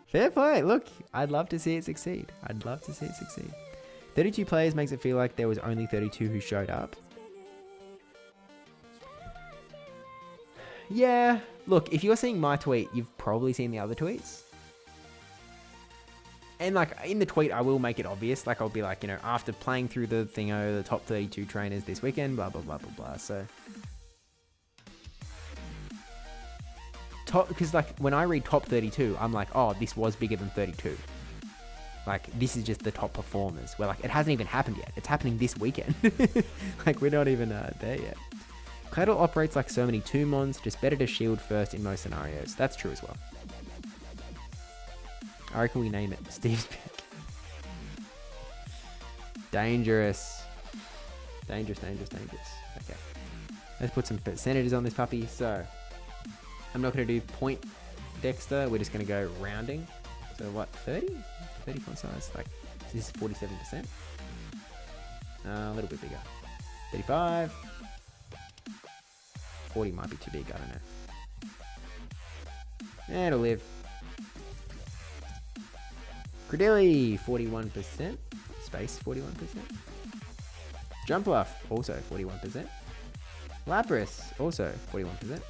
Fair play. Look, I'd love to see it succeed. 32 players makes it feel like there was only 32 who showed up. Yeah. Look, if you're seeing my tweet, you've probably seen the other tweets. And like in the tweet, I will make it obvious. Like I'll be like, you know, after playing through the thingo, the top 32 trainers this weekend, blah, blah, blah, blah, blah. So... Because like when I read top 32, I'm like, oh, this was bigger than 32. Like this is just the top performers. Where like it hasn't even happened yet. It's happening this weekend. Like we're not even there yet. Claydol operates like so many 2-mons, just better to shield first in most scenarios. That's true as well. I reckon we name it Steve's pick. Dangerous. Okay. Let's put some percentages on this puppy. So I'm not going to do point Dexter. We're just going to go rounding. So what, 30? 30 font size? Like, this is 47%. A little bit bigger. 35. 40 might be too big. I don't know. It'll live. Credilli, 41%. Space, 41%. Jumpluff, also 41%. Lapras, also 41%.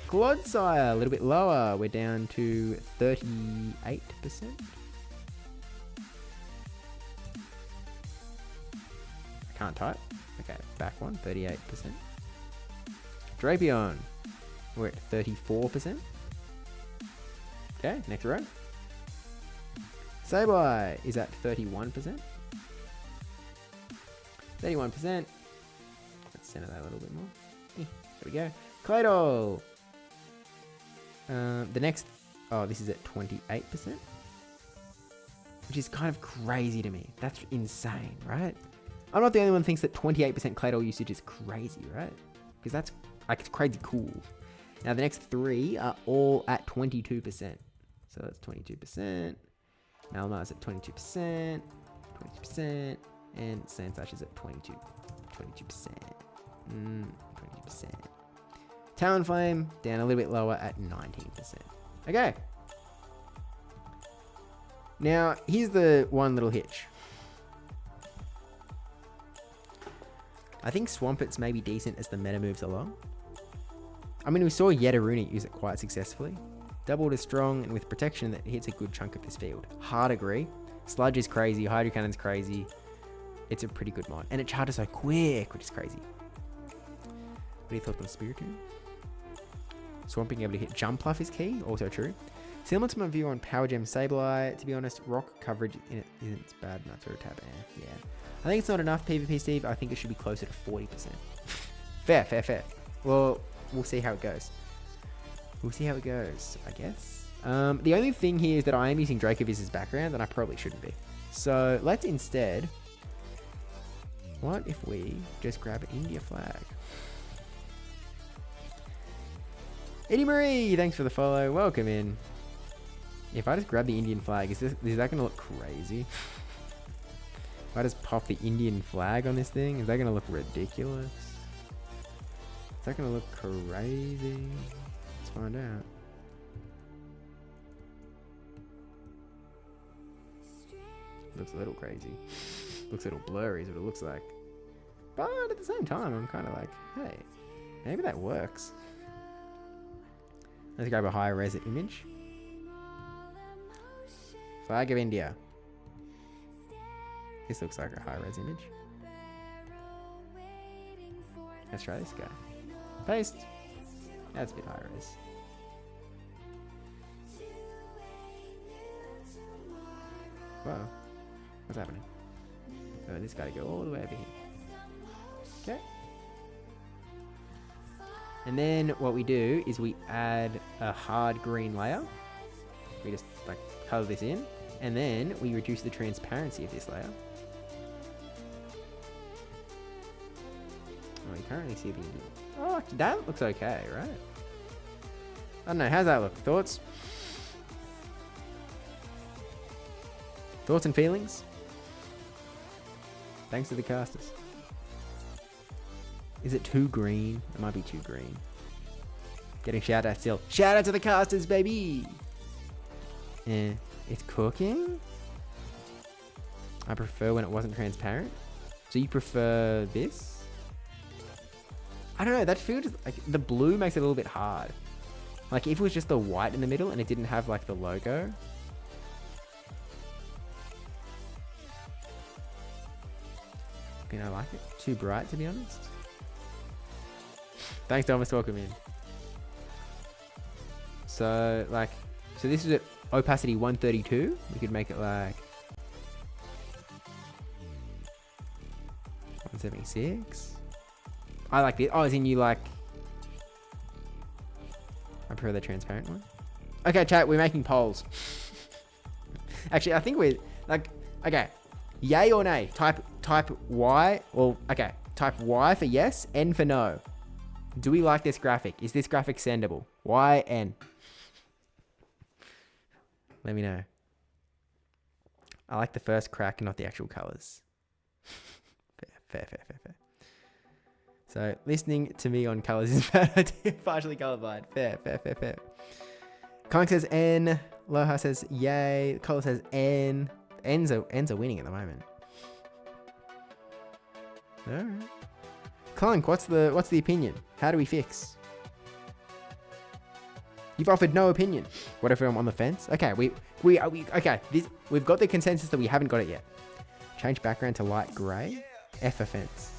Clodsire, a little bit lower. We're down to 38%. I can't type. Okay, back one, 38%. Drapion, we're at 34%. Okay, next row. Sableye is at 31%. 31%. Let's center that a little bit more. There we go. Claydol. The next, this is at 28%, which is kind of crazy to me. That's insane, right? I'm not the only one who thinks that 28% Claydol usage is crazy, right? Because that's like, it's crazy cool. Now the next 3 are all at 22%. So that's 22%. Malmar's at 22%, 20%, and Sandslash is at 22%. 20%. Talonflame down a little bit lower at 19%. Okay. Now, here's the one little hitch. I think Swampert may be decent as the meta moves along. I mean, we saw Yetaruni use it quite successfully. Doubled is strong and with protection that hits a good chunk of this field. Hard agree. Sludge is crazy. Hydro Cannon's crazy. It's a pretty good mod. And it charges so quick, which is crazy. What are your thoughts on Spiritomb? Swamp being able to hit Jumpluff is key, also true. Similar to my view on Power Gem Sableye, to be honest, rock coverage in it isn't bad enough to tap. Yeah. I think it's not enough PvP, Steve. I think it should be closer to 40%. Fair. Well, we'll see how it goes. I guess. The only thing here is that I am using Dracoviz as background, and I probably shouldn't be. So let's instead... What if we just grab an India flag? Eddie Marie, thanks for the follow. Welcome in. If I just grab the Indian flag, is that going to look crazy? If I just pop the Indian flag on this thing, is that going to look ridiculous? Is that going to look crazy? Let's find out. Looks a little crazy. Looks a little blurry is what it looks like. But at the same time, I'm kind of like, hey, maybe that works. Let's grab a high res image. Flag of India. This looks like a high res image. Let's try this guy. Paste. That's a bit high res. Whoa. What's happening? Oh, this got to go all the way over here. Okay. And then what we do is we add a hard green layer. We just like color this in, and then we reduce the transparency of this layer. Oh, you can't really see the Indian. Oh, that looks okay, right? I don't know. How's that look? Thoughts? Thoughts and feelings? Thanks to the casters. Is it too green? It might be too green. Getting shout out still. Shout out to the casters, baby! It's cooking? I prefer when it wasn't transparent. So you prefer this? I don't know, that feels like the blue makes it a little bit hard. Like if it was just the white in the middle and it didn't have like the logo. You know, I like it. Too bright, to be honest. Thanks, Thomas. Welcome in. So, like, so this is at opacity 132. We could make it like 176. I like this. Oh, as in you like... I prefer the transparent one. Okay, chat, we're making polls. Actually, I think we're like... Okay. Yay or nay? Type Y. Well, okay. Type Y for yes, N for no. Do we like this graphic? Is this graphic sendable? Y, N. Let me know. I like the first crack, not the actual colors. Fair. So, listening to me on colors is bad idea. Partially colorblind. Fair. Comic says N. Loha says yay. Color says N. N's are winning at the moment. Alright. Clunk, what's the opinion? How do we fix? You've offered no opinion. What if I'm on the fence? Okay, okay. We've got the consensus that we haven't got it yet. Change background to light grey. F offense.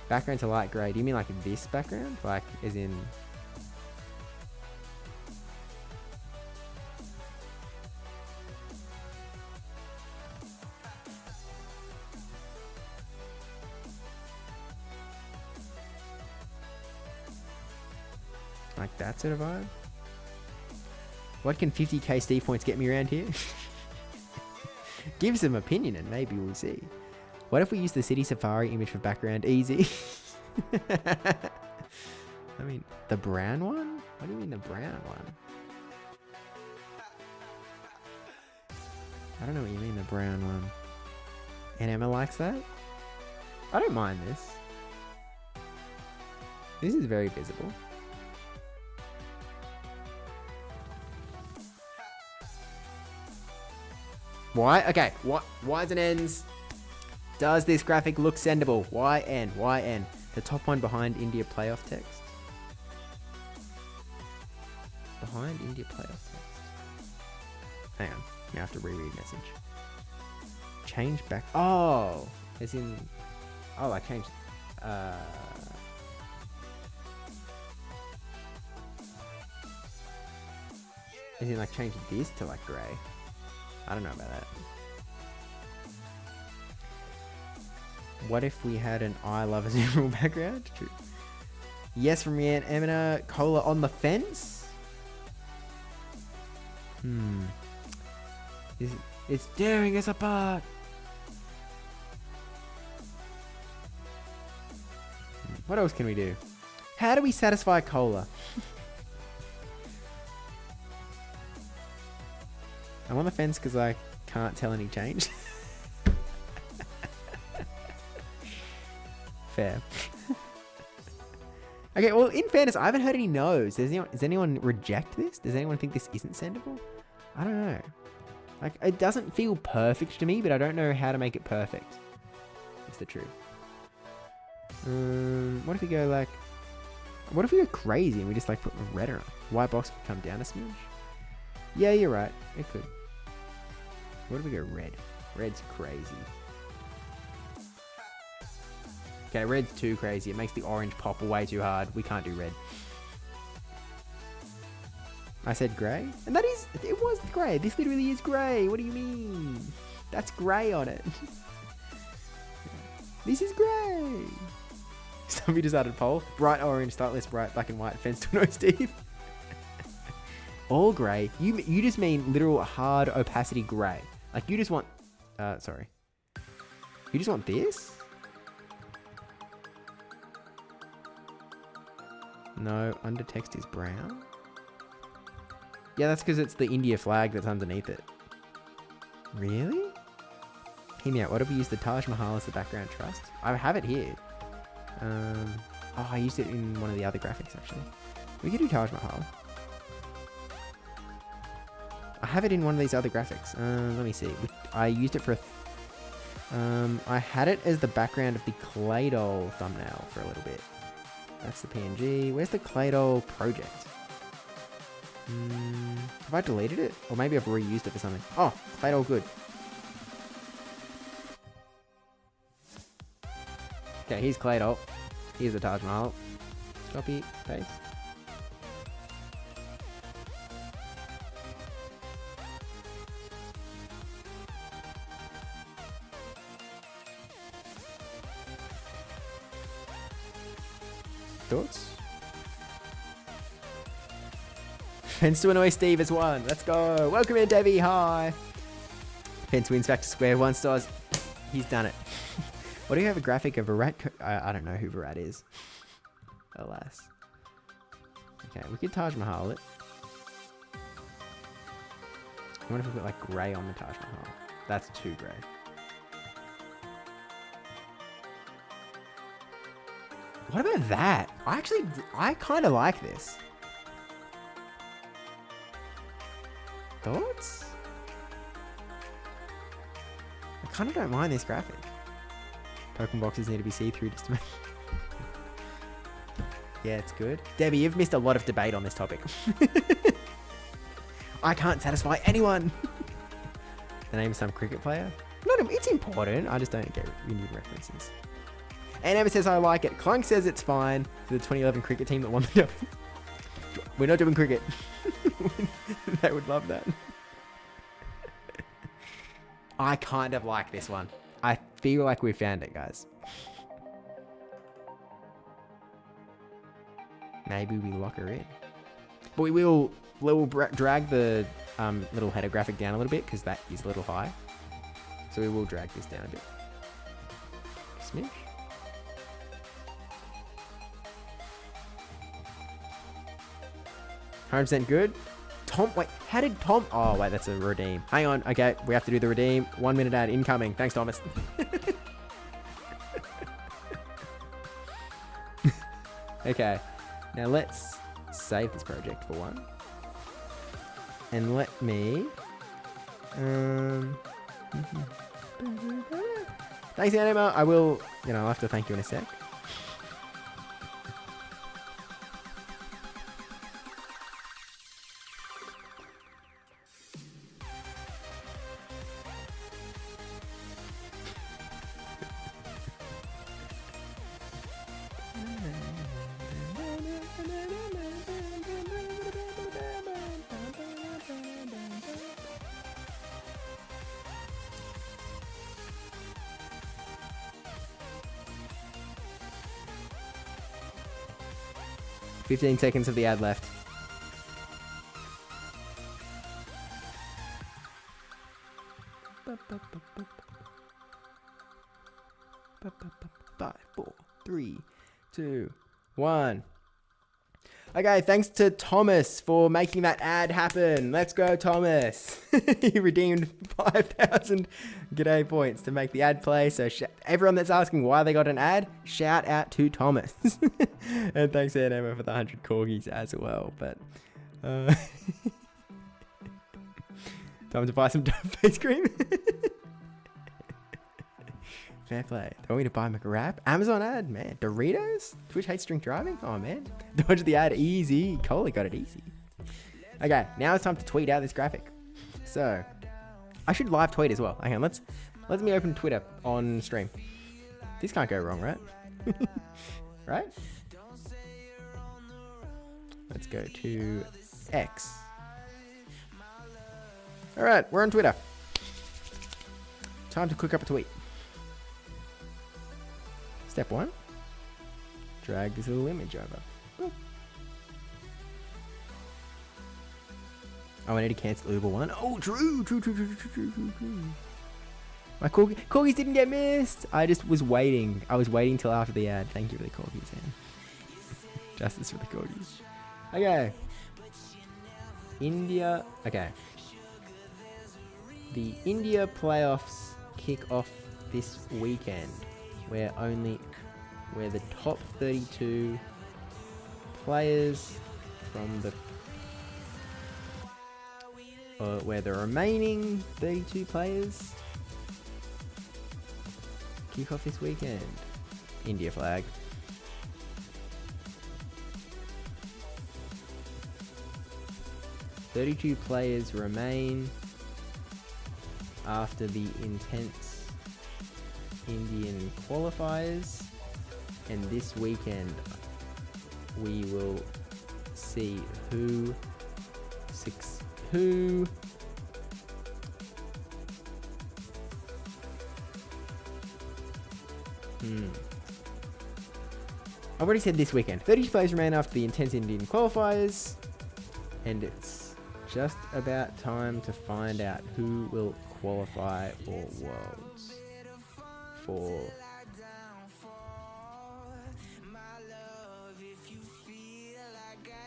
Background to light grey. Do you mean like this background? Like as in... Like that sort of vibe? What can 50k Steve points get me around here? Give some opinion and maybe we'll see. What if we use the City Safari image for background? Easy. I mean, the brown one? What do you mean the brown one? I don't know what you mean the brown one. And Emma likes that? I don't mind this. This is very visible. Why? Okay. What? Y's and N's. Does this graphic look sendable? YN. The top one behind India playoff text. Behind India playoff text. Hang on. I have to reread message. Change back. Oh. As in. Oh, I changed. As in, like, change this to, like, grey. I don't know about that. What if we had an I love a zero background? True. Yes from Rianne Emina. Cola on the fence? It's tearing us apart. What else can we do? How do we satisfy cola? I'm on the fence because I can't tell any change. Fair. Okay, well, in fairness, I haven't heard any no's. Does anyone reject this? Does anyone think this isn't sendable? I don't know. Like, it doesn't feel perfect to me, but I don't know how to make it perfect. It's the truth. What if we go like... What if we go crazy and we just like put a red on it? White box could come down a smidge. Yeah, you're right. It could. What if we go red? Red's crazy. Okay, red's too crazy. It makes the orange pop way too hard. We can't do red. I said grey? And that is... It was grey. This literally is grey. What do you mean? That's grey on it. This is grey. Somebody just added poll. Bright orange, start list bright, black and white, fence to no Steve. All grey. You just mean literal hard opacity grey. Like you just want... sorry. You just want this? No, under text is brown. Yeah, that's because it's the India flag that's underneath it. Really? Hear me out. What if we use the Taj Mahal as the background trust? I have it here. Oh, I used it in one of the other graphics, actually. We could do Taj Mahal. I have it in one of these other graphics. Let me see. I used it for I had it as the background of the Clay Doll thumbnail for a little bit. That's the PNG. Where's the Clay Doll project? Have I deleted it? Or maybe I've reused it for something. Oh, Clay Doll good. Okay, here's Clay Doll. Here's the Taj Mahal. Copy, paste. Thoughts? Fence to annoy Steve is one. Let's go. Welcome in, Debbie. Hi. Fence wins back to square one stars. He's done it. What do you have a graphic of a rat? I don't know who Virat is. Alas. Okay, we could Taj Mahal it. I wonder if we put like grey on the Taj Mahal. That's too grey. What about that? I kind of like this. Thoughts? I kind of don't mind this graphic. Pokemon boxes need to be see-through just to make... Yeah, it's good. Debbie, you've missed a lot of debate on this topic. I can't satisfy anyone. The name of some cricket player? No, it's important. I just don't get Indian references. And Emma says I like it. Clunk says it's fine. For the 2011 cricket team that won the... We're not doing cricket. They would love that. I kind of like this one. I feel like we found it, guys. Maybe we lock her in. But we'll drag the little header graphic down a little bit because that is a little high. So we will drag this down a bit. Smidge. %100% good. Tom, wait, how did Tom... Oh, wait, that's a redeem. Hang on. Okay, we have to do the redeem. 1 minute ad incoming. Thanks, Thomas. Okay, now let's save this project for one. And let me... Thanks, Anima. I will... I'll have to thank you in a sec. .15 seconds of the ad left. 3, 2, 1. Okay, thanks to Thomas for making that ad happen. Let's go, Thomas. He redeemed 5,000 G'day points to make the ad play. So everyone that's asking why they got an ad, shout out to Thomas. And thanks to Emma for the 100 corgis as well. But time to buy some face cream. Fair play. They want me to buy McWrap? Amazon ad, man. Doritos? Twitch hates drink driving? Oh, man. Dodge the ad easy. Coley got it easy. Okay, now it's time to tweet out this graphic. So, I should live tweet as well. Hang on, let me open Twitter on stream. This can't go wrong, right? Right? Let's go to X. Alright, we're on Twitter. Time to cook up a tweet. Step 1, drag this little image over. Boom. Oh, I need to cancel Uber 1. Oh, true. My corgis didn't get missed. I just was waiting. I was waiting till after the ad. Thank you for the corgis, man. Justice for the corgis. Okay. India. Okay. The India playoffs kick off this weekend. Where the top 32 players from the where the remaining 32 players kick off this weekend. India flag. "32 players remain after the intense Indian qualifiers, and this weekend we will see who I've already said this weekend. 30 players remain after the intense Indian qualifiers, and it's just about time to find out who will qualify for Worlds. For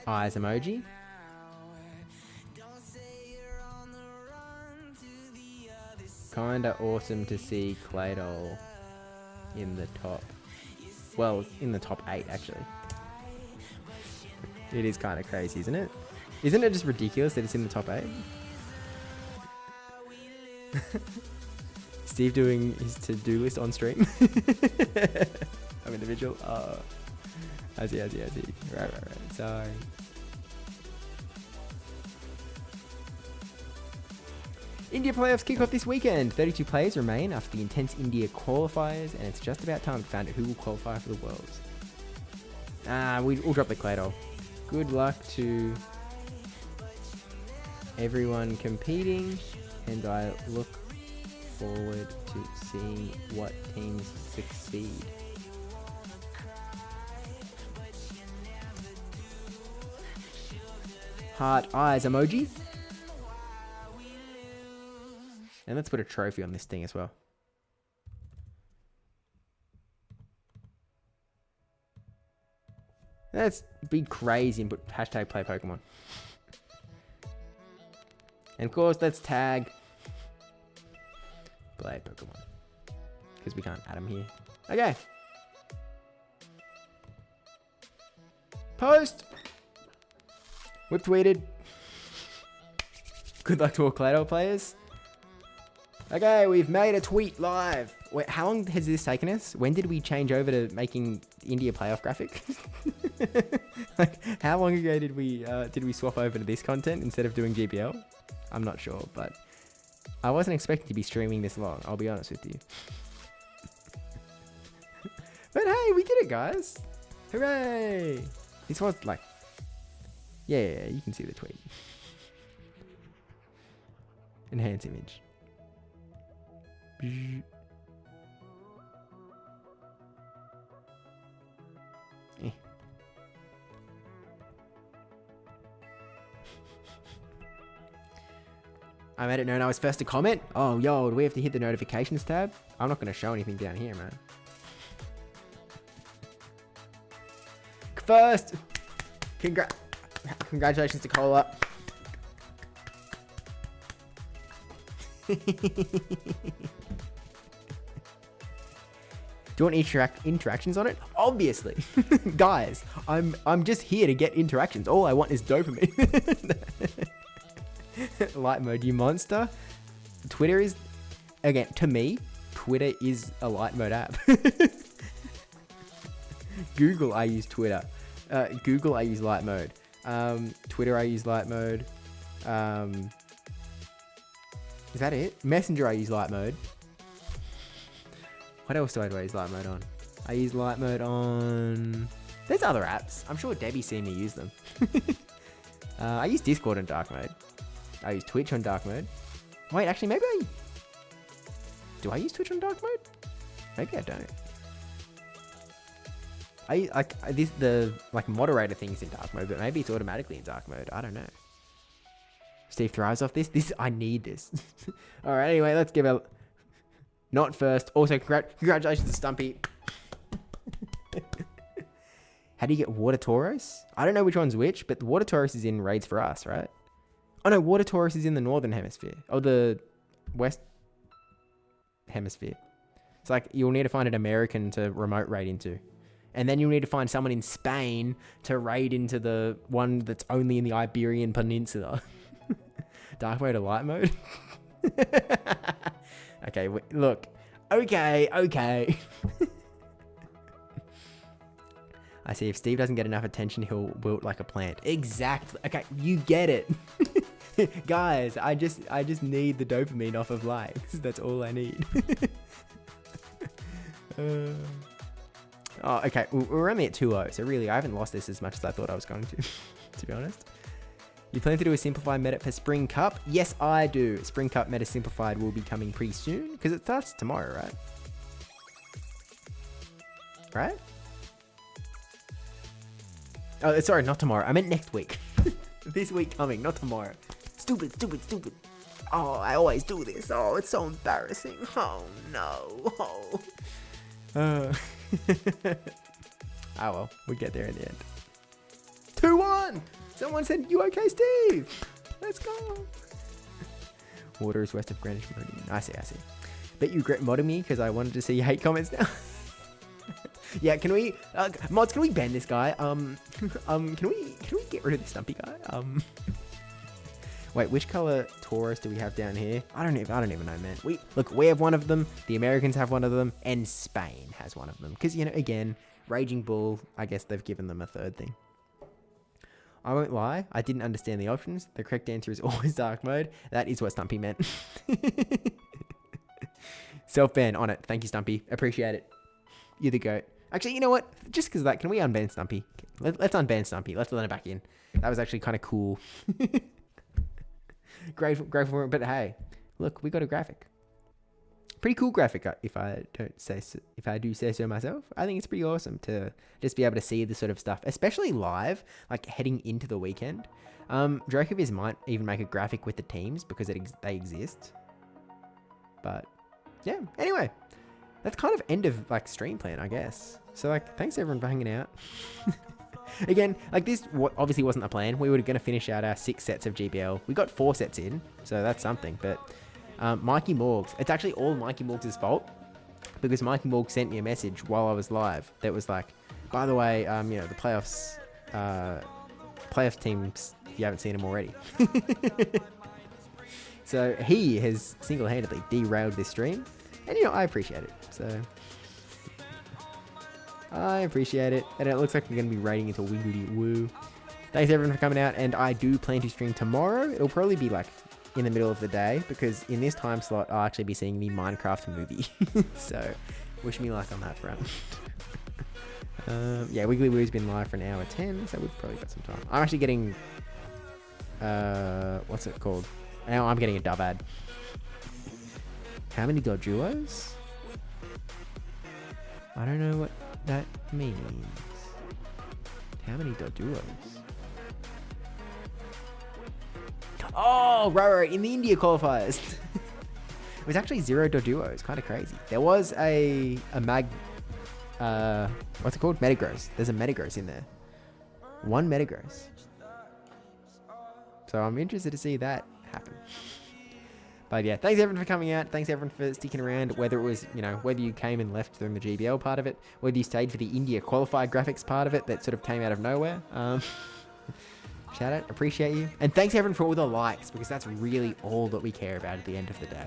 eyes emoji. Kinda awesome to see Claydol in the top. Well, in the top 8 actually. It is kind of crazy, isn't it? Isn't it just ridiculous that it's in the top 8? Steve doing his to-do list on stream. I'm individual. I see. Right. Sorry. India playoffs kick off this weekend. 32 players remain after the intense India qualifiers, and it's just about time to find out who will qualify for the Worlds. We'll drop the Claydol. Good luck to everyone competing, and I look forward to seeing what teams succeed. Heart eyes emoji. And let's put a trophy on this thing as well. Let's be crazy and put hashtag play Pokemon. And of course, let's tag play Pokemon. Because we can't add them here. Okay. Post. Whip tweeted. Good luck to all Claydol players. Okay, we've made a tweet live. Wait, how long has this taken us? When did we change over to making India playoff graphic? Like, how long ago did we swap over to this content instead of doing GBL? I'm not sure, but I wasn't expecting to be streaming this long. I'll be honest with you. But hey, we did it, guys! Hooray! This was like, yeah, you can see the tweet. Enhance image. I made it known I was first to comment. Oh, yo, do we have to hit the notifications tab? I'm not going to show anything down here, man. first. Congratulations to Cola. Do you want interactions on it? Obviously. Guys, I'm just here to get interactions. All I want is dopamine. Light mode, you monster. Twitter is, again, to me, Twitter is a light mode app. Google, I use Twitter. Google, I use light mode. Twitter, I use light mode. Is that it? Messenger, I use light mode. What else do I use light mode on? I use light mode on... There's other apps. I'm sure Debbie's seen me use them. I use Discord on dark mode. I use Twitch on dark mode. Wait, actually, maybe I... Do I use Twitch on dark mode? Maybe I don't. The moderator thing's in dark mode, but maybe it's automatically in dark mode. I don't know. Steve thrives off this. I need this. All right, anyway, let's give a... Not first. Also, congratulations to Stumpy. How do you get Water Tauros? I don't know which one's which, but the Water Tauros is in raids for us, right? Oh no, Water Tauros is in the Northern Hemisphere. Oh, the West Hemisphere. It's like you'll need to find an American to remote raid into. And then you'll need to find someone in Spain to raid into the one that's only in the Iberian Peninsula. Dark mode or light mode? Okay, look. Okay. I see, if Steve doesn't get enough attention, he'll wilt like a plant. Exactly. Okay, you get it. Guys, I just need the dopamine off of likes. That's all I need. Oh, okay. We're only at 2-0, so really, I haven't lost this as much as I thought I was going to be honest. You plan to do a simplified meta for Spring Cup? Yes, I do. Spring Cup meta simplified will be coming pretty soon, because it starts tomorrow, right? Right? Oh, sorry, not tomorrow. I meant next week. This week coming, not tomorrow. Stupid. Oh, I always do this. Oh, it's so embarrassing. Oh, no. Oh. Oh well, we get there in the end. 2-1! Someone said, you okay, Steve? Let's go. Water is west of Greenwich Meridian. I see. Bet you regret modding me because I wanted to see your hate comments now. Yeah, can we, mods, can we ban this guy? Can we get rid of the Stumpy guy? Wait, which color Taurus do we have down here? I don't even know, man. We have one of them, the Americans have one of them, and Spain has one of them. Because, again, Raging Bull, I guess they've given them a third thing. I won't lie, I didn't understand the options. The correct answer is always dark mode. That is what Stumpy meant. Self-ban on it. Thank you, Stumpy. Appreciate it. You're the GOAT. Actually, you know what? Just because of that, can we unban Stumpy? Let's unban Stumpy. Let's let him back in. That was actually kind of cool. Grateful for it, but hey, look, we got a graphic. Pretty cool graphic, if I do say so myself. I think it's pretty awesome to just be able to see this sort of stuff, especially live, like heading into the weekend. Dracoviz might even make a graphic with the teams because they exist. But yeah, anyway, that's kind of end of like stream plan, I guess. So like, thanks everyone for hanging out. Again, like this obviously wasn't the plan. We were going to finish out our 6 sets of GBL. We got 4 sets in, so that's something. But Mikey Morgs, it's actually all Mikey Morgs' fault because Mikey Morgs sent me a message while I was live that was like, by the way, the playoff teams, if you haven't seen them already. So he has single-handedly derailed this stream, and I appreciate it. So I appreciate it, and it looks like we're going to be raiding into Wiggly Woo. Thanks everyone for coming out, and I do plan to stream tomorrow. It'll probably be like in the middle of the day, because in this time slot, I'll actually be seeing the Minecraft movie. So, wish me luck on that front. Yeah, Wiggly Woo's been live for 1:10, so we've probably got some time. I'm actually getting, what's it called? Now I'm getting a dub ad. How many Doduos? I don't know what that means. How many Doduos? Oh, right, in the India qualifiers. It was actually 0 Doduos, kind of crazy. There was a what's it called? Metagross. There's a Metagross in there. 1 Metagross. So I'm interested to see that happen. But yeah, thanks everyone for coming out. Thanks everyone for sticking around. Whether it was, whether you came and left during the GBL part of it, whether you stayed for the India qualified graphics part of it that sort of came out of nowhere. Shout out, appreciate you. And thanks everyone for all the likes, because that's really all that we care about at the end of the day.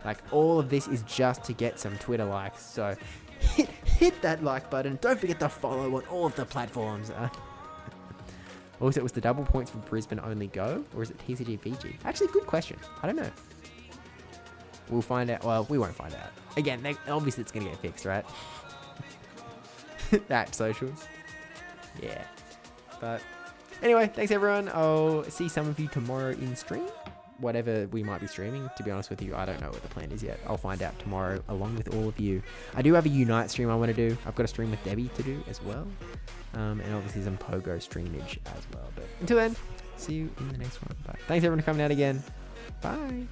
Like, all of this is just to get some Twitter likes. So hit that like button. Don't forget to follow on all of the platforms. Also, was the double points for Brisbane only go, or is it TCG VG? Actually, good question. I don't know. We'll find out. Well, we won't find out. Again, obviously it's going to get fixed, right? That socials. Yeah. But anyway, thanks everyone. I'll see some of you tomorrow in stream. Whatever we might be streaming. To be honest with you, I don't know what the plan is yet. I'll find out tomorrow along with all of you. I do have a Unite stream I want to do. I've got a stream with Debbie to do as well. And obviously some Pogo streamage as well. But until then, see you in the next one. Bye. Thanks everyone for coming out again. Bye.